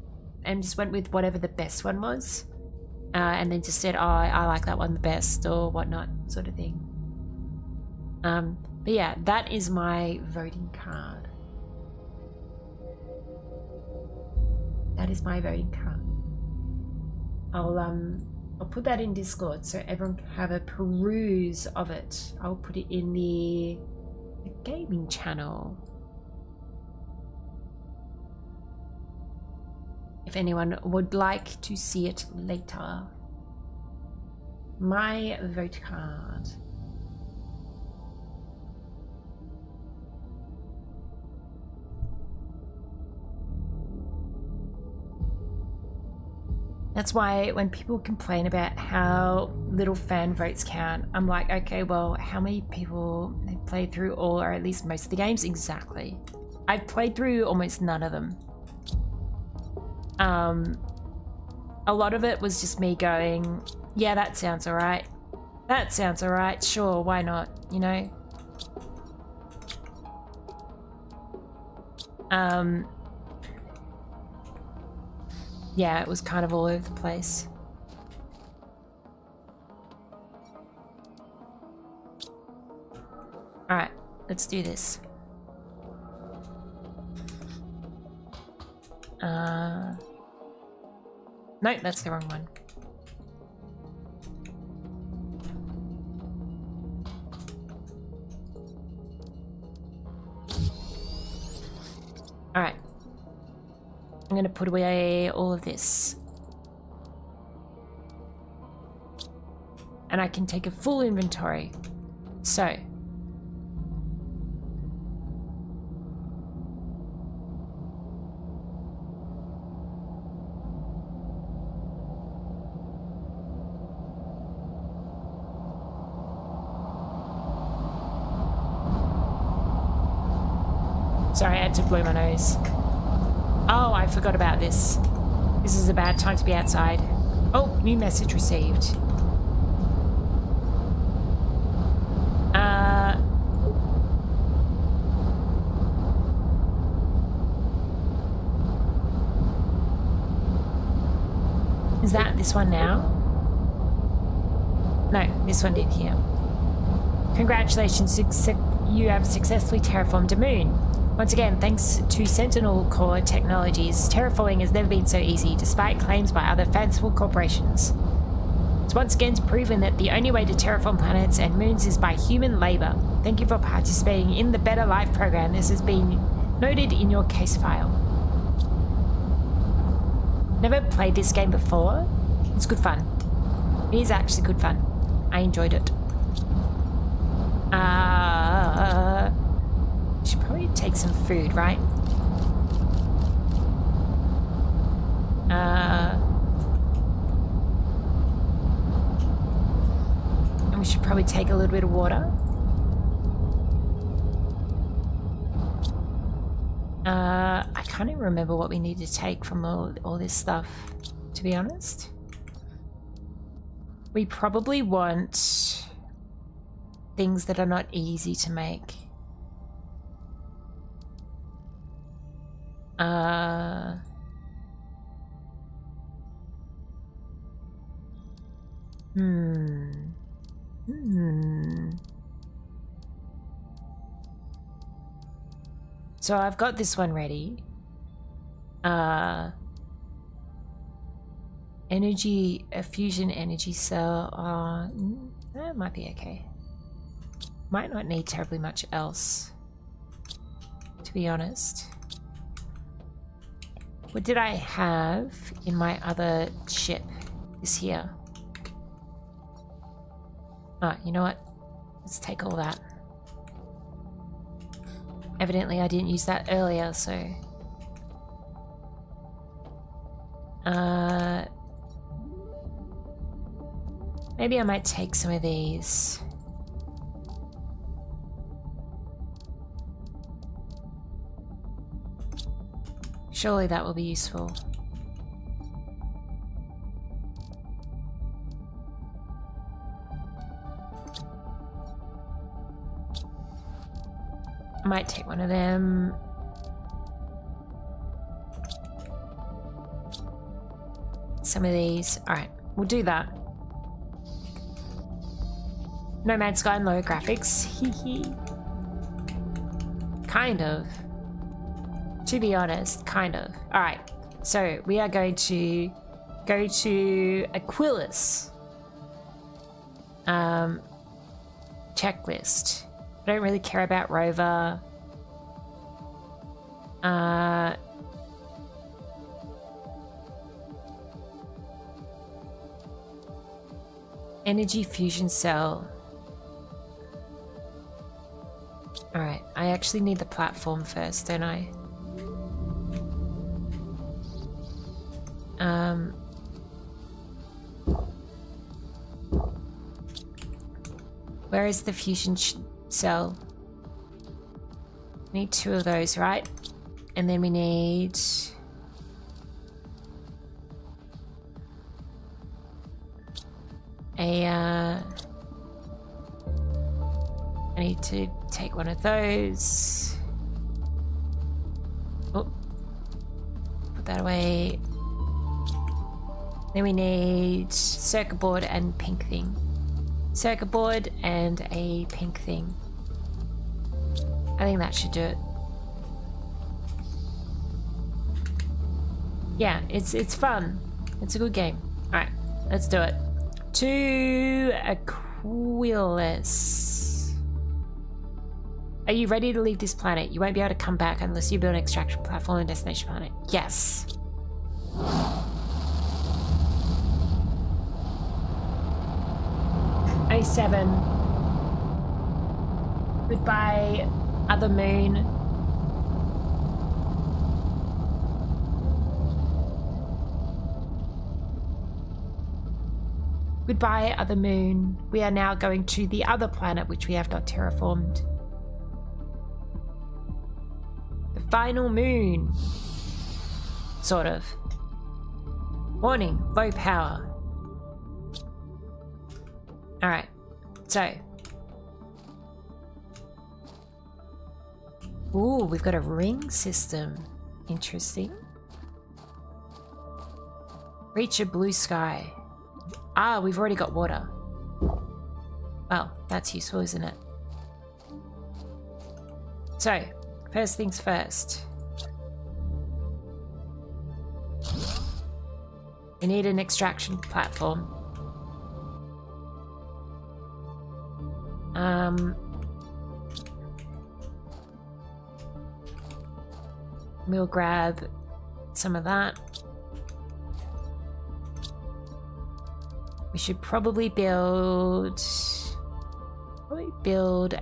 and just went with whatever the best one was. And then just said, oh, I like that one the best or whatnot, sort of thing. But yeah, that is my voting card. That is my voting card. I'll put that in Discord so everyone can have a peruse of it. I'll put it in the gaming channel. If anyone would like to see it later. My vote card. That's why when people complain about how little fan votes count, I'm like, okay, well, how many people have played through all or at least most of the games? Exactly. I've played through almost none of them. A lot of it was just me going, yeah, that sounds alright. That sounds alright, sure, why not, you know? Yeah, it was kind of all over the place. Alright, let's do this. Nope, that's the wrong one. Alright. I'm gonna put away all of this. And I can take a full inventory. So. Sorry, I had to blow my nose. Oh, I forgot about this. This is a bad time to be outside. Oh, new message received. Is that this one now? No, this one did here. Congratulations, you have successfully terraformed a moon. Once again, thanks to Sentinel Core Technologies, terraforming has never been so easy, despite claims by other fanciful corporations. It's once again proven that the only way to terraform planets and moons is by human labor. Thank you for participating in the Better Life program. This has been noted in your case file. Never played this game before. It's good fun. It is actually good fun. I enjoyed it. Should probably take some food, right? And we should probably take a little bit of water. I can't even remember what we need to take from all this stuff, to be honest. We probably want things that are not easy to make. So I've got this one ready. Energy, a fusion energy cell. That might be okay. Might not need terribly much else, to be honest. What did I have in my other ship? This here. Ah, you know what? Let's take all that. Evidently I didn't use that earlier, so... maybe I might take some of these. Surely that will be useful. I might take one of them. Some of these. Alright, we'll do that. No Man's Sky and low graphics. Kind of. To be honest, kind of. Alright, so we are going to go to Aquilus. Checklist. I don't really care about Rover. Energy fusion cell. Alright, I actually need the platform first, don't I? Where is the fusion cell? Need 2 of those, right? And then we need... I need to take one of those. Oh. Put that away. Then we need circuit board and pink thing. Circuit board and a pink thing. I think that should do it. Yeah, it's fun. It's a good game. Alright, let's do it. To Aquilus. Are you ready to leave this planet? You won't be able to come back unless you build an extraction platform and destination planet. Yes. A7. Goodbye, other moon. Goodbye, other moon. We are now going to the other planet which we have not terraformed. The final moon. Sort of. Warning, low power. Alright, so. Ooh, we've got a ring system. Interesting. Reach a blue sky. Ah, we've already got water. Well, that's useful, isn't it? So, first things first. We need an extraction platform. We'll grab some of that. We should probably build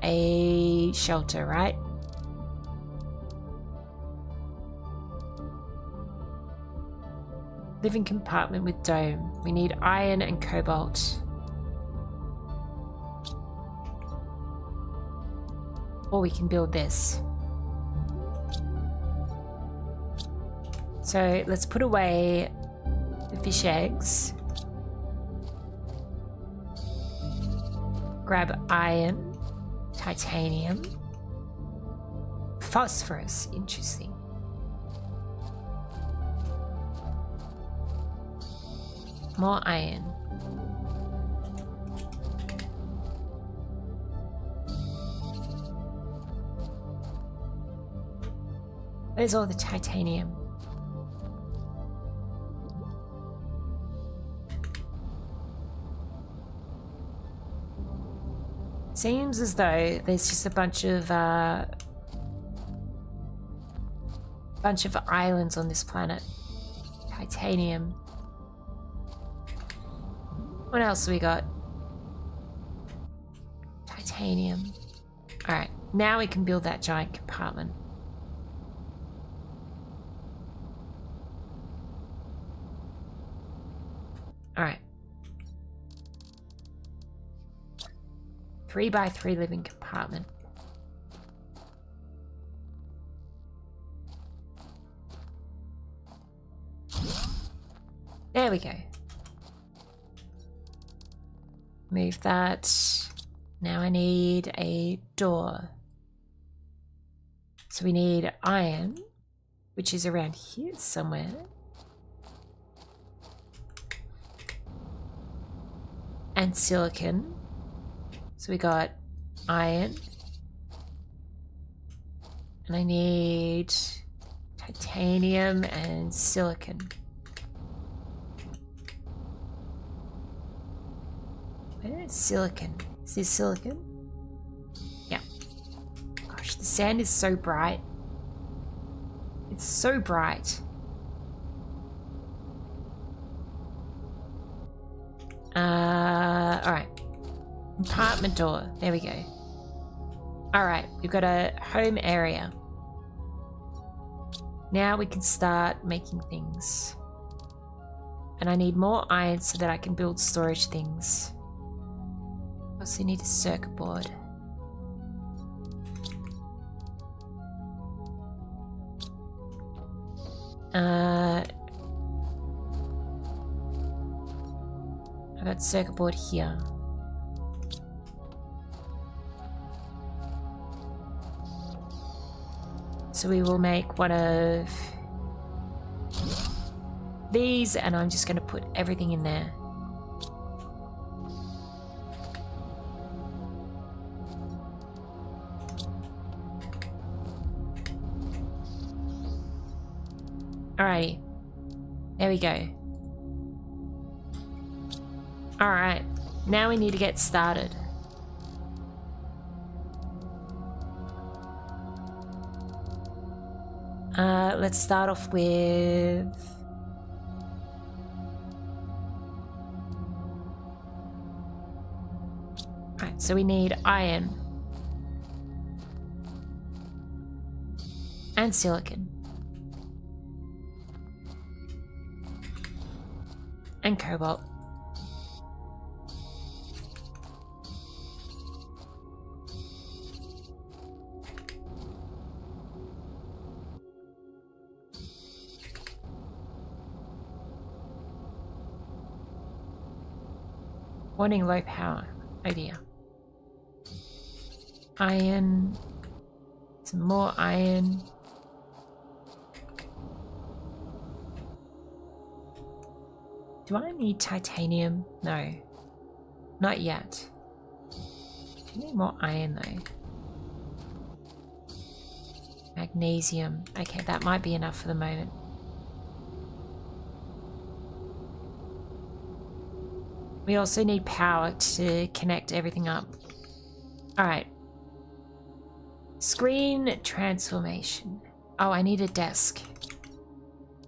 a shelter, right? Living compartment with dome. We need iron and cobalt. Or we can build this. So let's put away the fish eggs. Grab iron, titanium, phosphorus, interesting. More iron. Where's all the titanium? Seems as though there's just a bunch of islands on this planet. Titanium. What else we got? Titanium. Alright, now we can build that giant compartment. Alright. 3x3 living compartment. There we go. Move that. Now I need a door. So we need iron, which is around here somewhere. And silicon. So we got iron. And I need titanium and silicon. Where is silicon? Is this silicon? Yeah. Gosh, the sand is so bright. It's so bright. Alright. Apartment door. There we go. Alright, we've got a home area. Now we can start making things. And I need more iron so that I can build storage things. Also need a circuit board. I got circuit board here. So we will make one of these, and I'm just going to put everything in there. Alrighty. There we go. Alright. Now we need to get started. Let's start off with... Alright, so we need iron. And silicon. And cobalt. Warning, low power. Oh dear. Iron. Some more iron. Do I need titanium? No. Not yet. I need more iron though. Magnesium. Okay, that might be enough for the moment. We also need power to connect everything up. Alright. Screen transformation. Oh, I need a desk.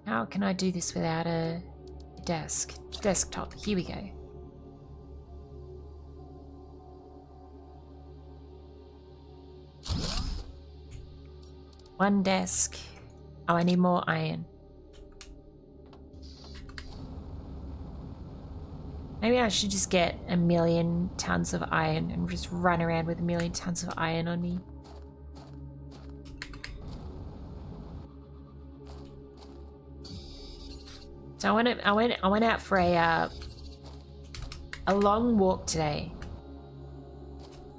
How can I do this without a desk? Desktop. Here we go. One desk. Oh, I need more iron. Maybe I should just get 1,000,000 tons of iron and just run around with 1,000,000 tons of iron on me. So I went out for a long walk today.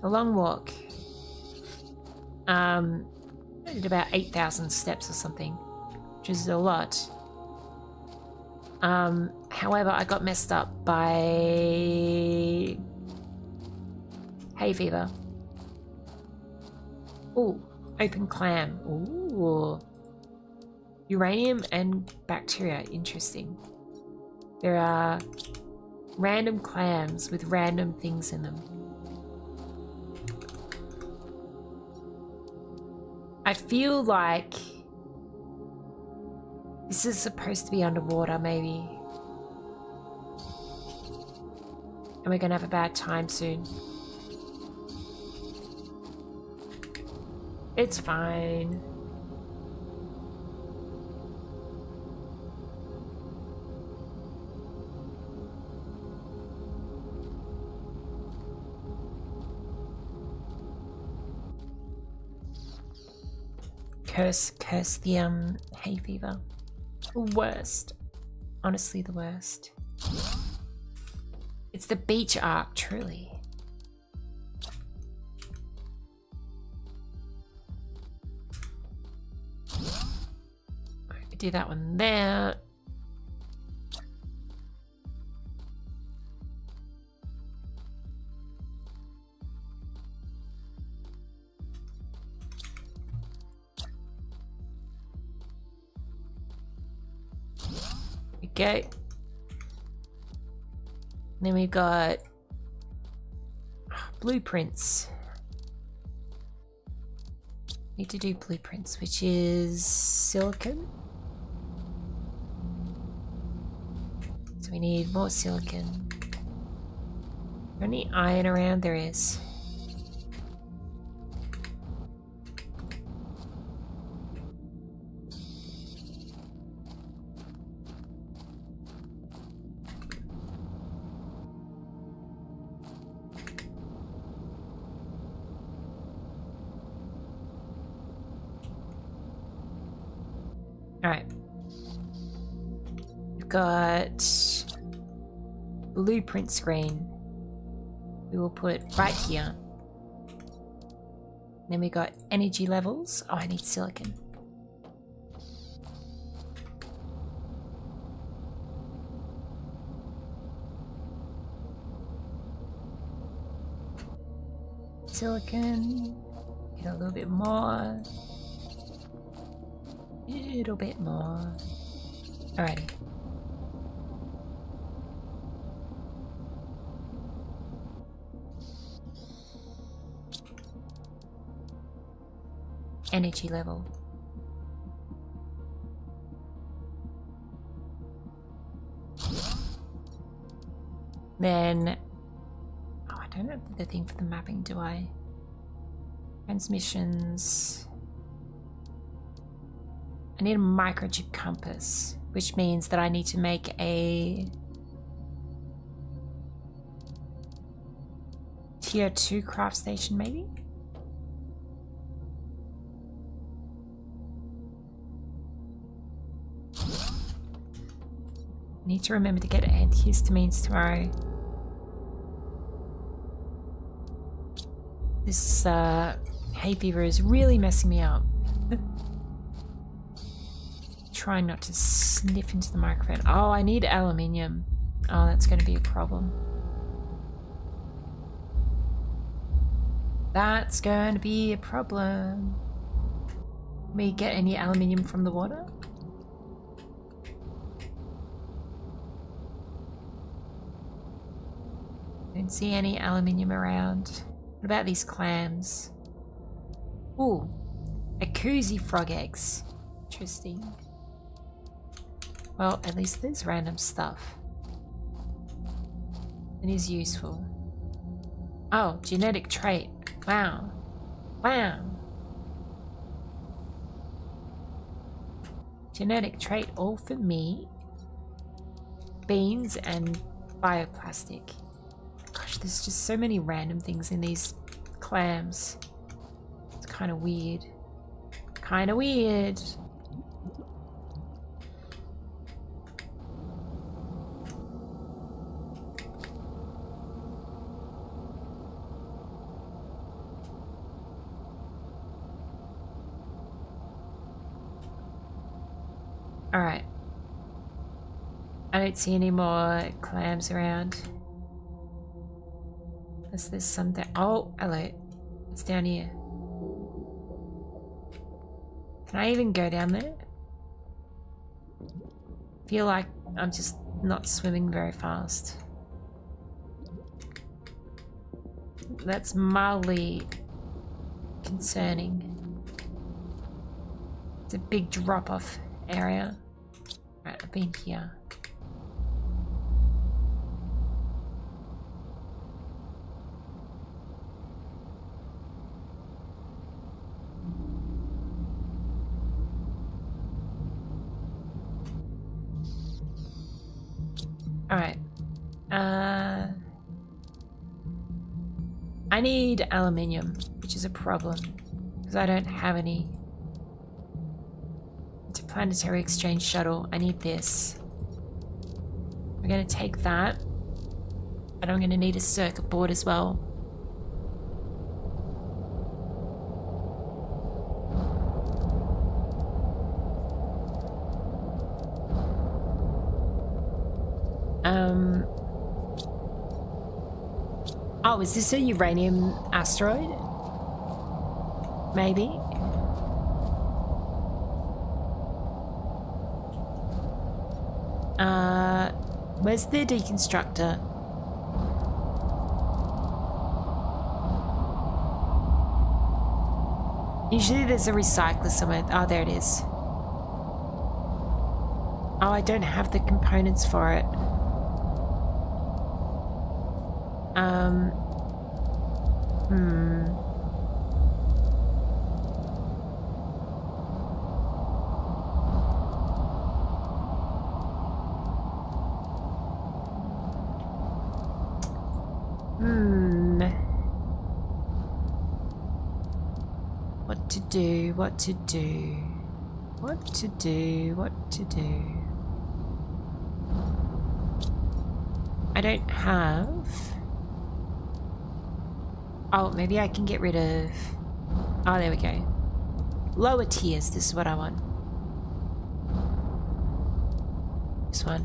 A long walk. I did about 8,000 steps or something, which is a lot. However, I got messed up by hay fever. Ooh, open clam. Ooh. Uranium and bacteria. Interesting. There are random clams with random things in them. I feel like this is supposed to be underwater, maybe. And we're gonna have a bad time soon. It's fine. Curse the hay fever. The worst. Honestly, the worst. It's the beach arc, truly. We do that one there. Okay. Then we've got blueprints. Need to do blueprints, which is silicon. So we need more silicon. Any iron around? There is. Alright. We've got blueprint screen. We will put right here. Then we got energy levels. Oh, I need silicon. Silicon. Get a little bit more. A little bit more. Alrighty. Energy level. Then, oh, I don't have the thing for the mapping, do I? Transmissions. I need a microchip compass, which means that I need to make a tier 2 craft station, maybe? Need to remember to get antihistamines tomorrow. This hay fever is really messing me up. Trying not to sniff into the microphone. Oh, I need aluminium. Oh, that's going to be a problem. That's going to be a problem. Can we get any aluminium from the water? Don't see any aluminium around. What about these clams? Ooh, a koozie frog eggs. Interesting. Well, at least there's random stuff. It is useful. Oh, genetic trait. Wow. Wow. Genetic trait all for me. Beans and bioplastic. Gosh, there's just so many random things in these clams. It's kind of weird. Kind of weird. Alright. I don't see any more clams around. Unless there's something. Oh, hello. It's down here. Can I even go down there? Feel like I'm just not swimming very fast. That's mildly concerning. It's a big drop-off area. Right, I've been here. Alright. I need aluminium, which is a problem, because I don't have any. Interplanetary exchange shuttle. I need this. We're going to take that. And I'm going to need a circuit board as well. Oh, is this a uranium asteroid? Maybe. Where's the deconstructor? Usually there's a recycler somewhere. Oh, there it is. Oh, I don't have the components for it. What to do, what to do, what to do, what to do. I don't have... Oh, maybe I can get rid of... Oh, there we go. Lower tiers, this is what I want. This one.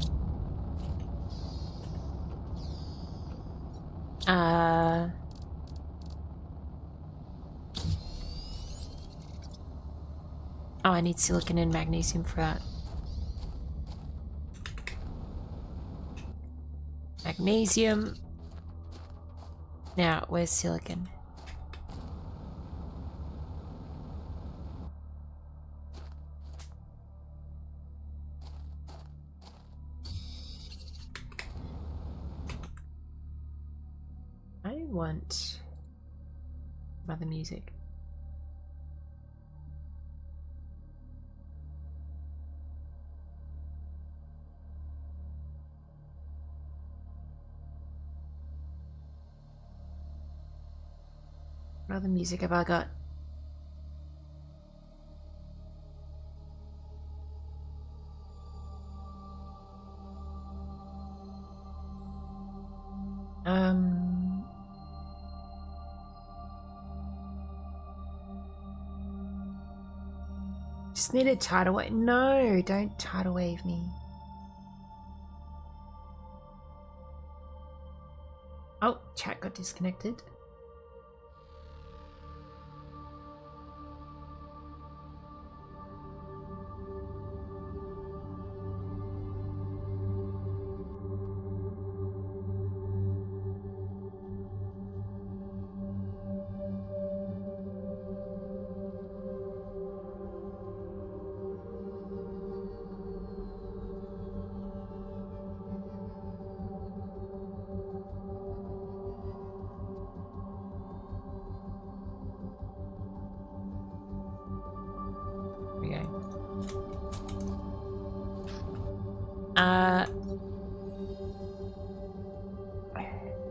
Oh, I need silicon and magnesium for that. Magnesium. Now, where's silicon? I want other music. What other music have I got? Just need a tidal wave. No, don't tidal wave me. Oh, chat got disconnected.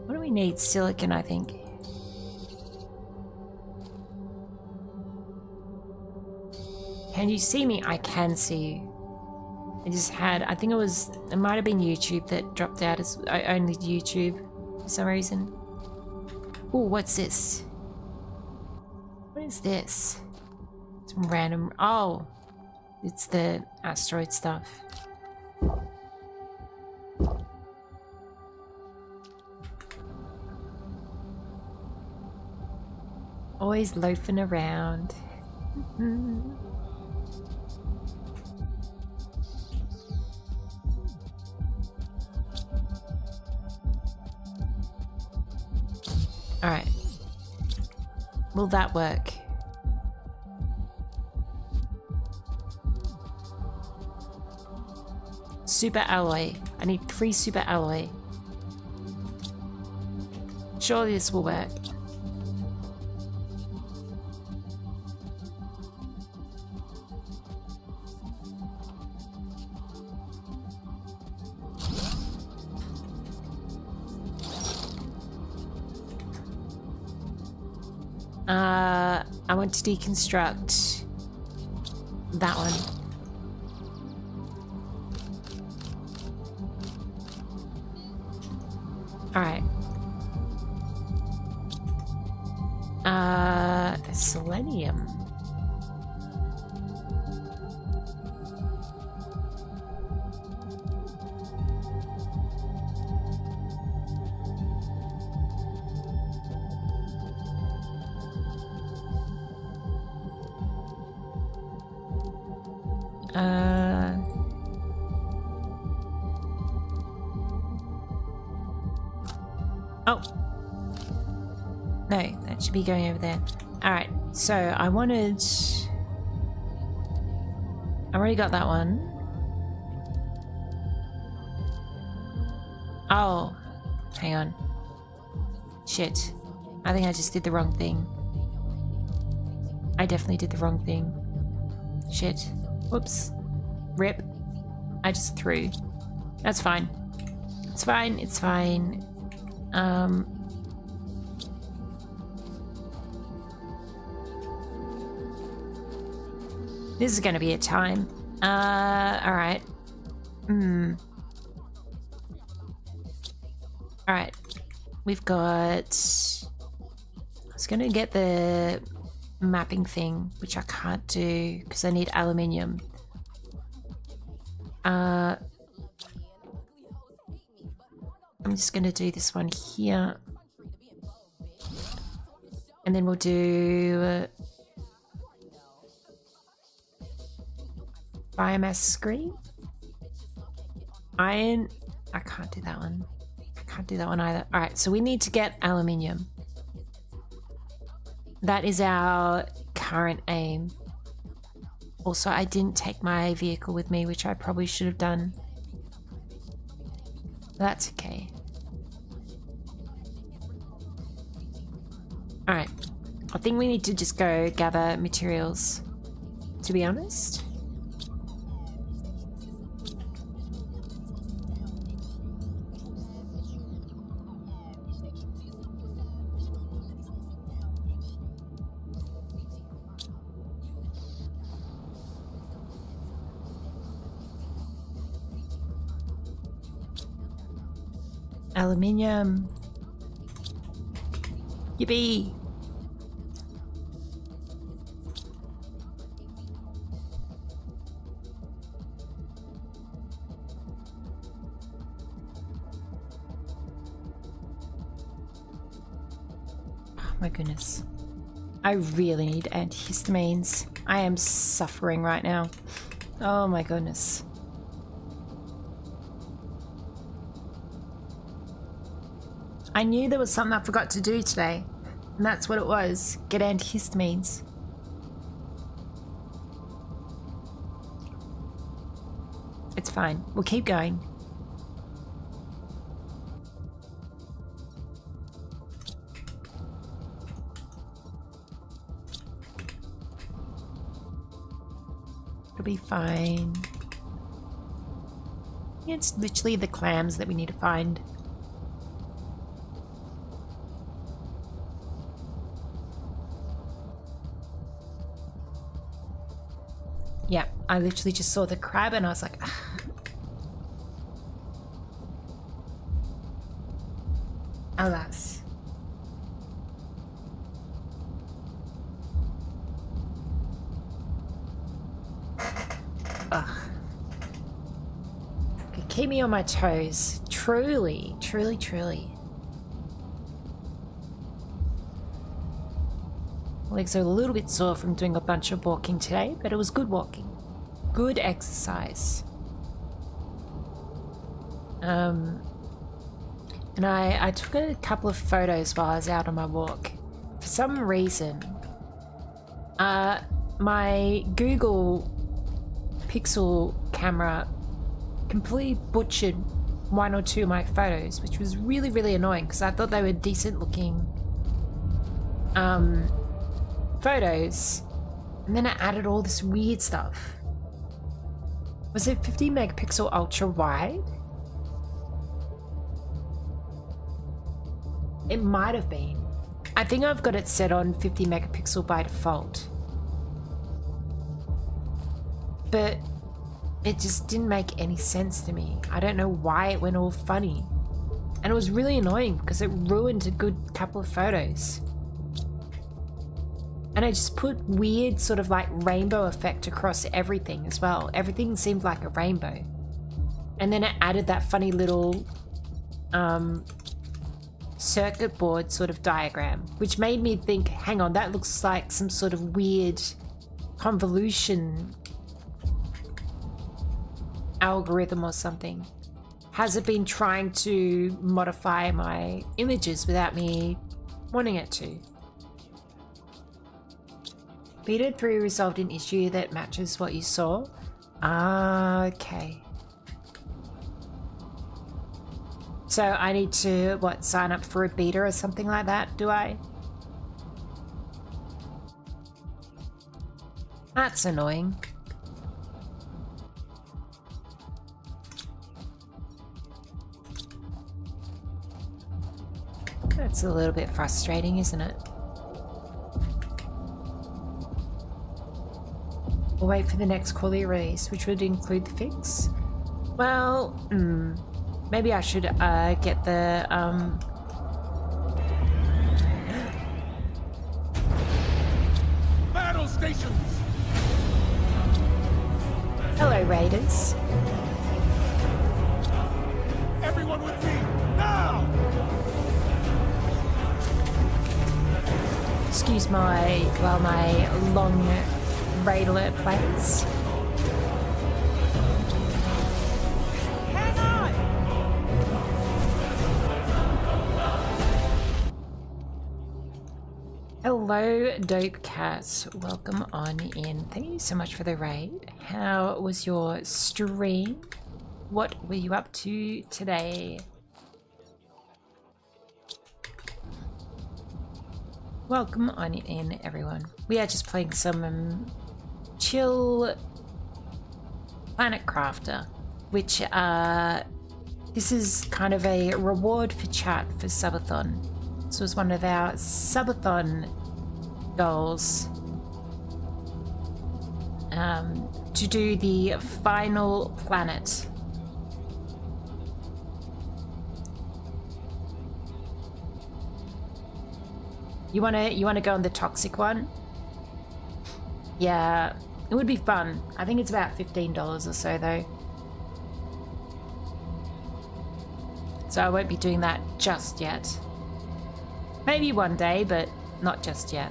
What do we need? Silicon, I think. Can you see me? I can see you. I just had, I think it might have been YouTube that dropped out as only YouTube for some reason. Oh, what's this? What is this? Some random, oh, it's the asteroid stuff. Always loafing around. Alright. Will that work? super alloy. I need 3 super alloy. Surely this will work. I want to deconstruct that one. All right. Selenium. Oh. No, that should be going over there. Alright, so I wanted... I already got that one. Oh. Hang on. Shit. I think I just did the wrong thing. I definitely did the wrong thing. Shit. Whoops. Rip. I just threw. That's fine. It's fine, it's fine. This is gonna be a time. Alright. Alright. We've got... I was gonna get the mapping thing, which I can't do because I need aluminium. I'm just gonna do this one here. And then we'll do biomass screen. Iron. I can't do that one. I can't do that one either. Alright, so we need to get aluminium. That is our current aim. Also, I didn't take my vehicle with me, which I probably should have done. That's okay. Alright. I think we need to just go gather materials, to be honest. Aluminium. Yippee! Oh my goodness. I really need antihistamines. I am suffering right now. Oh my goodness. I knew there was something I forgot to do today, and that's what it was. Get antihistamines. It's fine. We'll keep going. It'll be fine. It's literally the clams that we need to find. Yeah, I literally just saw the crab and I was like, ah. Alas. Ugh. Okay, keep me on my toes. Truly, truly, truly. Legs are a little bit sore from doing a bunch of walking today, but it was good walking. Good exercise. And I took a couple of photos while I was out on my walk. For some reason, my Google Pixel camera completely butchered one or two of my photos, which was really, really annoying because I thought they were decent looking photos. And then I added all this weird stuff. Was it 50 megapixel ultra wide? It might have been. I think I've got it set on 50 megapixel by default. But it just didn't make any sense to me. I don't know why it went all funny. And it was really annoying because it ruined a good couple of photos. And I just put weird sort of like rainbow effect across everything as well. Everything seemed like a rainbow. And then it added that funny little circuit board sort of diagram, which made me think, hang on, that looks like some sort of weird convolution algorithm or something. Has it been trying to modify my images without me wanting it to? Beta 3 resolved an issue that matches what you saw. Okay. So I need to, what, sign up for a beta or something like that, do I? That's annoying. That's a little bit frustrating, isn't it? We'll wait for the next quarterly release, which would include the fix. Well, maybe I should get the Battle stations. Hello, Raiders. Everyone with me now. Excuse my long raid alert plays. Hang on! Hello, Dope Cat. Welcome on in. Thank you so much for the raid. How was your stream? What were you up to today? Welcome on in, everyone. We are just playing some chill Planet Crafter, which this is kind of a reward for chat for subathon. This was one of our subathon goals, to do the final planet. You wanna go on the toxic one? Yeah, it would be fun. I think it's about $15 or so though. So I won't be doing that just yet. Maybe one day, but not just yet.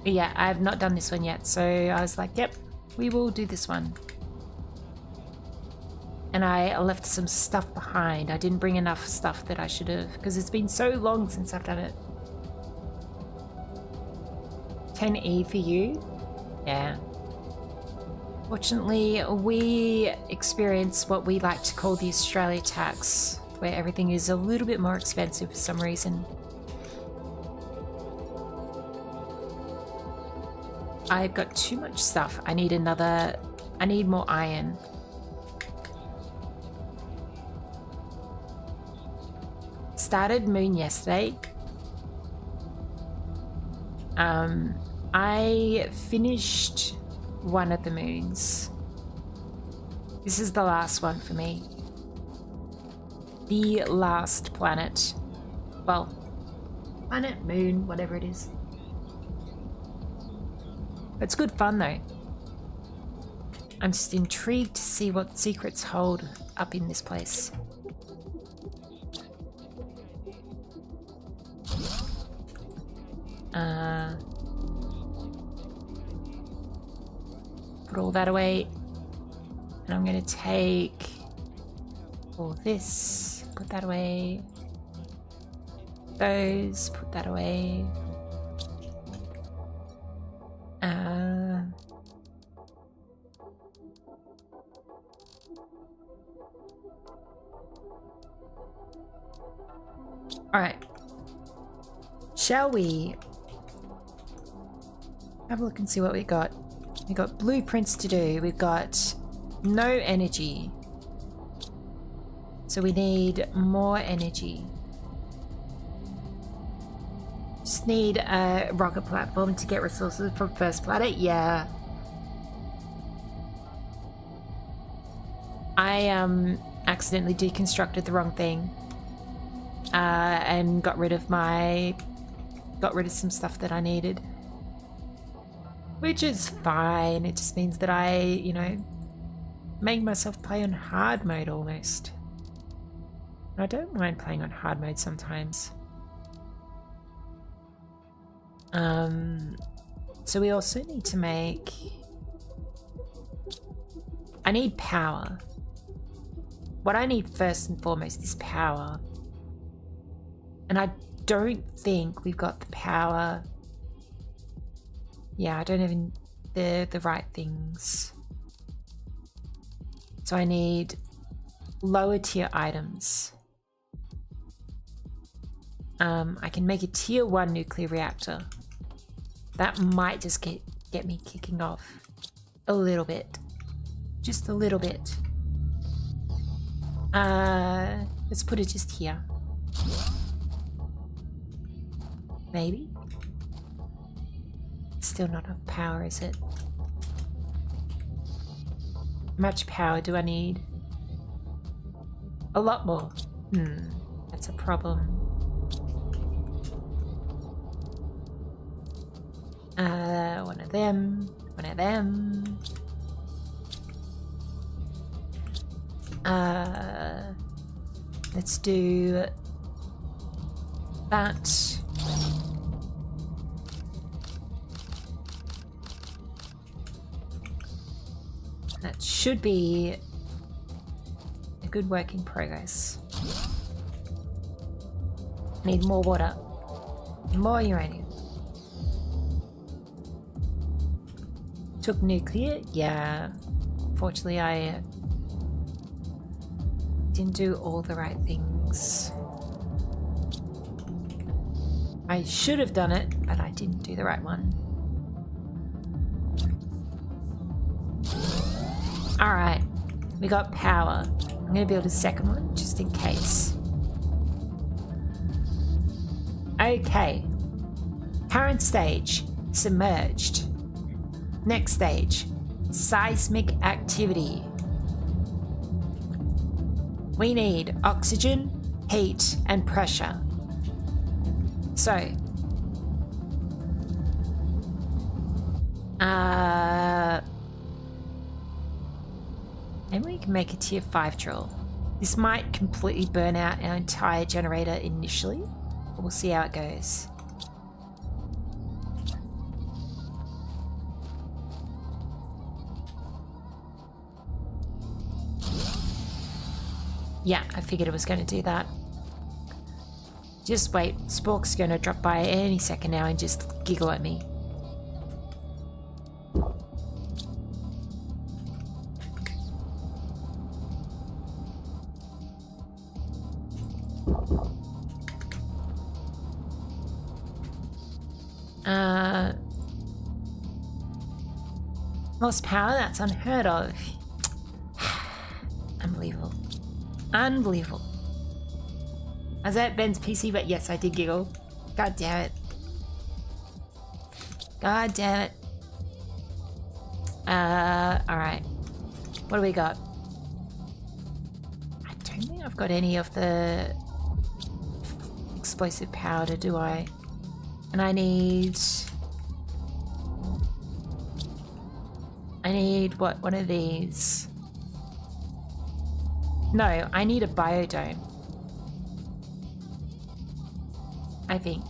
But yeah, I have not done this one yet, so I was like, yep, we will do this one. And I left some stuff behind. I didn't bring enough stuff that I should have, because it's been so long since I've done it. 10E for you? Yeah. Fortunately, we experience what we like to call the Australia tax, where everything is a little bit more expensive for some reason. I've got too much stuff. I need more iron. Started Moon yesterday. I finished one of the moons. This is the last one for me. The last planet. Well, planet, moon, whatever it is. It's good fun though. I'm just intrigued to see what secrets hold up in this place. Put all that away. And I'm going to take all this, put that away. Those, put that away. Alright. Shall we have a look and see what we got? We got blueprints to do. We've got no energy. So we need more energy. Just need a rocket platform to get resources from First Planet. Yeah. I accidentally deconstructed the wrong thing. And got rid of some stuff that I needed. Which is fine. It just means that I, you know, make myself play on hard mode almost. I don't mind playing on hard mode sometimes. So we also need to make... I need power. What I need first and foremost is power. And I don't think we've got the power. Yeah, I don't even the right things. So I need lower tier items. I can make a tier 1 nuclear reactor. That might just get me kicking off a little bit. Just a little bit. Let's put it just here. Maybe? Still not enough power, is it? How much power do I need? A lot more. That's a problem. One of them. One of them. Let's do that. That should be a good work in progress. Need more water. More uranium. Took nuclear? Yeah. Fortunately, I didn't do all the right things. I should have done it, but I didn't do the right one. Alright, we got power. I'm gonna build a second one, just in case. Okay. Current stage, submerged. Next stage, seismic activity. We need oxygen, heat, and pressure. So, maybe we can make a tier 5 drill. This might completely burn out our entire generator initially, but we'll see how it goes. Yeah, I figured it was going to do that. Just wait, Spork's going to drop by any second now and just giggle at me. Lost power? That's unheard of. Unbelievable. Unbelievable. I was at Ben's PC, but yes, I did giggle. God damn it. God damn it. Alright. What do we got? I don't think I've got any of the explosive powder, do I? And I need what? One of these. No, I need a biodome. I think.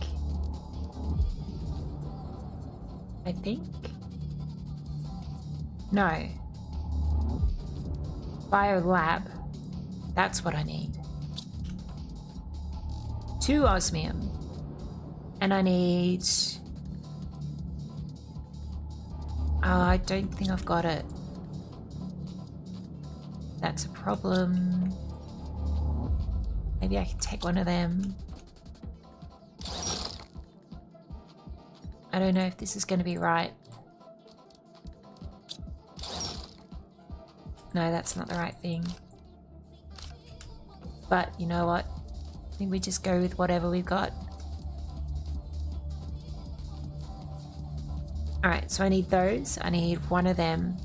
No. Biolab. That's what I need. 2 osmium. And I need... I don't think I've got it. That's a problem. Maybe I can take one of them. I don't know if this is going to be right. No, that's not the right thing. But you know what? I think we just go with whatever we've got. Alright, so I need those. I need one of them.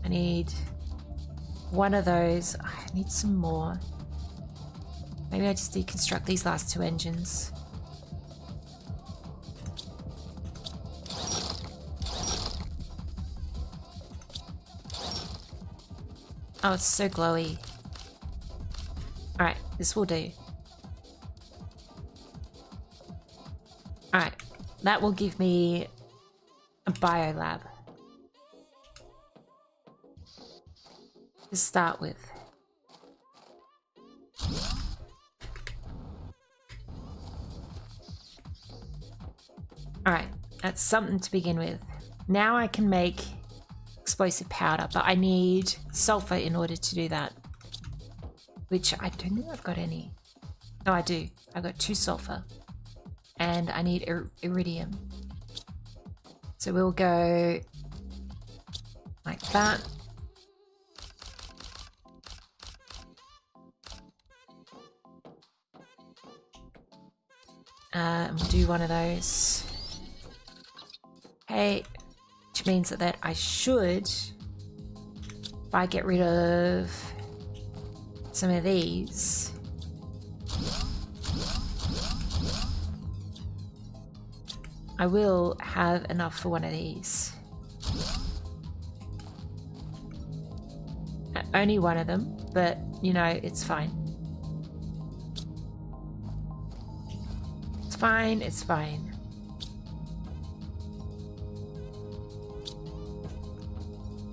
I need one of those. I need some more. Maybe I just deconstruct these last two engines. Oh, it's so glowy. Alright, this will do. Alright, that will give me a biolab to start with. Alright, that's something to begin with. Now I can make explosive powder, but I need sulfur in order to do that. Which I don't think I've got any. No, I do. I've got 2 sulfur. And I need iridium. So we'll go like that. And we'll do one of those. Okay. Which means that I should, if I get rid of some of these, I will have enough for one of these. Only one of them, but you know, it's fine. It's fine, it's fine.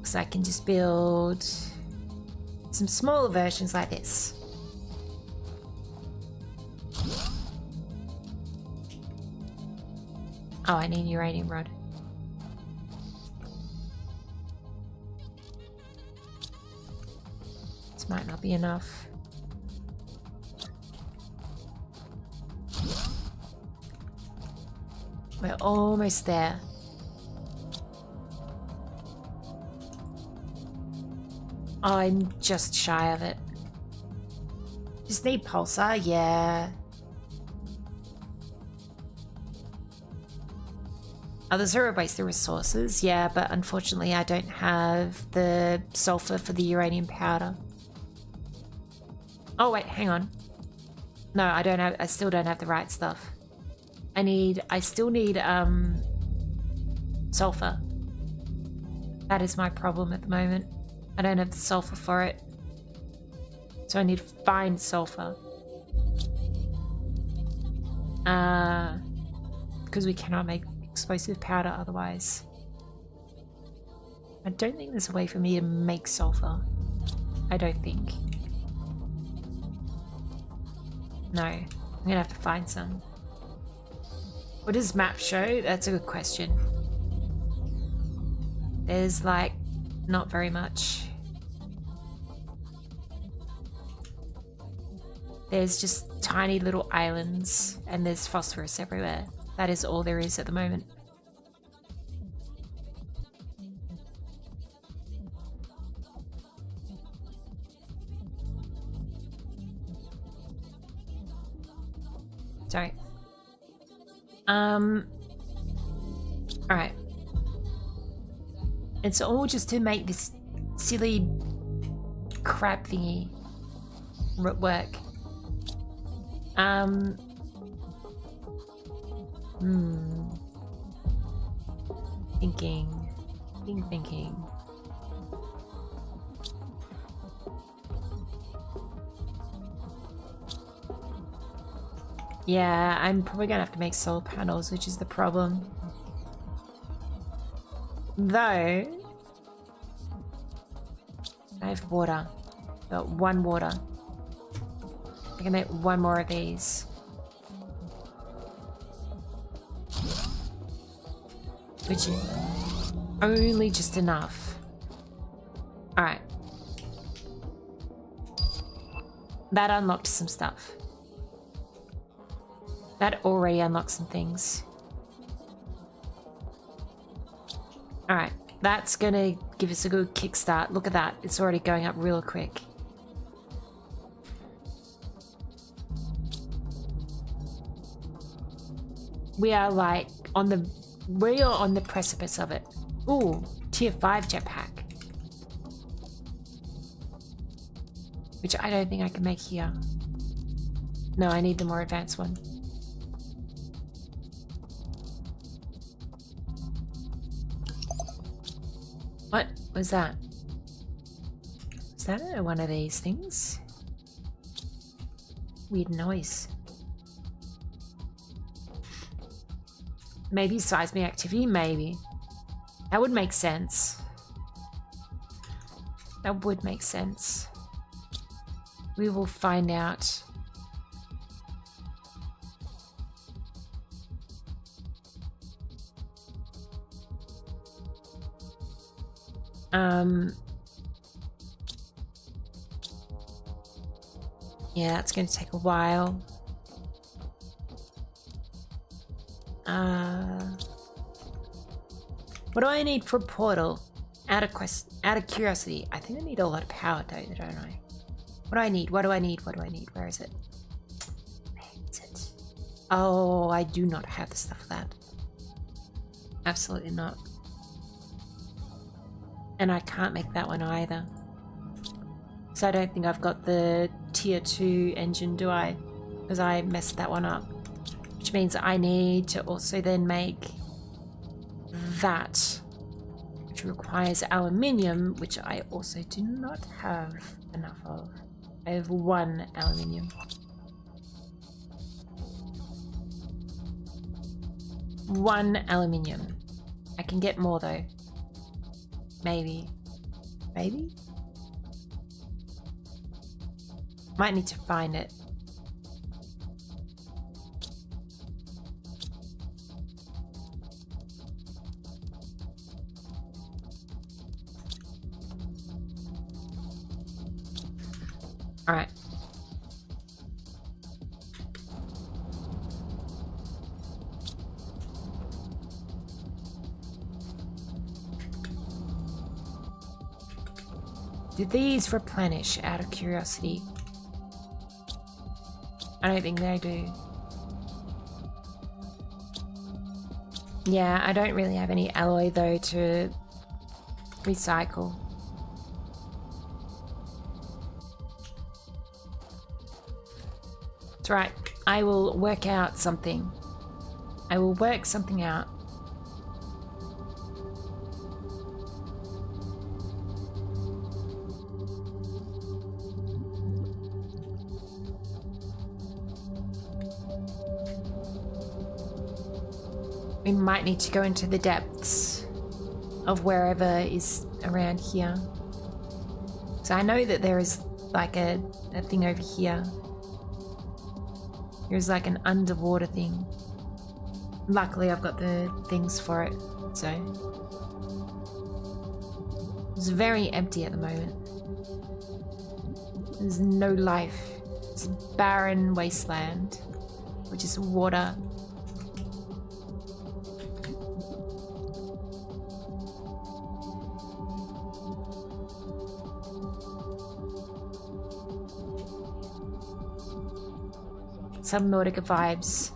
So I can just build some smaller versions like this. Oh, I need uranium rod. This might not be enough. We're almost there. Oh, I'm just shy of it. Just need pulsar, yeah. Others are waste the resources, yeah, but unfortunately I don't have the sulfur for the uranium powder. Oh wait, hang on. No, I still don't have the right stuff. I still need sulfur. That is my problem at the moment. I don't have the sulfur for it. So I need fine sulfur. Because we cannot make explosive powder otherwise. I don't think there's a way for me to make sulfur. I don't think. No, I'm gonna have to find some. What does map show? That's a good question. There's like not very much. There's just tiny little islands and there's phosphorus everywhere. That is all there is at the moment. Sorry. Alright. It's all just to make this silly crap thingy work. Thinking. Yeah, I'm probably gonna have to make solar panels, which is the problem. Though, I have water. Got 1 water. I can make 1 more of these. Which is only just enough. Alright. That unlocked some stuff. That already unlocked some things. Alright, that's gonna give us a good kickstart. Look at that, it's already going up real quick. We are like on the precipice of it. Ooh, tier 5 jetpack. Which I don't think I can make here. No, I need the more advanced one. What was that? Is that one of these things? Weird noise. Maybe seismic activity, maybe. That would make sense. That would make sense. We will find out. Yeah, that's going to take a while. What do I need for a portal? Out of curiosity. I think I need a lot of power, don't I? What do I need? What do I need? What do I need? Where is it? Where is it? Oh, I do not have the stuff for that. Absolutely not. And I can't make that one either. So I don't think I've got the tier 2 engine, do I? Because I messed that one up. Which means I need to also then make that, which requires aluminium, which I also do not have enough of. I have 1 aluminium. 1 aluminium. I can get more though. Maybe. Maybe? Might need to find it. All right. Do these replenish out of curiosity? I don't think they do. Yeah, I don't really have any alloy though to recycle. That's right. I will work out something. I will work something out. We might need to go into the depths of wherever is around here. So I know that there is like a thing over here. There's like an underwater thing. Luckily I've got the things for it, so. It's very empty at the moment. There's no life. It's a barren wasteland, which is water. Subnautica vibes.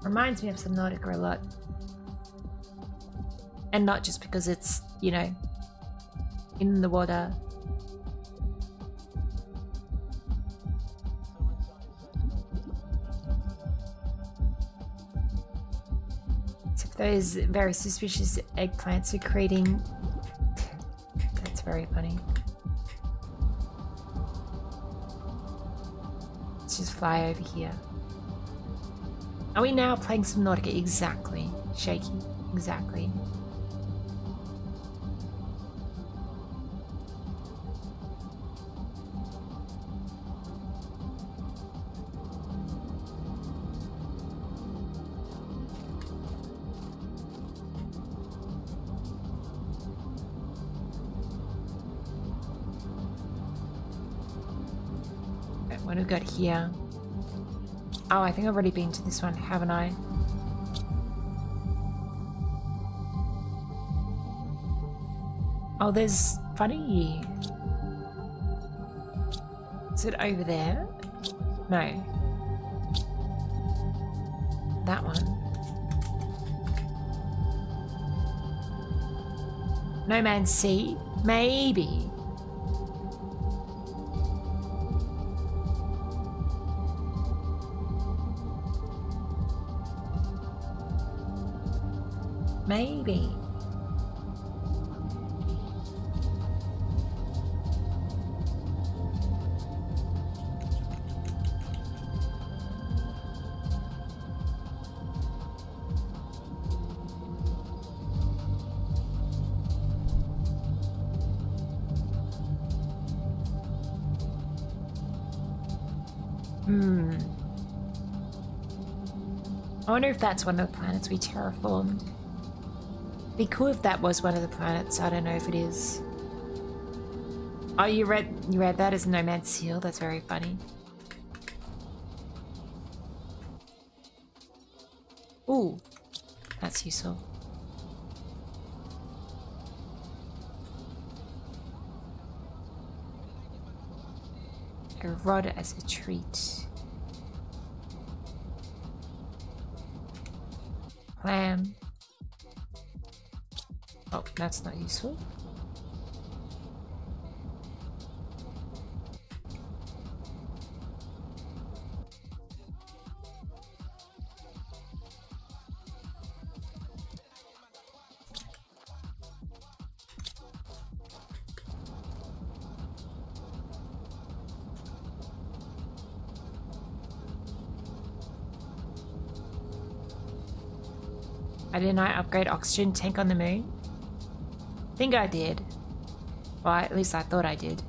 Reminds me of Subnautica a lot. And not just because it's, you know, in the water. Those very suspicious eggplants are creating. That's very funny. Let's just fly over here. Are we now playing Subnautica? Exactly. Shaky. Exactly. What do we got here? Oh, I think I've already been to this one, haven't I? Oh, there's funny. Is it over there? No. That one. No Man's Sea? Maybe. Maybe. I wonder if that's one of the planets we terraformed. Be cool if that was one of the planets. I don't know if it is. Oh, you read that as No Man's Seal? That's very funny. Ooh, that's useful. A rod as a treat. Clam. Oh, that's not useful. Didn't I upgrade oxygen tank on the moon? Think I did. Well, at least I thought I did.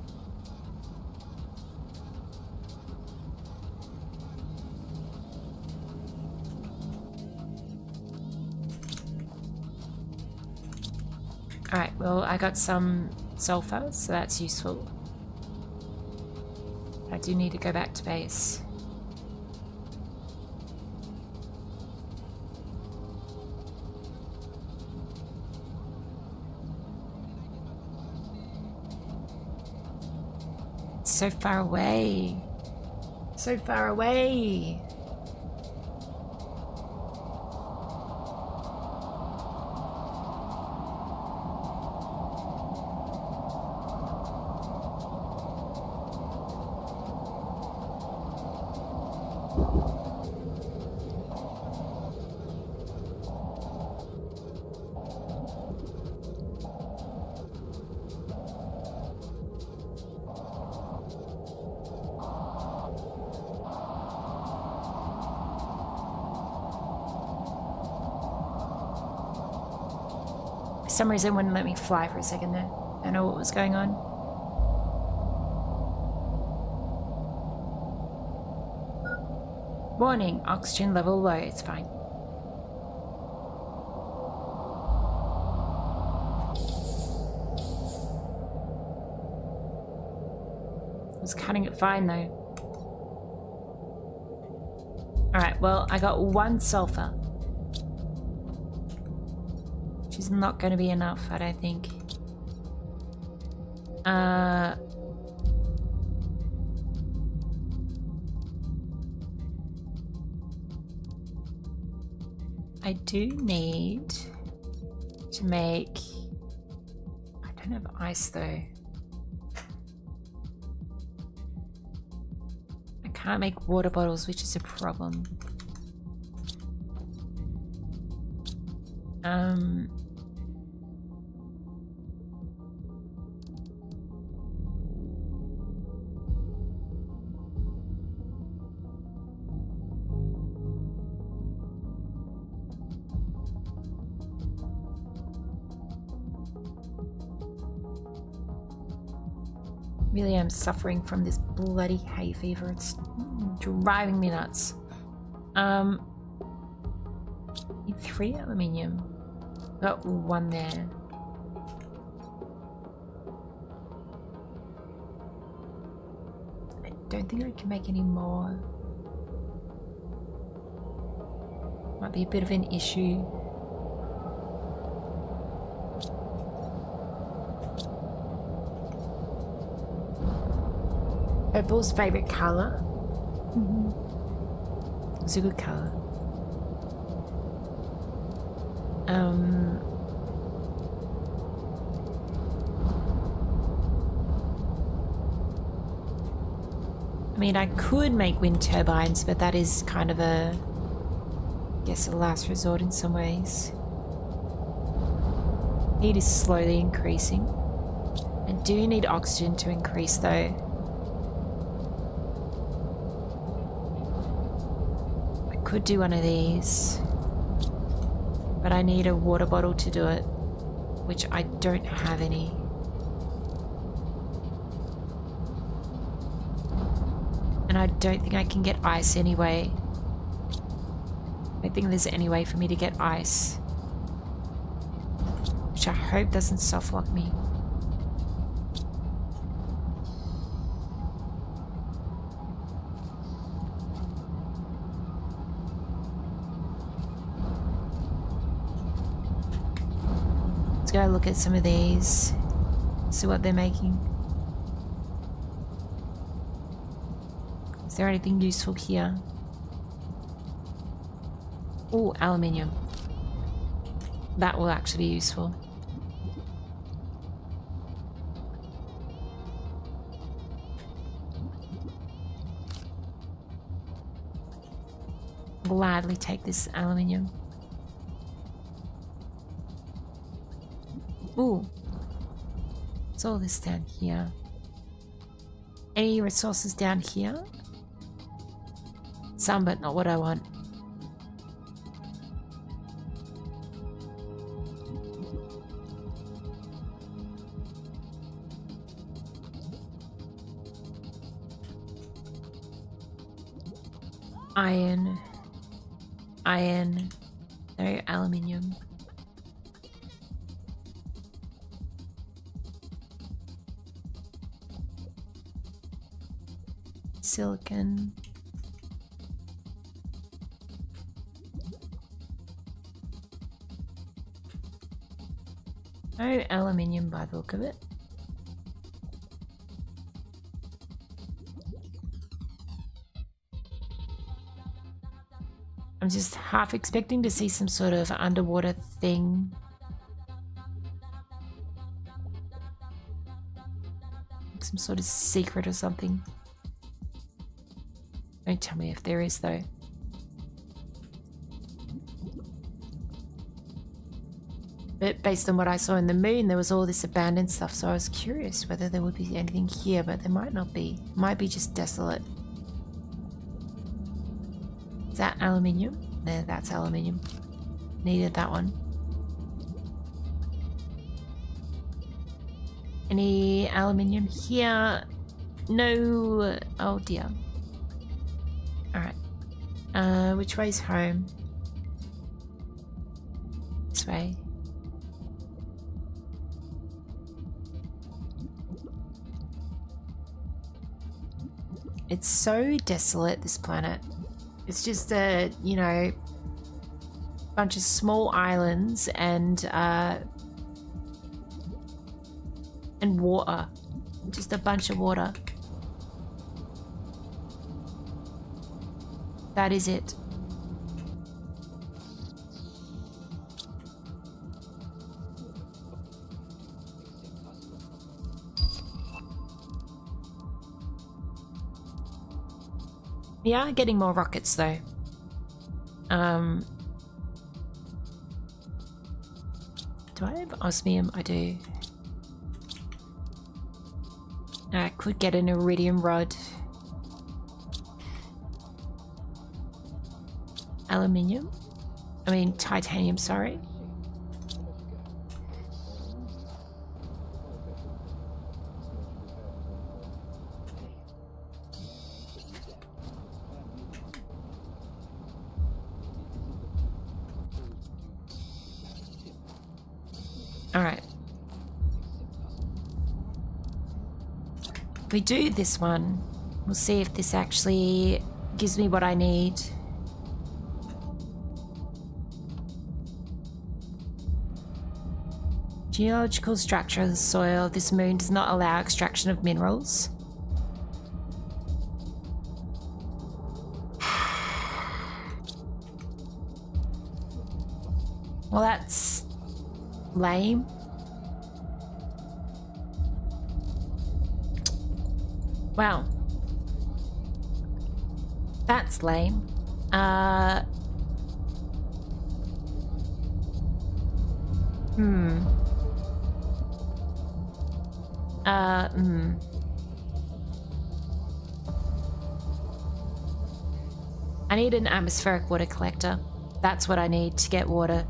Alright, well, I got some sulfur, so that's useful. I do need to go back to base. So far away. So far away. For some reason it wouldn't let me fly for a second there. I don't know what was going on. Warning, oxygen level low, it's fine. I was cutting it fine though. Alright, well, I got 1 sulfur. Which is not going to be enough, I don't think. I do need to make... I don't have ice though. I can't make water bottles, which is a problem. Really am suffering from this bloody hay fever. It's driving me nuts. Need 3 aluminium. Got 1 there. I don't think I can make any more. Might be a bit of an issue. Purple's favorite color. It's a good color. I mean, I could make wind turbines, but that is kind of a, I guess, a last resort in some ways. Heat is slowly increasing. I do need oxygen to increase though. I could do one of these, but I need a water bottle to do it, which I don't have any. And I don't think I can get ice anyway. I don't think there's any way for me to get ice. Which I hope doesn't softlock me. Let's go look at some of these. See what they're making. Is there anything useful here? Oh, aluminium. That will actually be useful. Gladly take this aluminium. Ooh. What's all this down here? Any resources down here? Some, but not what I want. Iron. Iron. No aluminium. Silicon. No aluminium by the look of it. I'm just half expecting to see some sort of underwater thing. Some sort of secret or something. Don't tell me if there is though. But based on what I saw in the moon, there was all this abandoned stuff, so I was curious whether there would be anything here, but there might not be. It might be just desolate. Is that aluminium? No, that's aluminium. Needed that one. Any aluminium here? No. Oh dear. Alright. Which way's home? This way. It's so desolate, this planet. It's just a, you know, bunch of small islands and water. Just a bunch of water. That is it. We are getting more rockets though. Do I have osmium? I do. I could get an iridium rod. Aluminium? I mean titanium, sorry. Alright. We do this one. We'll see if this actually gives me what I need. Geological structure of the soil. This moon does not allow extraction of minerals. Well, that's lame. Wow. That's lame. I need an atmospheric water collector. That's what I need to get water.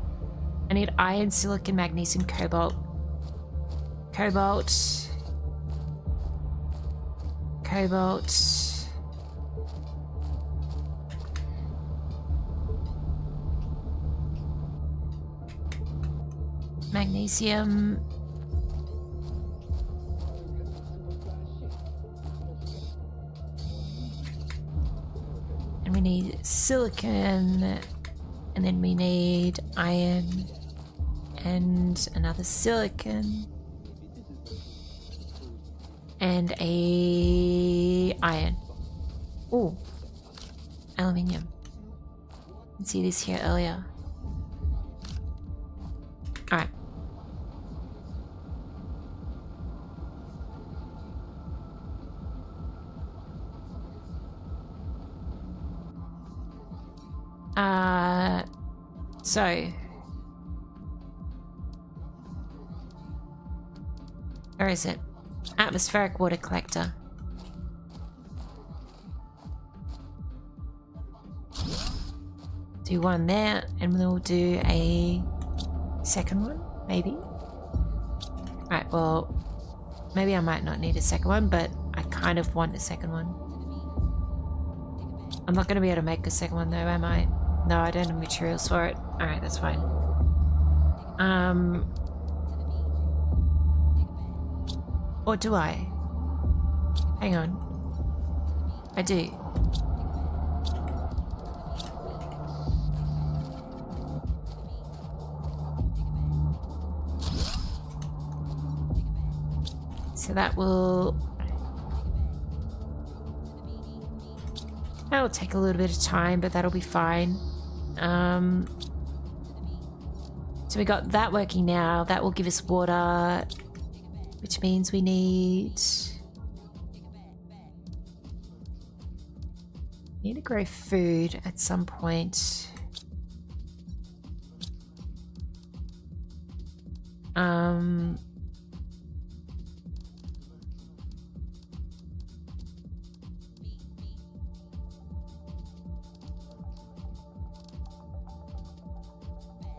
I need iron, silicon, magnesium, cobalt. Cobalt. Magnesium. And we need silicon. And then we need iron. And another silicon. And a iron. Oh, aluminium. You can see this here earlier. All right. So where is it? Atmospheric water collector. Do one there, and then we'll do a second one, maybe. Alright, well, maybe I might not need a second one, but I kind of want a second one. I'm not going to be able to make a second one though, am I? No, I don't have materials for it. Alright, that's fine. Or do I? Hang on. I do. So that will... That'll take a little bit of time, but that'll be fine. So we got that working now. That will give us water, which means we need to grow food at some point.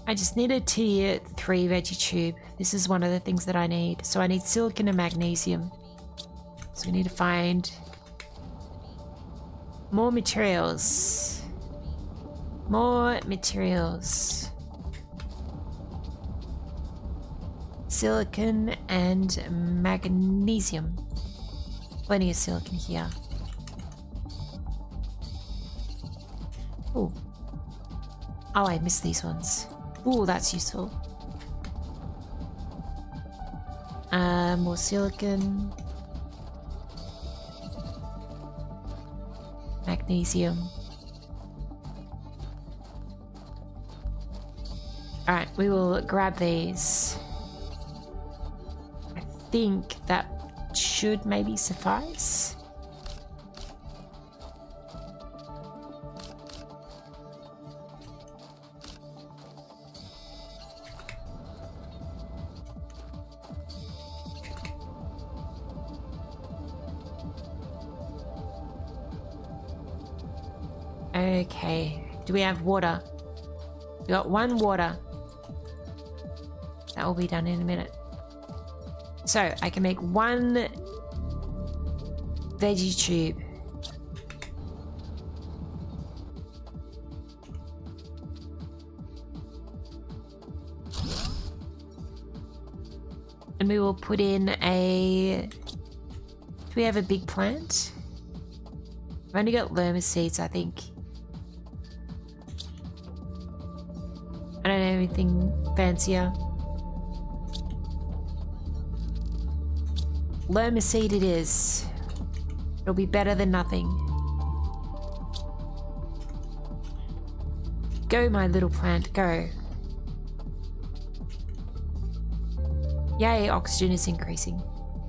I just need a tier 3 veggie tube. This is one of the things that I need. So I need silicon and magnesium. So we need to find more materials. More materials. Silicon and magnesium. Plenty of silicon here. Ooh. Oh, I missed these ones. Ooh, that's useful. More silicon. Magnesium. Alright, we will grab these. I think that should maybe suffice. Okay, do we have water? We got one water. That will be done in a minute. So I can make one veggie tube. And we will put in a... Do we have a big plant? I've only got lerma seeds, I think. I don't have anything fancier. Lerma seed it is. It'll be better than nothing. Go, my little plant, go. Yay, oxygen is increasing.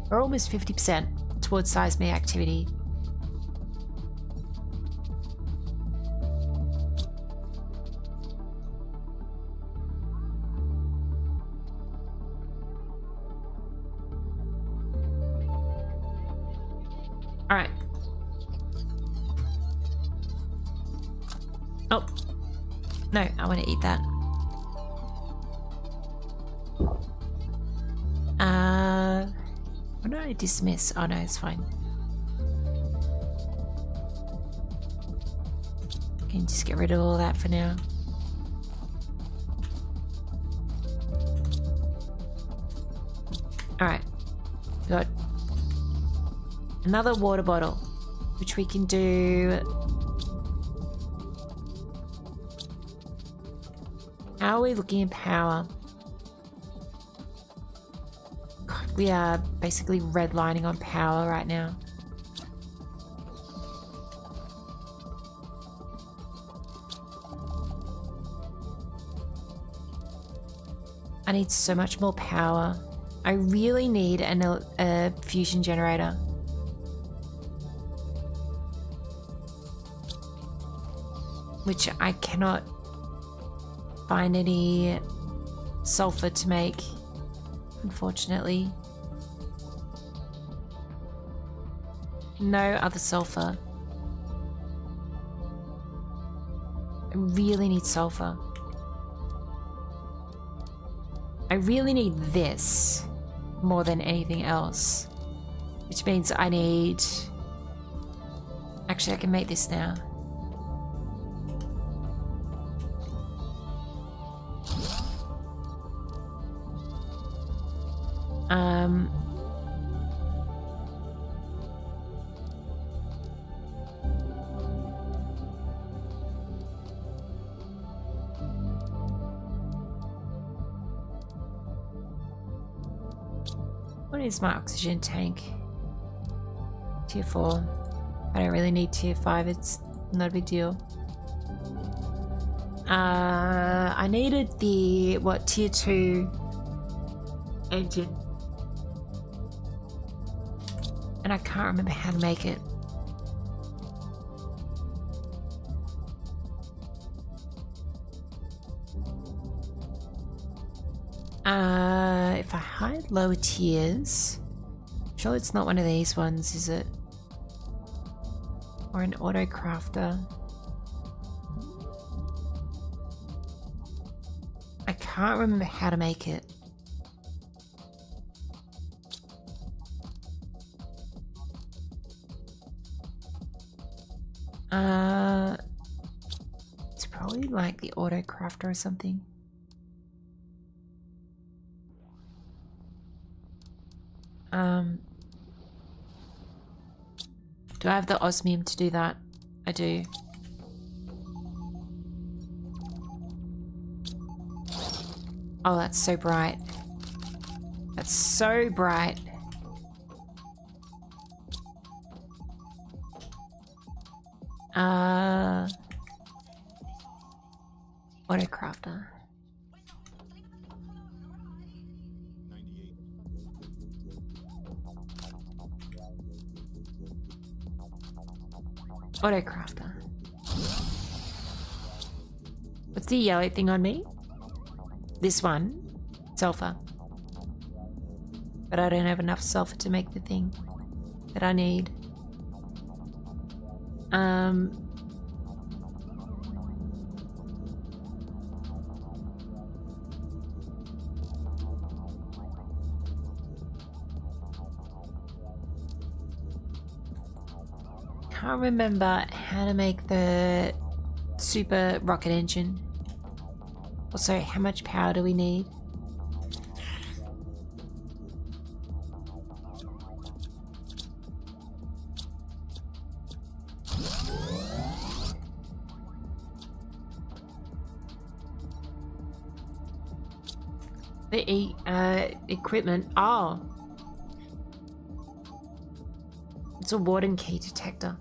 We're almost 50% towards seismic activity. Alright. Oh. No, I want to eat that. What did I dismiss? Oh no, it's fine. Can just get rid of all that for now. Alright. Got another water bottle, which we can do. How are we looking at power? God, we are basically redlining on power right now. I need so much more power. I really need a fusion generator. Which I cannot find any sulfur to make, unfortunately. No other sulfur. I really need sulfur. I really need this more than anything else, which means I need... Actually, I can make this now. What is my oxygen tank? Tier 4. I don't really need tier 5, it's not a big deal. I needed the, tier 2 engine. And I can't remember how to make it. If I hide lower tiers, surely it's not one of these ones, is it? Or an auto crafter. I can't remember how to make it. It's probably like the auto crafter or something. Do I have the osmium to do that? I do. Oh, that's so bright. That's so bright. Auto crafter. Auto crafter. What's the yellow thing on me? This one. Sulfur. But I don't have enough sulfur to make the thing that I need. Can't remember how to make the super rocket engine. Also, how much power do we need? The equipment. Oh. It's a warden key detector.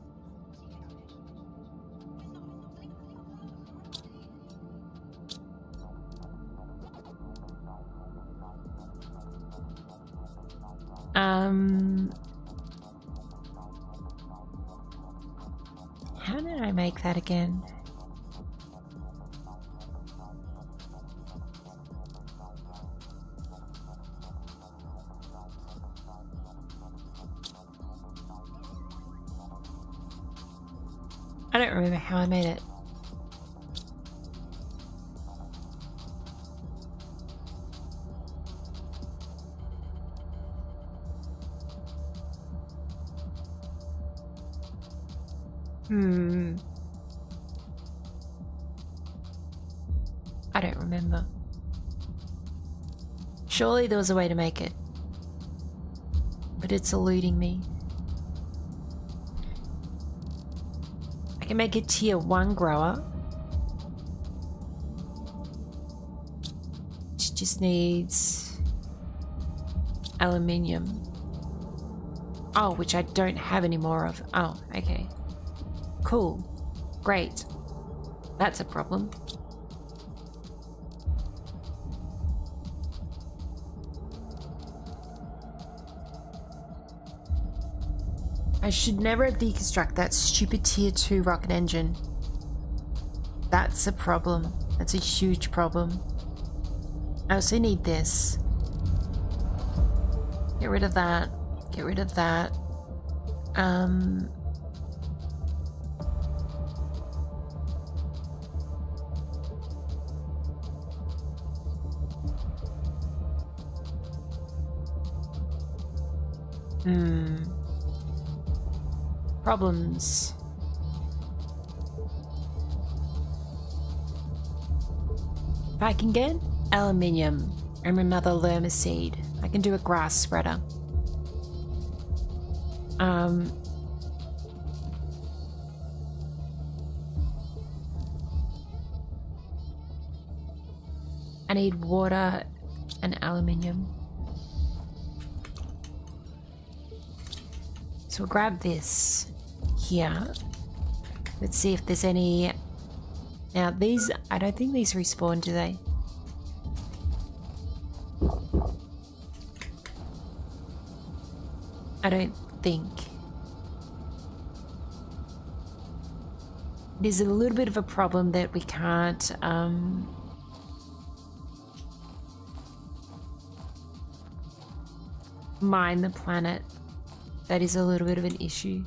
How did I make that again? I don't remember how I made it. I don't remember. Surely there was a way to make it. But it's eluding me. I can make a tier 1 grower. Which just needs aluminium. Oh, which I don't have any more of. Oh, okay. Cool. Great. That's a problem. I should never deconstruct that stupid tier 2 rocket engine. That's a problem. That's a huge problem. I also need this. Get rid of that. Get rid of that. Problems. If I can get aluminium and another lerma seed, I can do a grass spreader. I need water and aluminium. So we'll grab this here. Let's see if there's any... Now these, I don't think these respawn, do they? I don't think. There's a little bit of a problem that we can't mine the planet. That is a little bit of an issue.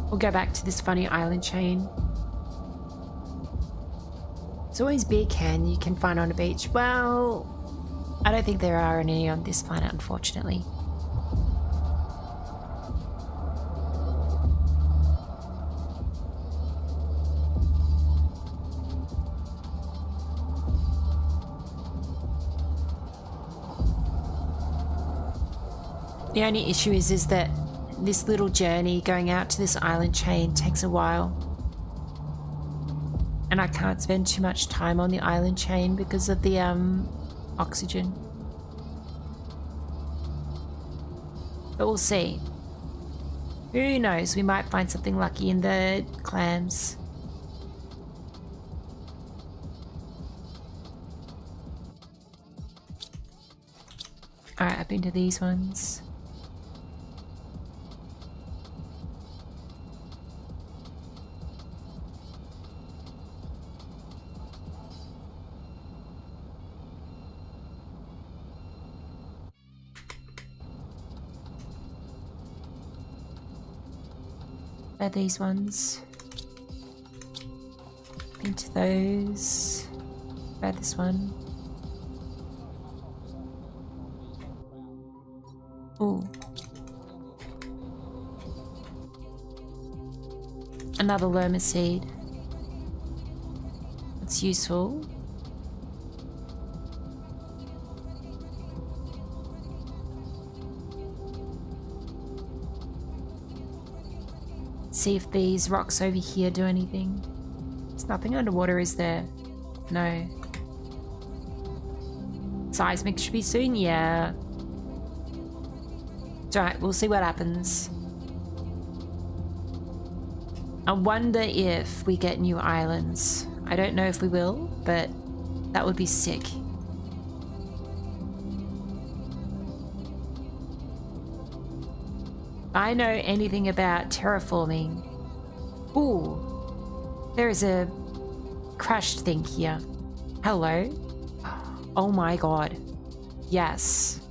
We'll go back to this funny island chain. There's always beer can you can find on a beach. Well, I don't think there are any on this planet, unfortunately. The only issue is that this little journey going out to this island chain takes a while. And I can't spend too much time on the island chain because of the oxygen. But we'll see. Who knows, we might find something lucky in the clams. Alright, up into these ones. These ones into those. This one. Ooh. Another lerma seed. That's useful. See if these rocks over here do anything. There's nothing underwater, is there? No. Seismic should be soon, yeah. It's alright, we'll see what happens. I wonder if we get new islands. I don't know if we will, but that would be sick. I know anything about terraforming. Ooh, there is a crashed thing here. Hello? Oh my god. Yes.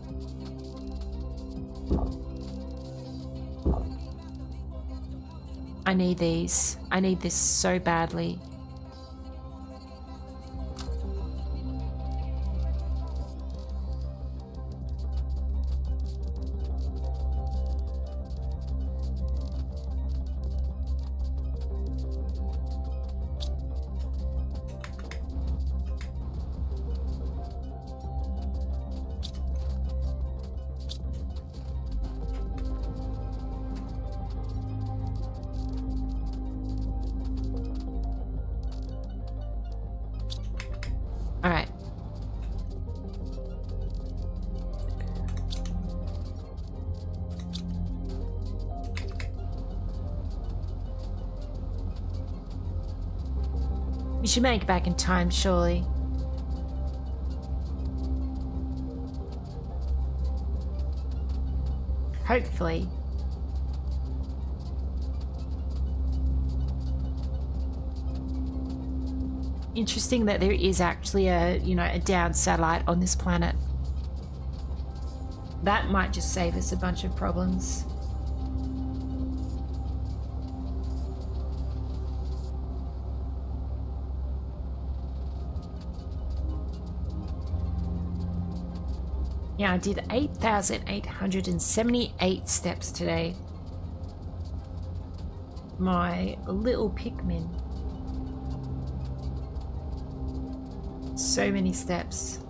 I need these. I need this so badly. Alright. We should make it back in time, surely. Hopefully. Interesting that there is actually a, a downed satellite on this planet. That might just save us a bunch of problems. Yeah, I did 8,878 steps today. My little Pikmin. So many steps.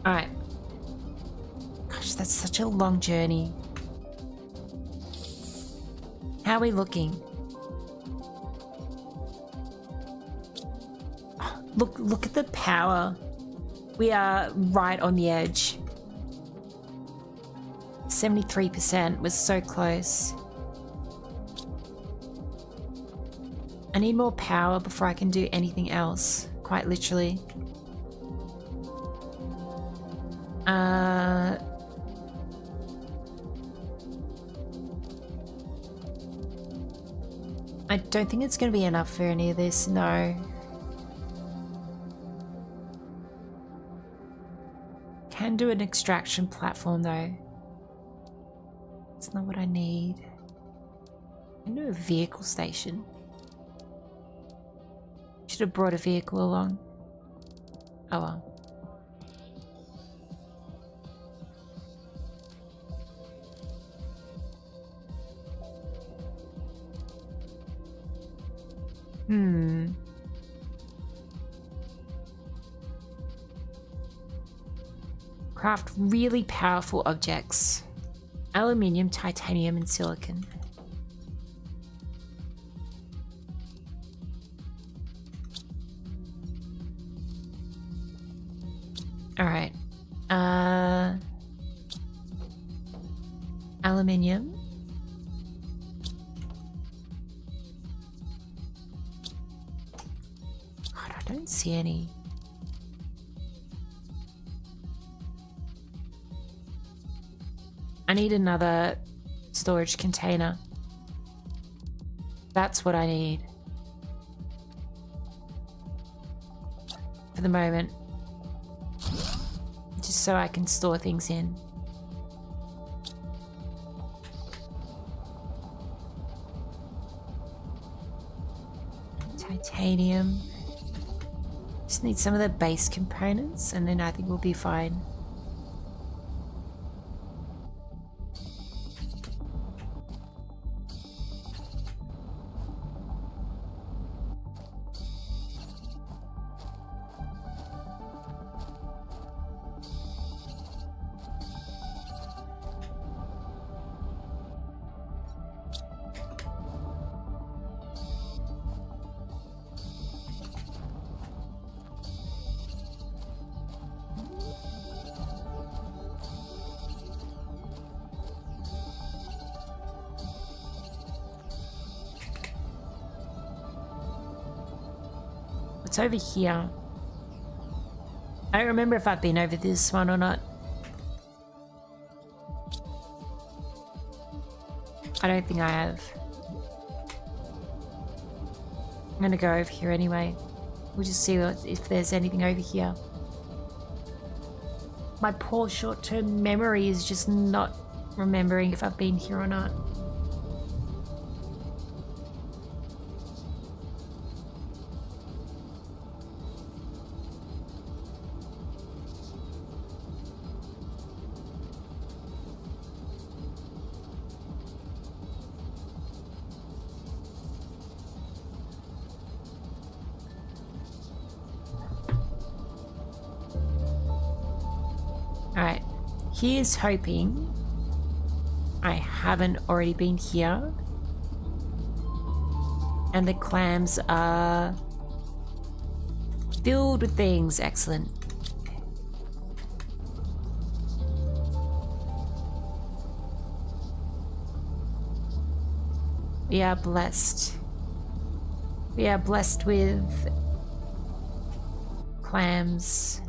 All right. Gosh, that's such a long journey. How are we looking? Oh, look at the power. We are right on the edge. 73%, was so close. I need more power before I can do anything else, quite literally. I don't think it's going to be enough for any of this, no. Can do an extraction platform though. It's not what I need. I can do a vehicle station. Should have brought a vehicle along. Oh well. Craft really powerful objects. Aluminium, titanium, and silicon. Alright. Aluminium. God, I don't see any. I need another storage container. That's what I need. For the moment. Just so I can store things in. Titanium. Just need some of the base components and then I think we'll be fine. It's over here. I don't remember if I've been over this one or not. I don't think I have. I'm gonna go over here anyway. We'll just see if there's anything over here. My poor short-term memory is just not remembering if I've been here or not. Alright, here's hoping I haven't already been here. And the clams are filled with things. Excellent. We are blessed. We are blessed with clams.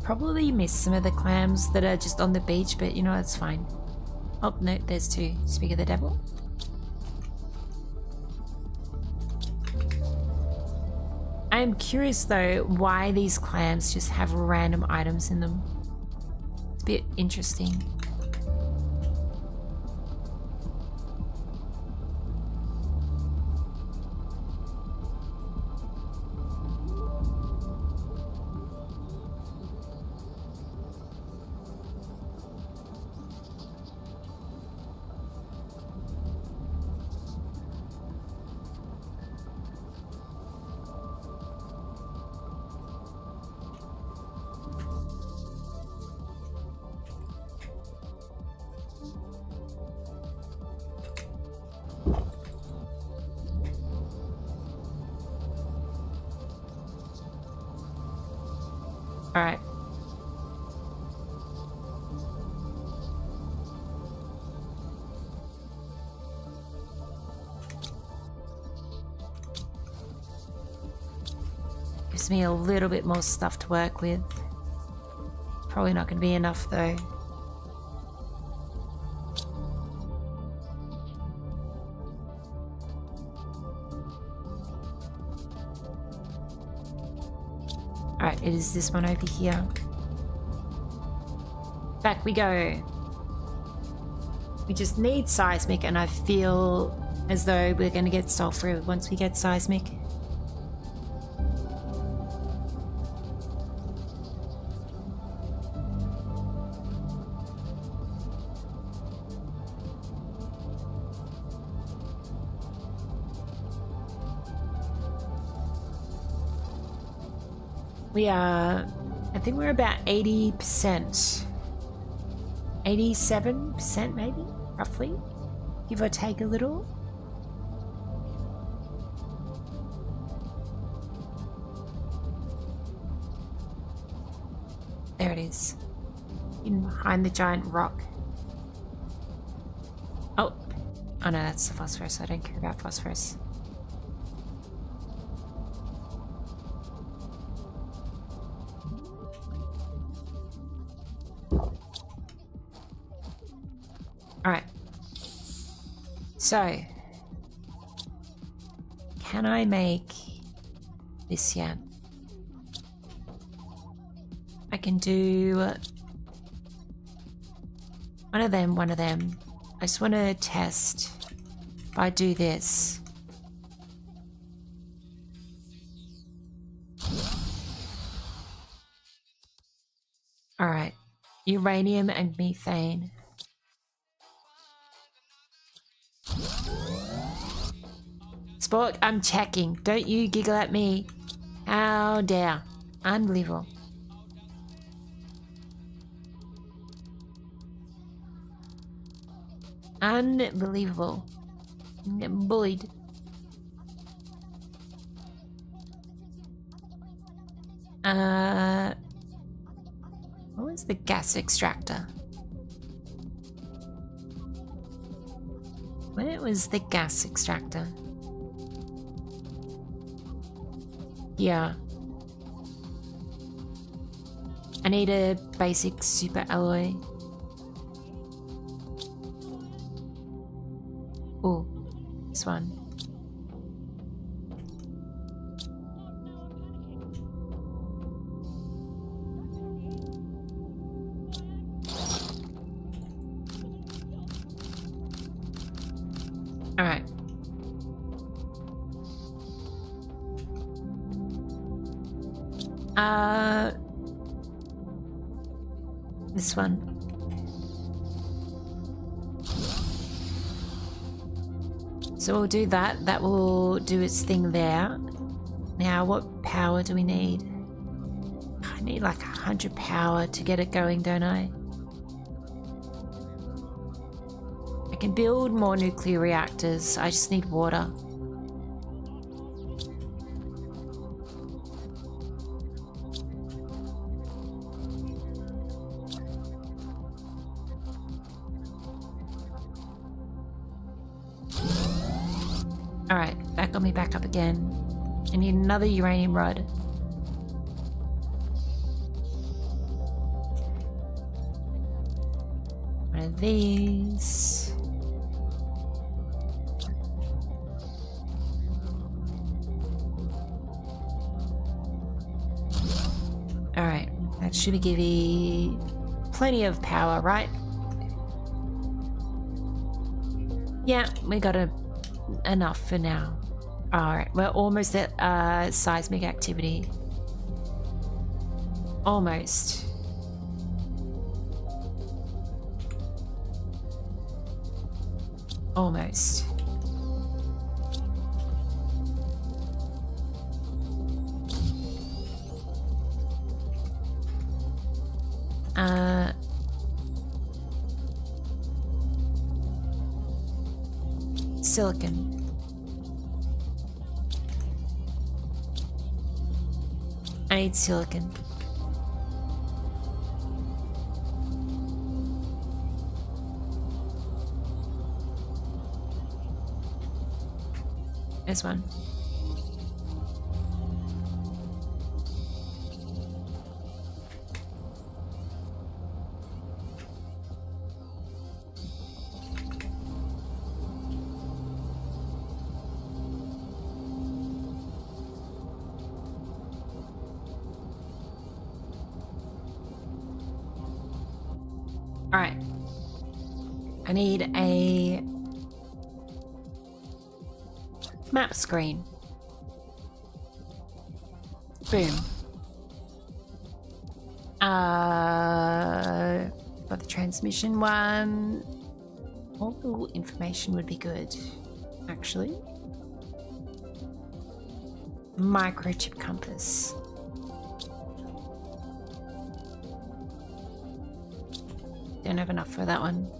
Probably missed some of the clams that are just on the beach, but you know, it's fine. Oh, no, there's two. Speak of the devil. I am curious though why these clams just have random items in them. It's a bit interesting. All right. Gives me a little bit more stuff to work with. It's probably not going to be enough though. Alright, it is this one over here. Back we go. We just need seismic and I feel as though we're going to get sulfur once we get seismic. We are, I think we're about 80%. 87% maybe, roughly. Give or take a little. There it is. In behind the giant rock. Oh. Oh no, that's the phosphorus. I don't care about phosphorus. Alright. So, can I make this yet? I can do one of them, one of them. I just want to test if I do this. All right, uranium and methane. Sport, I'm checking. Don't you giggle at me. How dare. Unbelievable. Unbelievable. Bullied. What was the gas extractor? Where was the gas extractor? Yeah. I need a basic super alloy. Oh, this one. All right. This one. So we'll do that. That will do its thing there. Now, what power do we need? I need like 100 power to get it going, don't I? I can build more nuclear reactors. I just need water. Alright, that got me back up again. I need another uranium rod. One of these. Alright, that should give me plenty of power, right? Yeah, we got enough for now. Alright, we're almost at seismic activity. Almost. Almost. Silicon. I need silicon. This one. All right. I need a map screen. Boom. Got the transmission one. All information would be good, actually. Microchip compass. Don't have enough for that one.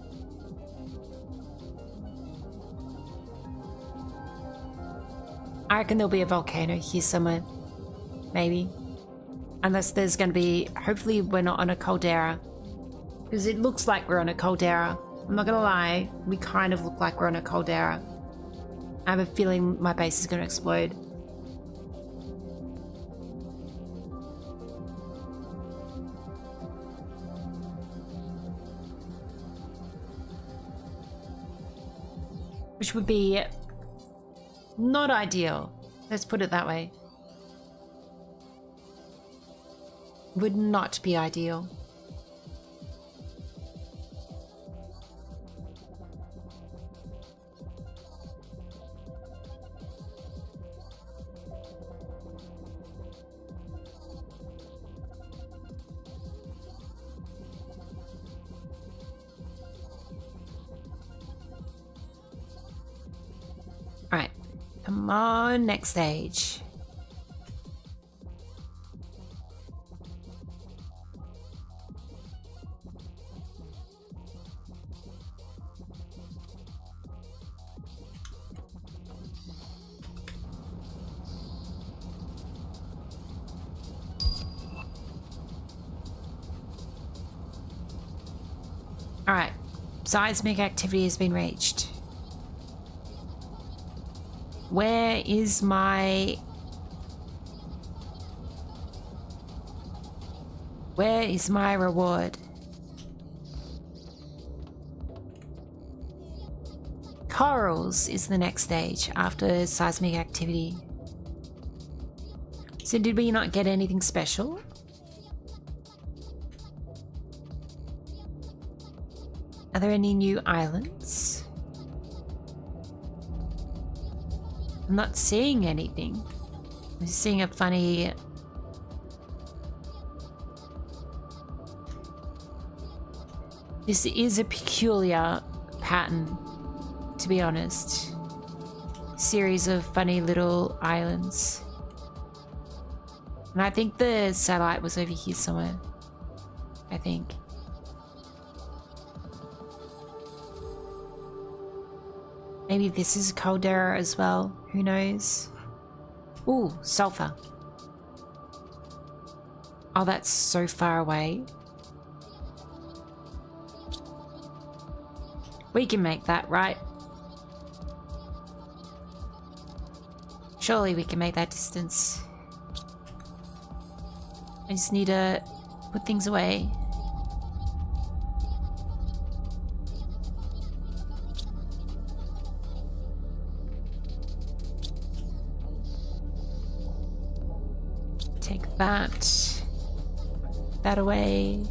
I reckon there'll be a volcano here somewhere. Maybe. Unless there's going to be... Hopefully we're not on a caldera. Because it looks like we're on a caldera. I'm not going to lie. We kind of look like we're on a caldera. I have a feeling my base is going to explode. Which would be not ideal. Let's put it that way. would not be ideal. Alright, come on, next stage. Alright, seismic activity has been reached. Where is my reward? Corals is the next stage after seismic activity. So did we not get anything special? Are there any new islands? I'm not seeing anything. I'm seeing a funny... This is a peculiar pattern, to be honest. Series of funny little islands. And I think the satellite was over here somewhere. I think. Maybe this is a caldera as well. Who knows? Ooh, sulfur. Oh, that's so far away. We can make that, right? Surely we can make that distance. I just need to put things away. Take that away.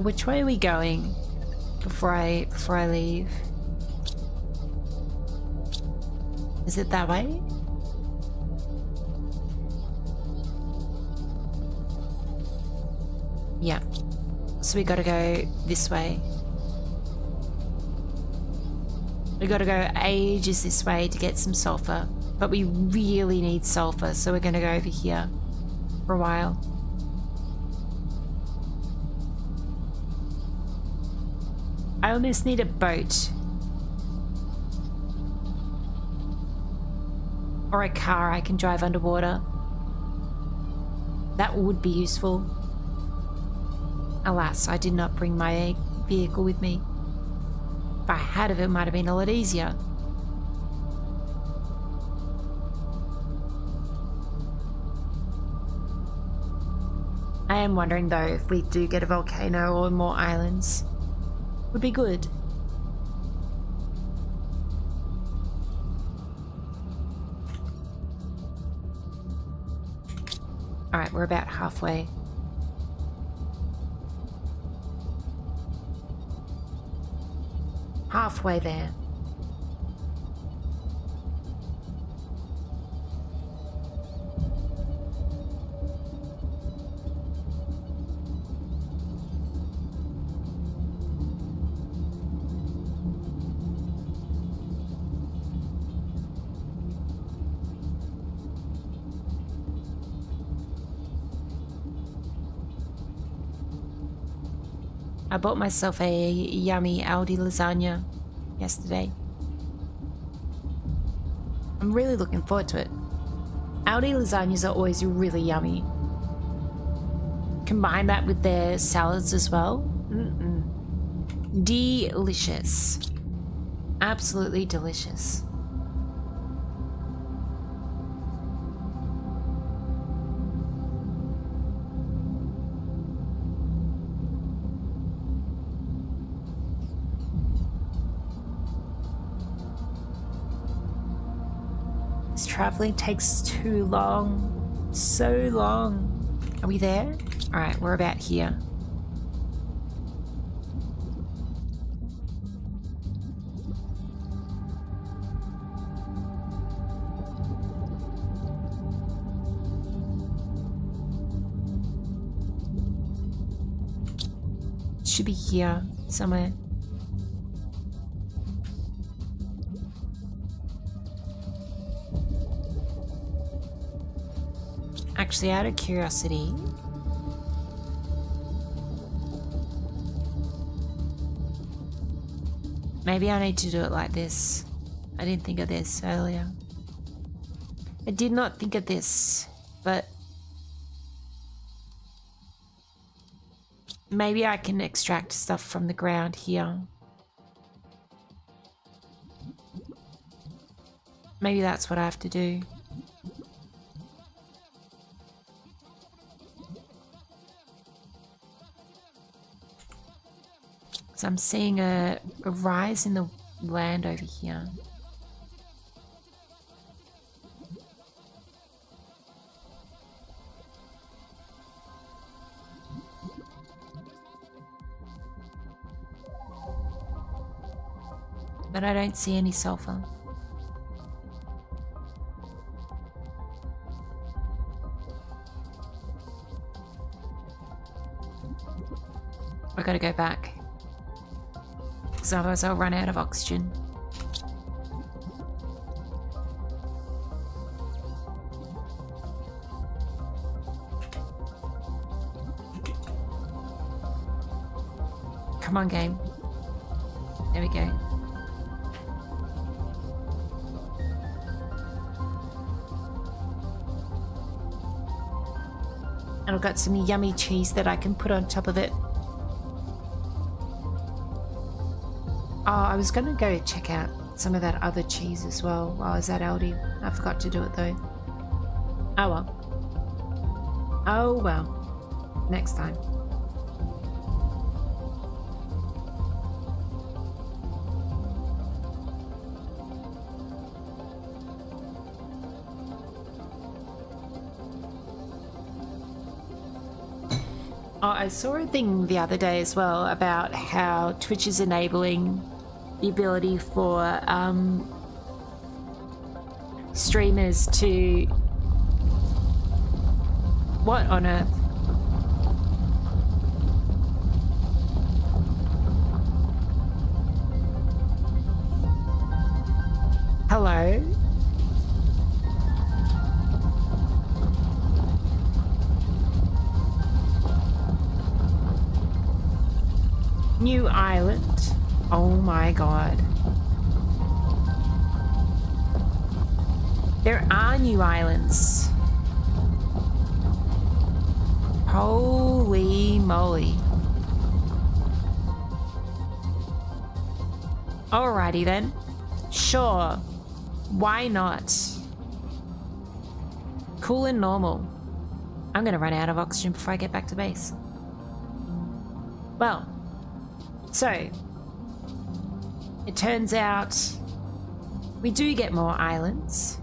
Which way are we going before I leave? Is it that way? Yeah. So we gotta go this way. We gotta go ages this way to get some sulfur. But we really need sulfur, so we're gonna go over here for a while. I almost need a boat. Or a car I can drive underwater. That would be useful. Alas, I did not bring my vehicle with me. If I had, it might have been a lot easier. I am wondering though if we do get a volcano or more islands. Would be good. Alright, we're about halfway. Halfway there. I bought myself a yummy Aldi lasagna yesterday. I'm really looking forward to it. Aldi lasagnas are always really yummy. Combine that with their salads as well. Delicious. Absolutely delicious. traveling takes too long. So long. Are we there? Alright, we're about here. Should be here somewhere. Actually, out of curiosity, maybe I need to do it like this. I didn't think of this earlier. I did not think of this, but maybe I can extract stuff from the ground here. Maybe that's what I have to do. So I'm seeing a rise in the land over here. But I don't see any sulfur. I gotta go back. Because otherwise I'll run out of oxygen. Come on, game. There we go. And I've got some yummy cheese that I can put on top of it. Oh, I was going to go check out some of that other cheese as well while I was at Aldi. I forgot to do it though. Oh well. Oh well. Next time. Oh, I saw a thing the other day as well about how Twitch is enabling the ability for streamers to... What on earth? Hello? New island. Oh my god. There are new islands. Holy moly. Alrighty then. Sure. Why not? Cool and normal. I'm gonna run out of oxygen before I get back to base. Well. So, it turns out we do get more islands.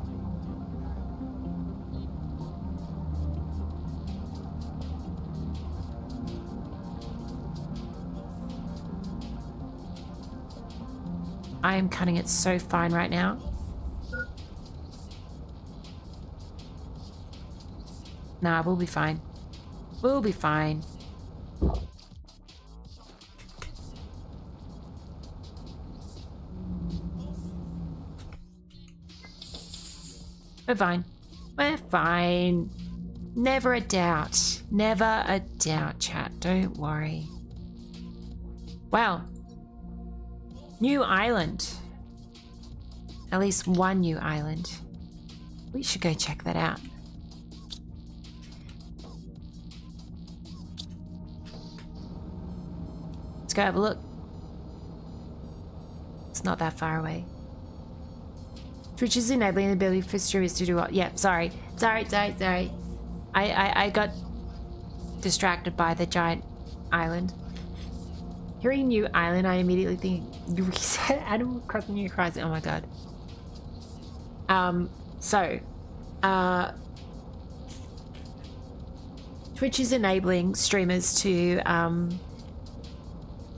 I am cutting it so fine right now. Nah, we'll be fine. We'll be fine. We're fine. We're fine. Never a doubt. Never a doubt, chat. Don't worry. Well. New island. At least one new island. We should go check that out. Let's go have a look. It's not that far away. Twitch is enabling the ability for streamers to do what? Yeah, sorry. I got distracted by the giant island. Hearing new island, I immediately think reset Animal Crossing New Horizons. Oh my god. So, Twitch is enabling streamers to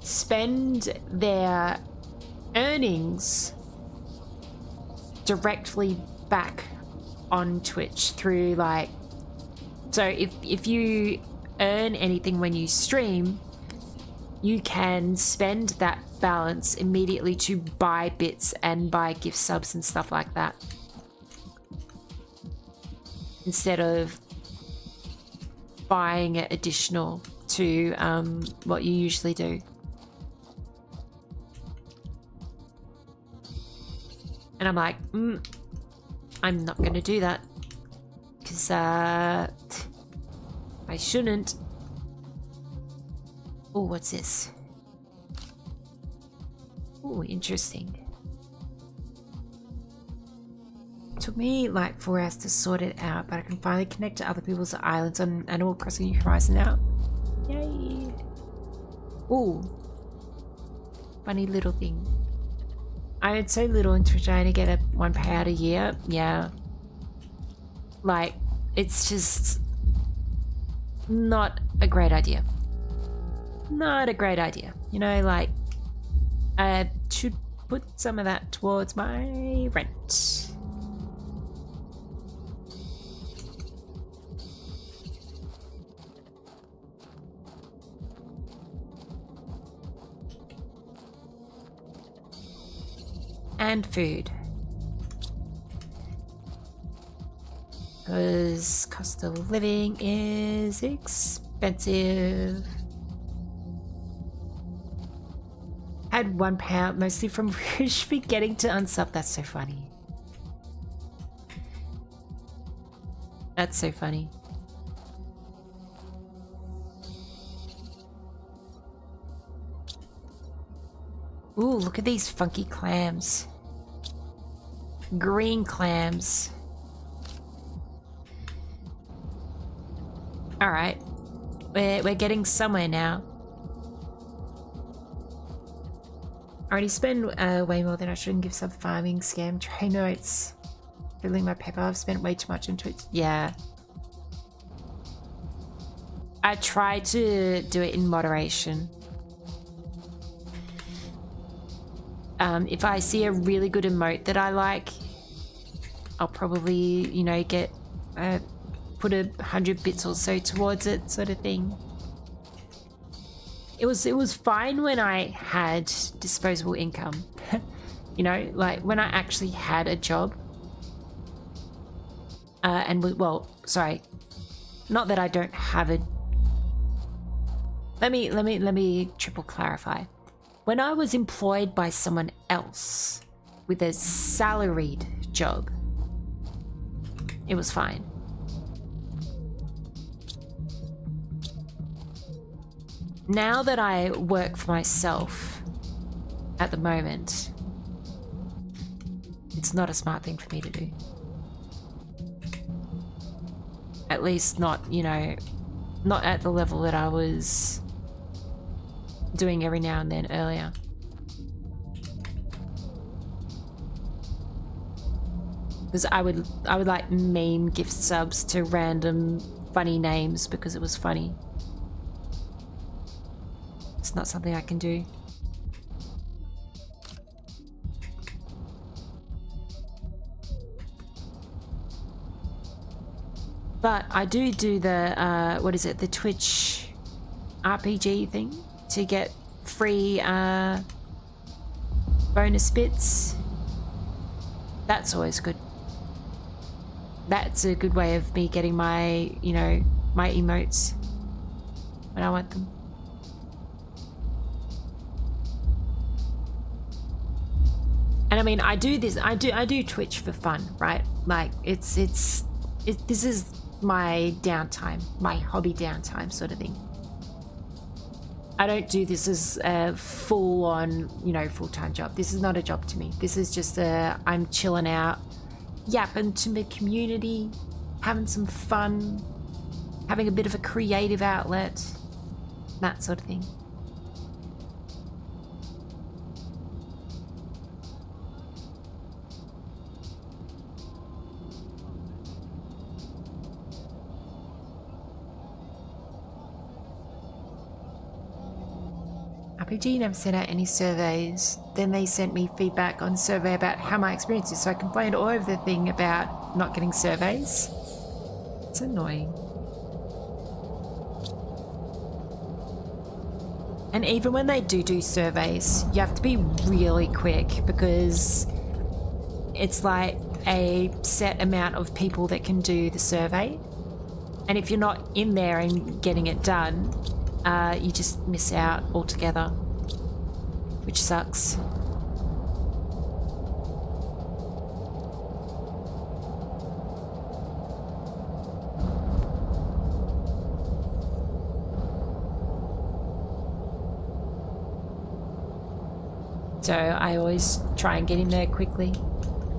spend their earnings directly back on Twitch through like, so if you earn anything when you stream, you can spend that balance immediately to buy bits and buy gift subs and stuff like that, instead of buying it additional to what you usually do. And I'm like, I'm not going to do that because I shouldn't. Oh, what's this? Oh, interesting. It took me like 4 hours to sort it out, but I can finally connect to other people's islands on Animal Crossing New Horizon now. Yay! Oh, funny little thing. I earned so little in Twitch, I only get a 1 payout a year. Yeah. Like, it's just not a great idea. Not a great idea. You know, like, I should put some of that towards my rent. And food. Because cost of living is expensive. Had 1 payout mostly from Rouge forgetting to unsub. That's so funny. That's so funny. Ooh, look at these funky clams. Green clams. Alright. We're getting somewhere now. I already spend way more than I should and give sub farming scam tray notes. Filling my pepper. I've spent way too much on Twitch. Yeah. I try to do it in moderation. If I see a really good emote that I like, I'll probably, you know, get put 100 bits or so towards it, sort of thing. It was fine when I had disposable income. You know, like when I actually had a job. Well, sorry, not that I don't have a. Let me triple clarify. When I was employed by someone else with a salaried job, it was fine. Now that I work for myself at the moment, it's not a smart thing for me to do. At least not, you know, not at the level that I was doing every now and then earlier. Because I would like meme gift subs to random funny names because it was funny. It's not something I can do. But I do the what is it, the Twitch RPG thing to get free bonus bits. That's always good. That's a good way of me getting my, you know, my emotes when I want them. And I mean, I do this, I do Twitch for fun, right? Like this is my downtime, my hobby downtime sort of thing. I don't do this as a full-on, you know, full-time job. This is not a job to me. This is just I'm chilling out, yapping to the community, having some fun, having a bit of a creative outlet, that sort of thing. RPG never sent out any surveys. Then they sent me feedback on survey about how my experience is, so I complained all over the thing about not getting surveys. It's annoying. And even when they do surveys, you have to be really quick because it's like a set amount of people that can do the survey. And if you're not in there and getting it done, you just miss out altogether, which sucks. So I always try and get in there quickly.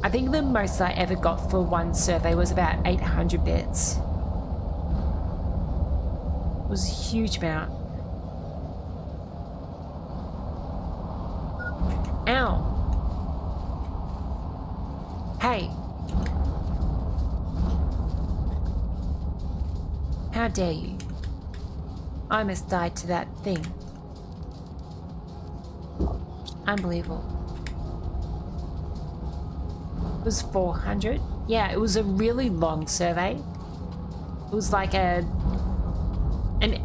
I think the most I ever got for one survey was about 800 bits. It was a huge amount. Ow. Hey. How dare you? I almost died to that thing. Unbelievable. It was 400. Yeah, it was a really long survey. It was like an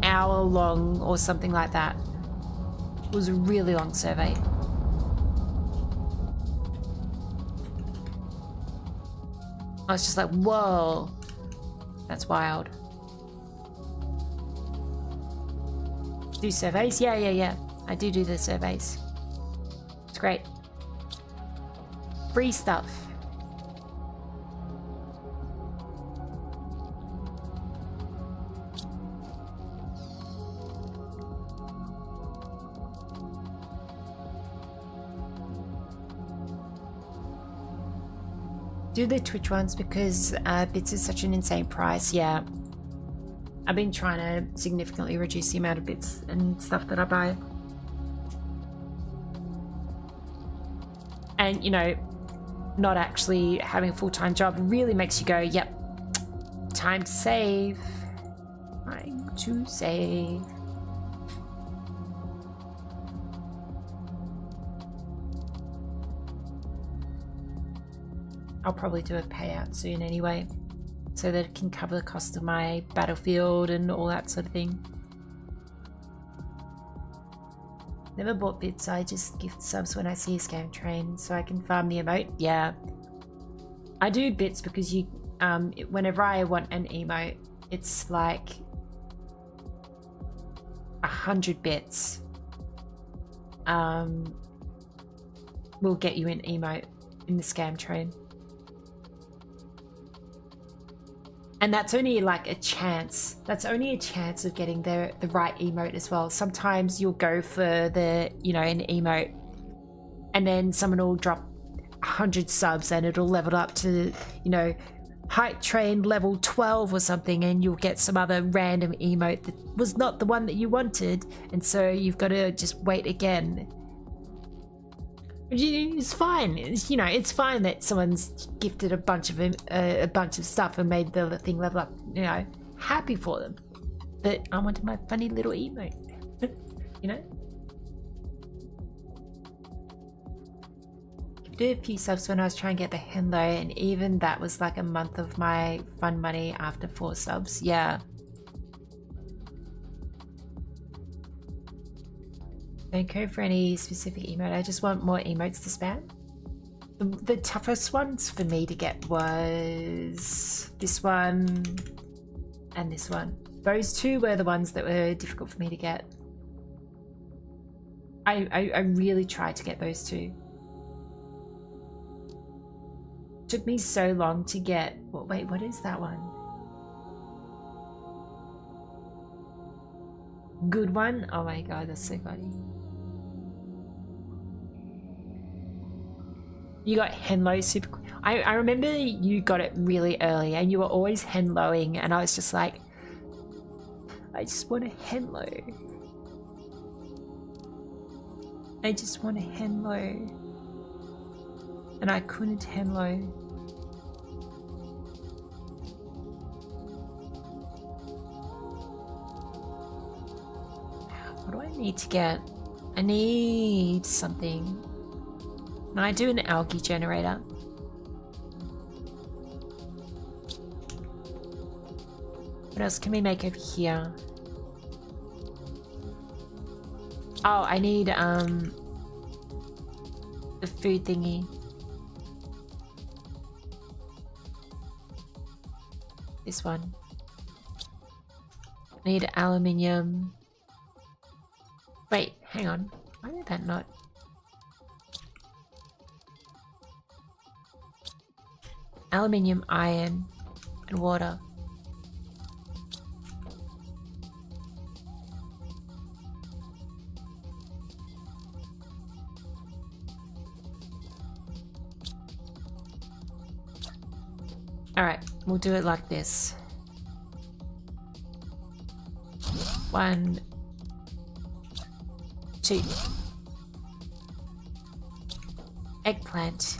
hour long or something like that. It was a really long survey. I was just like, whoa, that's wild. Do surveys? Yeah. I do the surveys. It's great. Free stuff. Do the Twitch ones because bits is such an insane price. Yeah, I've been trying to significantly reduce the amount of bits and stuff that I buy. And, you know, not actually having a full-time job really makes you go, yep, time to save. Time to save. I'll probably do a payout soon anyway, so that it can cover the cost of my Battlefield and all that sort of thing. Never bought bits, I just gift subs when I see a scam train so I can farm the emote. Yeah. I do bits because you, whenever I want an emote, it's like 100 bits. Will get you an emote in the scam train. And that's only like a chance. That's only a chance of getting the right emote as well. Sometimes you'll go for the, you know, an emote and then someone will drop 100 subs and it'll level up to, you know, hype train level 12 or something, and you'll get some other random emote that was not the one that you wanted, and so you've got to just wait again. It's fine. It's, you know, it's fine that someone's gifted a bunch of stuff and made the thing level up. You know, happy for them. But I wanted my funny little emote. You know. Did a few subs when I was trying to get the Hendo, and even that was like a month of my fun money after 4 subs. Yeah. Don't go for any specific emote. I just want more emotes to spam. The toughest ones for me to get was this one and this one. Those two were the ones that were difficult for me to get. I really tried to get those two. Took me so long to get. Well, wait, what is that one? Good one? Oh my god, that's so funny. You got Henlo super quick. I remember you got it really early and you were always Henloing, and I was just like, I just want a Henlo. I just want a Henlo. And I couldn't Henlo. What do I need to get? I need something. Can I do an algae generator? What else can we make over here? Oh, I need the food thingy. This one. I need aluminium. Wait, hang on. Why did that not? Aluminium, iron, and water. Alright, we'll do it like this. 1, 2. Eggplant.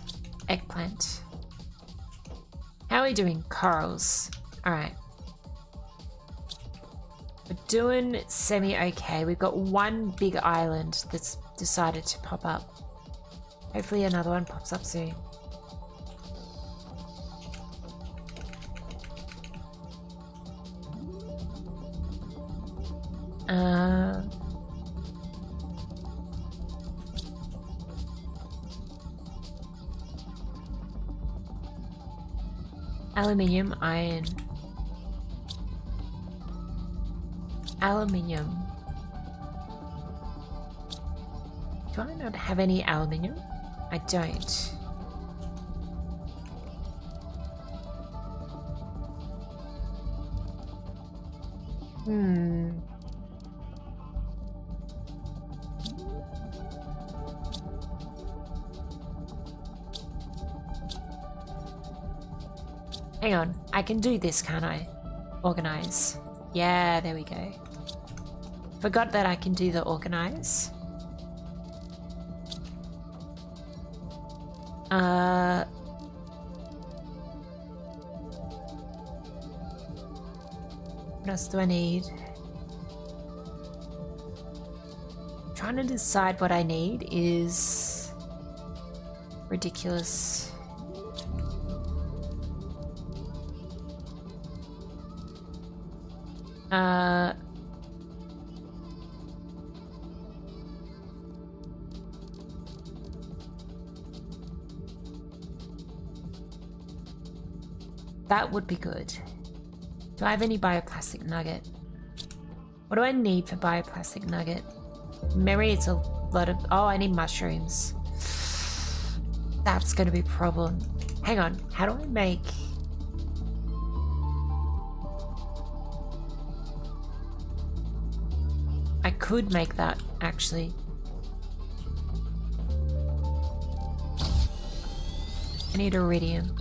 Eggplant. How are we doing? Corals. Alright. We're doing semi-okay. We've got one big island that's decided to pop up. Hopefully another one pops up soon. Aluminium, iron. Aluminium. Do I not have any aluminium? I don't. Hang on, I can do this, can't I? Organize. Yeah, there we go. Forgot that I can do the organize. What else do I need? Trying to decide what I need is ridiculous. That would be good. Do I have any bioplastic nugget? What do I need for bioplastic nugget? Memory, it's a lot of... Oh, I need mushrooms. That's gonna be a problem. Hang on, how do I make... I could make that, actually. I need iridium.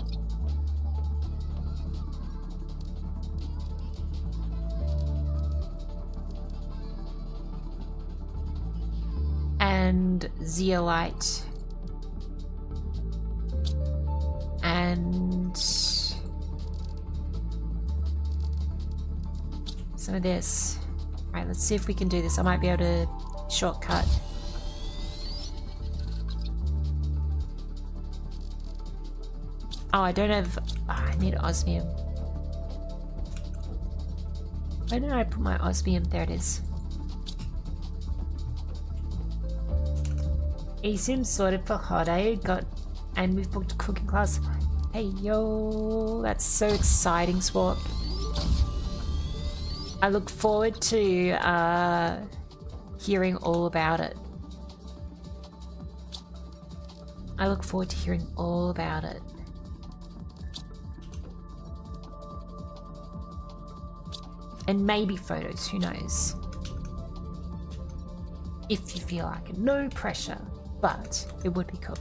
And zeolite. And some of this. Alright, let's see if we can do this. I might be able to shortcut. Oh, I don't have... Oh, I need osmium. Where did I put my osmium? There it is. eSIM sorted for holiday. Got... And we've booked a cooking class. Hey, yo. That's so exciting, Spork. I look forward to hearing all about it. I look forward to hearing all about it. And maybe photos, who knows? If you feel like it. No pressure, but it would be cool.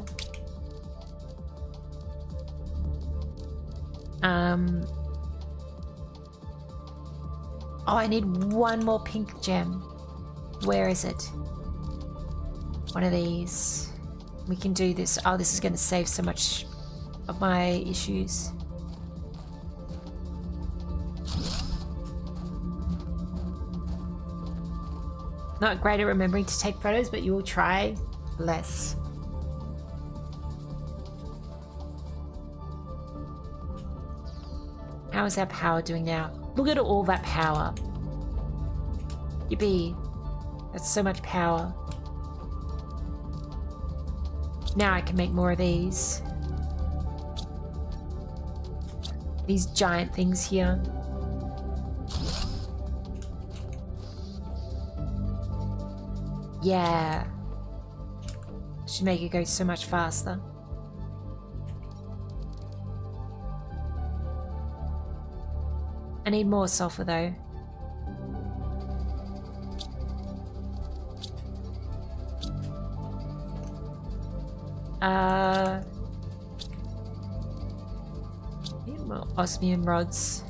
Oh, I need one more pink gem. Where is it? One of these. We can do this. Oh, this is going to save so much of my issues. Not great at remembering to take photos, but you will try less. How is our power doing now? Look at all that power. Yippee. That's so much power. Now I can make more of these. These giant things here. Yeah. Should make it go so much faster. I need more sulfur though. Need more osmium rods.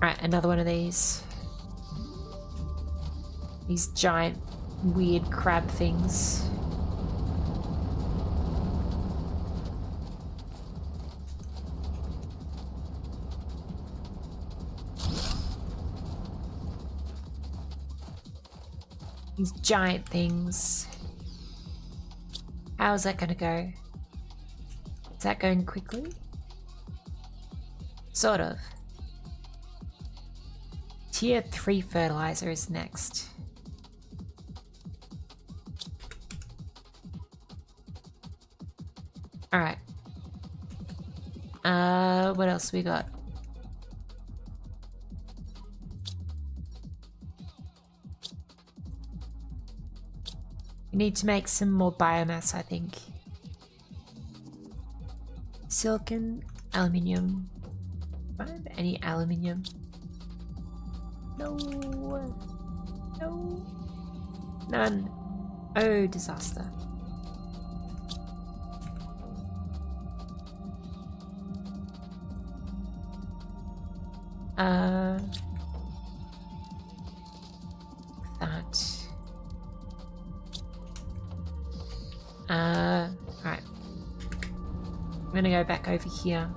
Right, another one of these. These giant, weird crab things. These giant things. How is that gonna go? Is that going quickly? Sort of. Tier 3 fertilizer is next. Alright. What else we got? We need to make some more biomass, I think. Silicon, aluminium. Do I have any aluminium? No. No. None. Oh, disaster. That. Right. I'm gonna go back over here.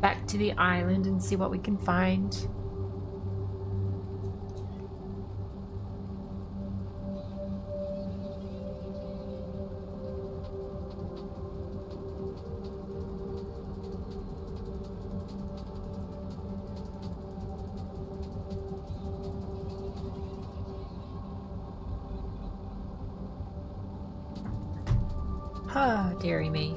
Back to the island and see what we can find. Ah, dearie me.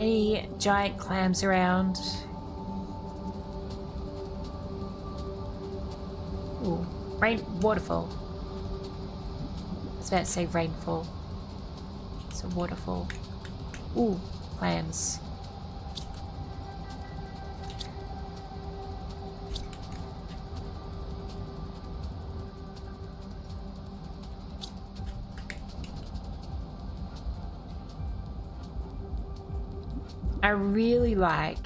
Any giant clams around? Ooh, waterfall. I was about to say rainfall. It's a waterfall. Ooh, clams. I really like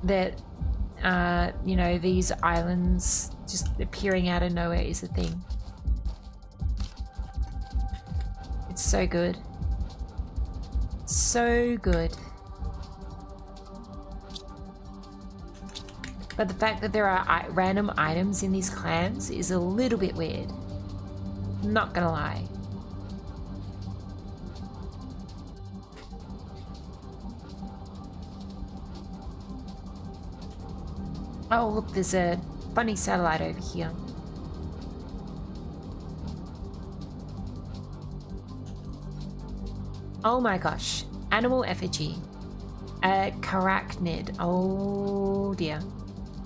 that, you know, these islands just appearing out of nowhere is a thing. It's so good. So good. But the fact that there are random items in these clams is a little bit weird. Not gonna lie. Oh, look, there's a funny satellite over here. Oh my gosh. Animal effigy. A carachnid. Oh dear.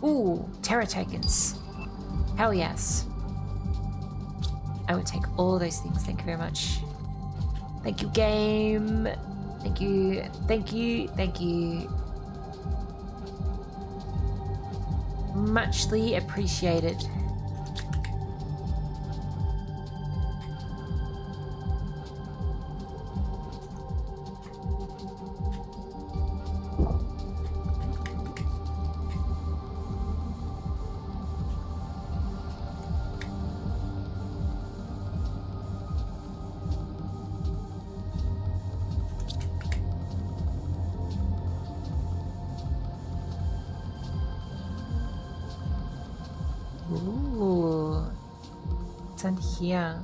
Ooh, terror tokens. Hell yes. I would take all those things. Thank you very much. Thank you, game. Thank you. Thank you. Thank you. Muchly appreciated. Ooh, what's on here?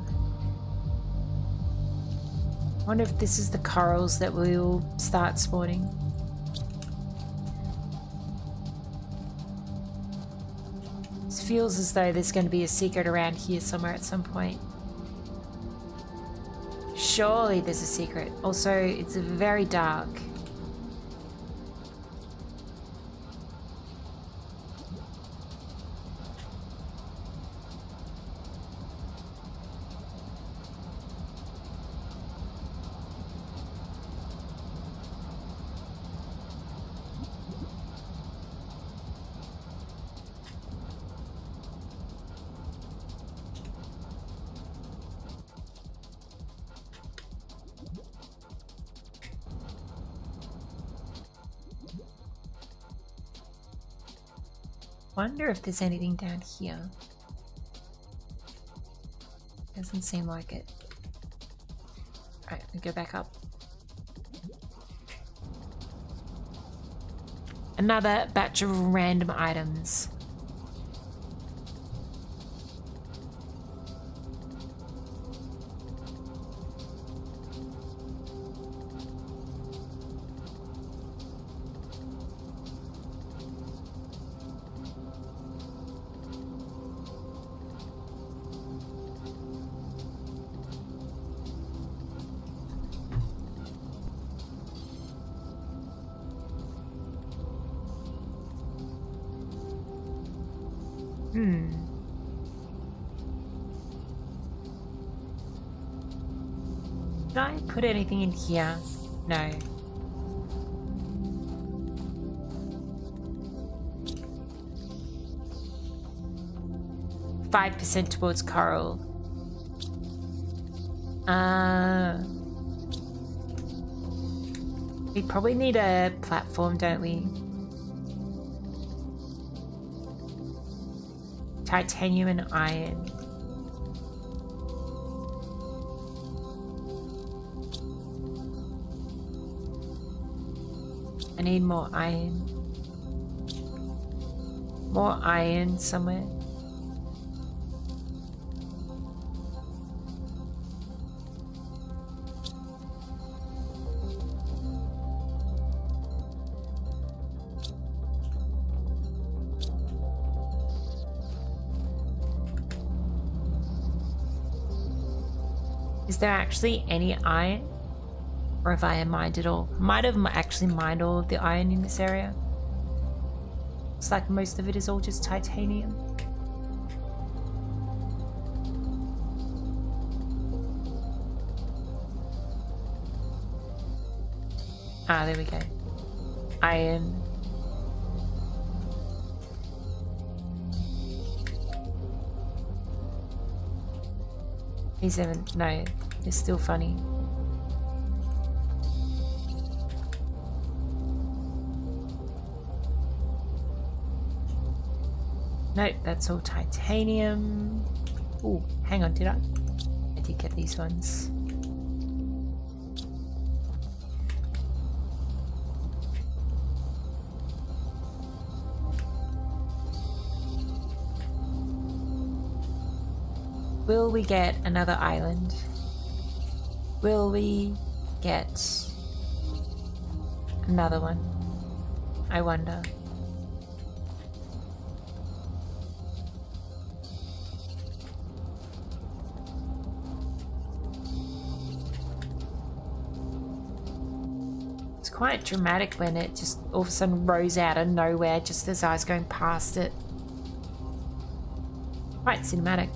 I wonder if this is the corals that will start spawning. This feels as though there's going to be a secret around here somewhere at some point. Surely there's a secret. Also, it's very dark. Wonder if there's anything down here. Doesn't seem like it. Alright, we go back up. Another batch of random items. Did I put anything in here? No. %5 towards coral. We probably need a platform, don't we? Titanium and iron. I need more iron. More iron somewhere. Is there actually any iron? Or have I mined it all? Might have actually mined all of the iron in this area. Looks like most of it is all just titanium. Ah, there we go. Iron. These haven't, no, they're still funny. Nope, that's all titanium. Oh, hang on, did I? I did get these ones. Will we get another island? Will we get another one? I wonder. It's quite dramatic when it just all of a sudden rose out of nowhere just as I was going past it. Quite cinematic.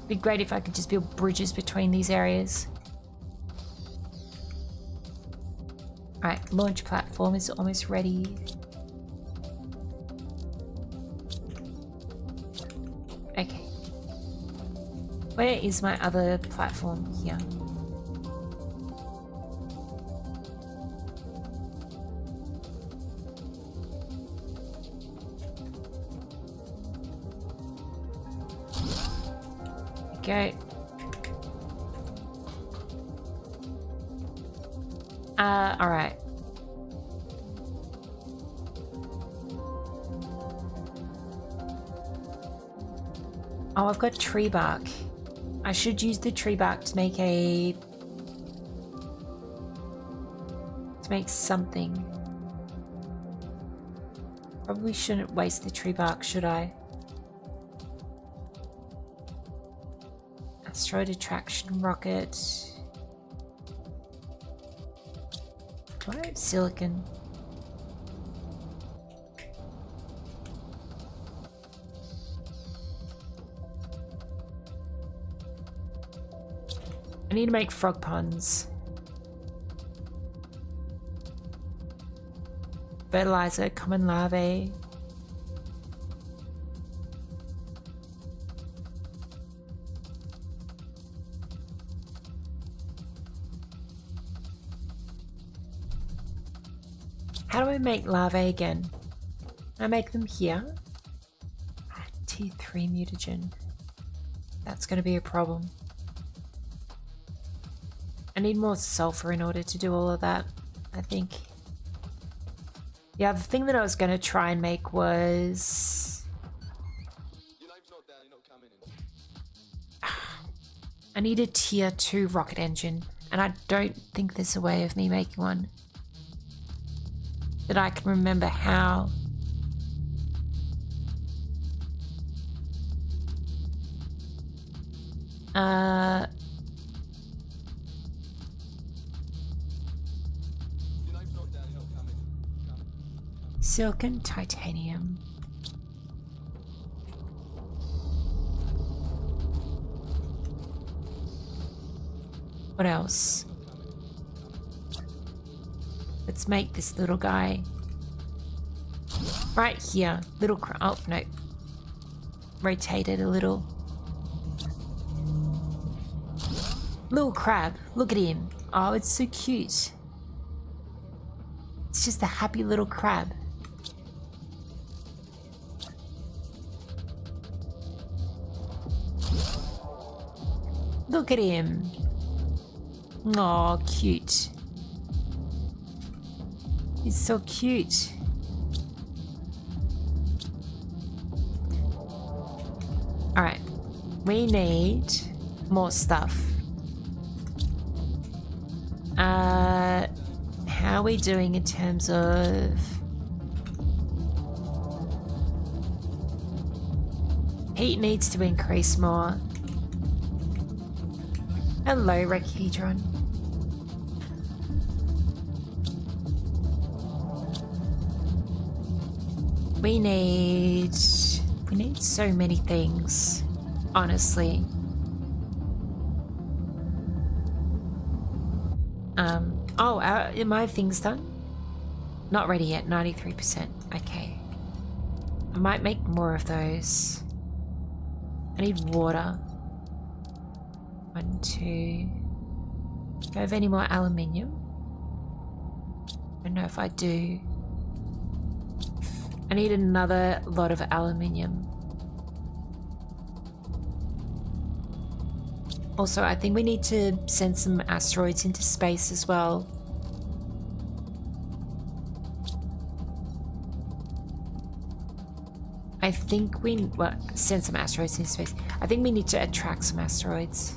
Be great if I could just build bridges between these areas. Alright, launch platform is almost ready. Okay. Where is my other platform? Here. Okay. Alright. Oh, I've got tree bark. I should use the tree bark to make something. Probably shouldn't waste the tree bark, should I? Asteroid attraction rocket. Do I have silicon? I need to make frog ponds. Fertilizer, common larvae. How do I make larvae again? Can I make them here? T3 mutagen. That's going to be a problem. I need more sulfur in order to do all of that, I think. Yeah, the thing that I was going to try and make was... I need a tier 2 rocket engine, and I don't think there's a way of me making one that I can remember how. Silicon, titanium. What else? Let's make this little guy right here. Little oh no. Rotate it a little. Little crab. Look at him. Oh, it's so cute. It's just a happy little crab. Look at him. Oh, cute. He's so cute. Alright. We need more stuff. How are we doing in terms of... Heat needs to increase more. Hello, Rechedron. We need so many things, honestly. Oh, are my things done? Not ready yet, 93%. Okay. I might make more of those. I need water. 1, 2. Do I have any more aluminium? I don't know if I do. I need another lot of aluminium. Also, I think we need to send some asteroids into space as well. I think we... well, send some asteroids into space. I think we need to attract some asteroids.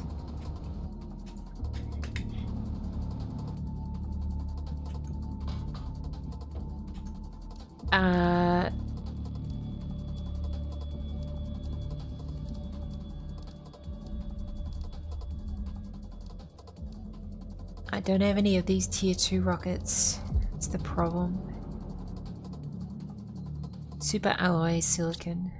I don't have any of these tier 2 rockets. That's the problem. Super alloy silicon.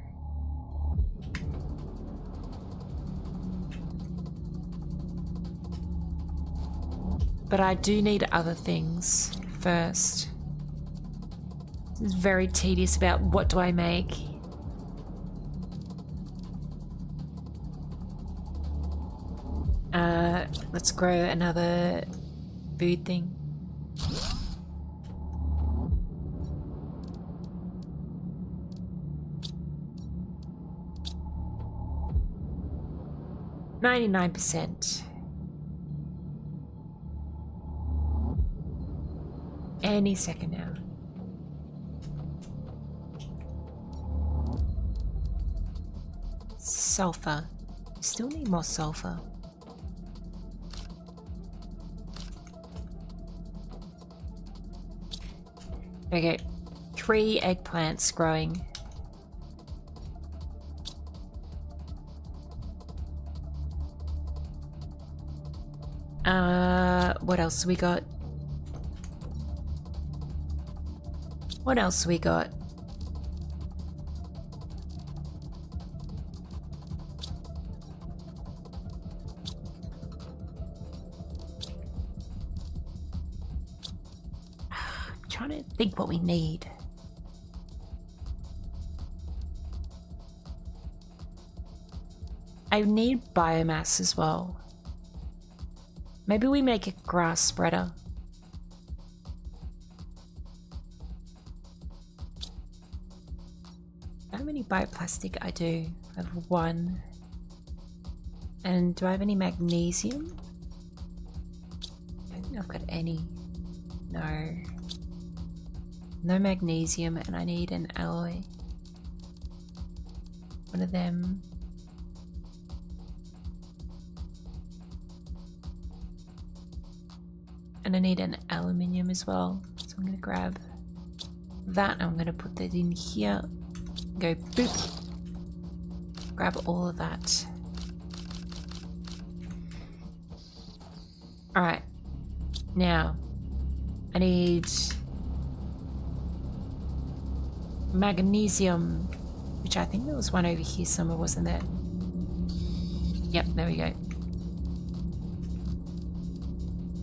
But I do need other things. first. This is very tedious about what do I make. Let's grow another food thing. $99%. Any second now. Sulfur. Still need more sulfur. Okay, 3 eggplants growing. What else we got? What else we got? I'm trying to think what we need. I need biomass as well. Maybe we make a grass spreader. How many bioplastic I do? I have 1. And do I have any magnesium? I don't think I've got any. No. No magnesium, and I need an alloy. One of them. And I need an aluminium as well. So I'm going to grab that. I'm going to put that in here. Go boop. Grab all of that. Alright. Now, I need magnesium, which I think there was one over here somewhere, wasn't there? Yep, there we go.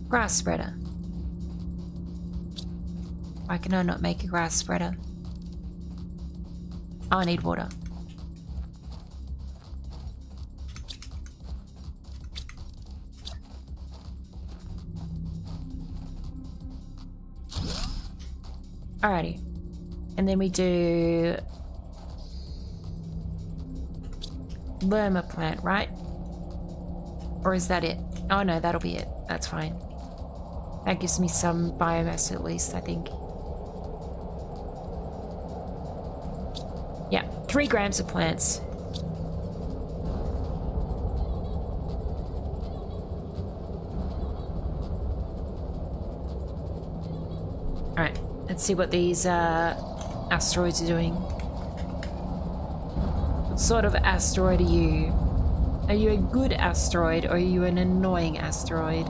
Grass spreader. Why can I not make a grass spreader? Oh, I need water. Alrighty. And then we do Lerma plant, right? Or is that it? Oh no, that'll be it. That's fine. That gives me some biomass at least, I think. Yeah, 3 grams of plants. Alright, let's see what these asteroids are doing. What sort of asteroid are you? Are you a good asteroid or are you an annoying asteroid?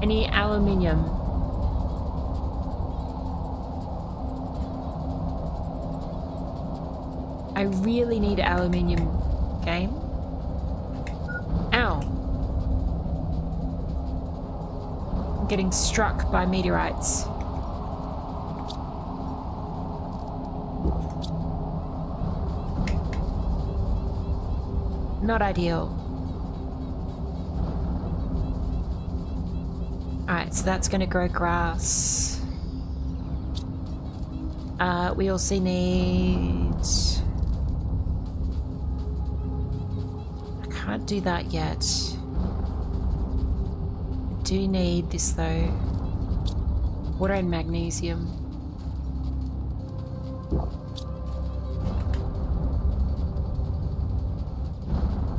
Any aluminium? I really need aluminium, game. Ow. I'm getting struck by meteorites. Not ideal. Alright, so that's going to grow grass. We also need... I can't do that yet. I do need this though. Water and magnesium.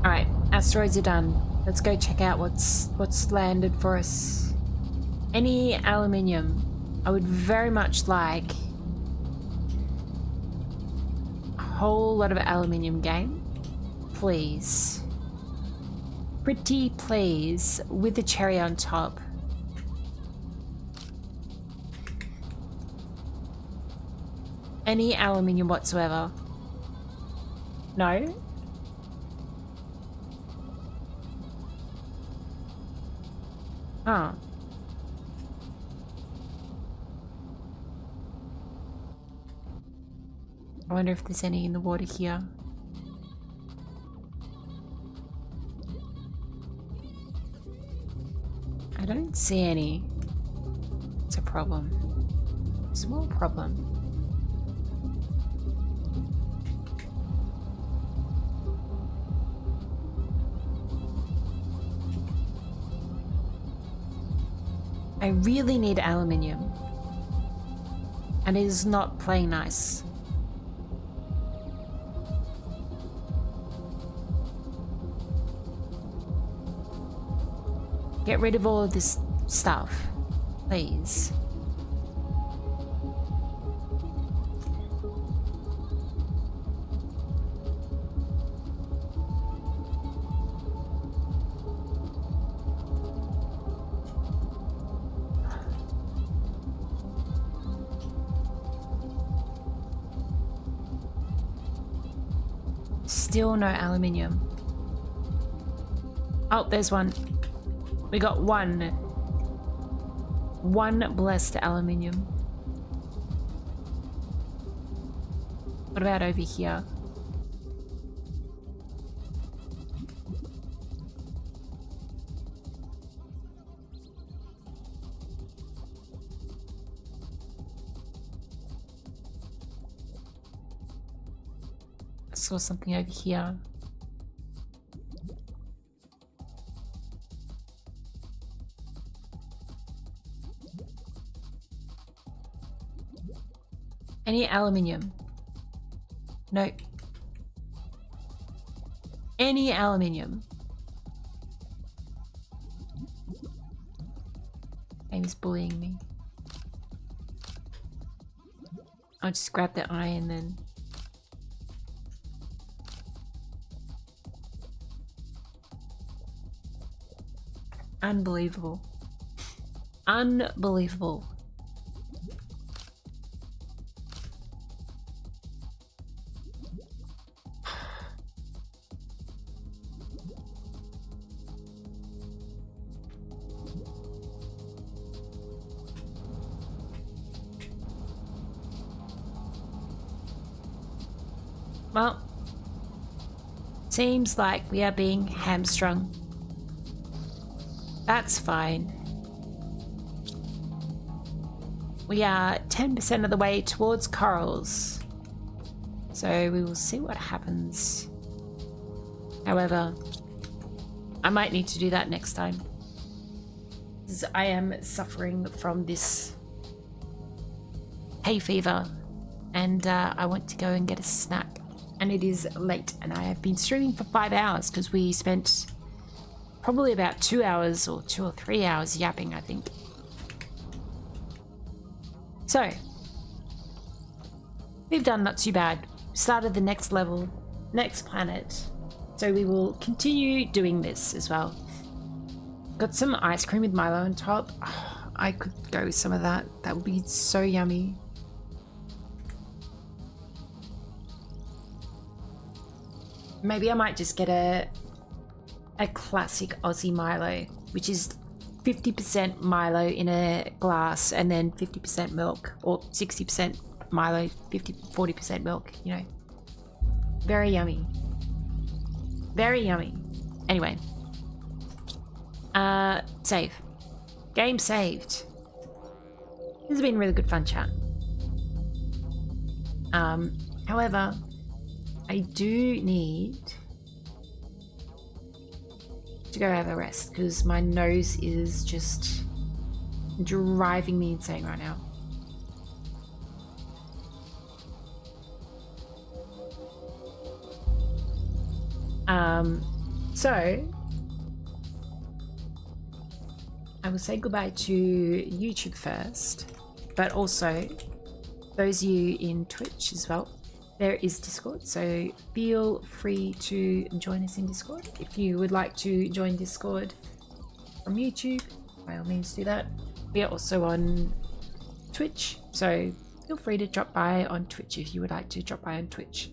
Alright, asteroids are done. Let's go check out what's landed for us. Any aluminium. I would very much like a whole lot of aluminium, game. Please. Pretty please, with a cherry on top. Any aluminium whatsoever. No? Oh. I wonder if there's any in the water here. I don't see any. It's a problem. Small problem. I really need aluminium. And it is not playing nice. Get rid of all of this stuff, please. Still no aluminium. Oh, there's one. We got one blessed aluminium. What about over here? I saw something over here. Any aluminium? No. Any aluminium? Amy's bullying me. I'll just grab the iron then. Unbelievable. Unbelievable. Well, seems like we are being hamstrung. That's fine. We are 10% of the way towards corals. So we will see what happens. However, I might need to do that next time. Because I am suffering from this hay fever. And I want to go and get a snack. And it is late. And I have been streaming for 5 hours because we spent probably about 2 hours or 2 or 3 hours yapping, I think. So, we've done not too bad. Started the next level, next planet. So we will continue doing this as well. Got some ice cream with Milo on top. Oh, I could go with some of that. That would be so yummy. Maybe I might just get a classic Aussie Milo, which is 50% Milo in a glass and then 50% milk, or 60% Milo, 40% milk, you know. Very yummy. Very yummy. Anyway. Save. Game saved. This has been a really good fun chat. However, I do need to go have a rest because my nose is just driving me insane right now. So I will say goodbye to YouTube first, but also those of you in Twitch as well. There is Discord, so feel free to join us in Discord. If you would like to join Discord from YouTube, by all means do that. We are also on Twitch, so feel free to drop by on Twitch if you would like to drop by on Twitch.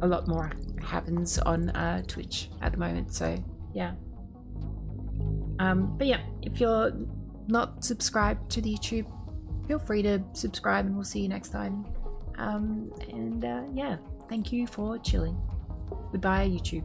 A lot more happens on Twitch at the moment, so yeah. But yeah, if you're not subscribed to the YouTube, feel free to subscribe and we'll see you next time. Yeah, thank you for chilling. Goodbye, YouTube.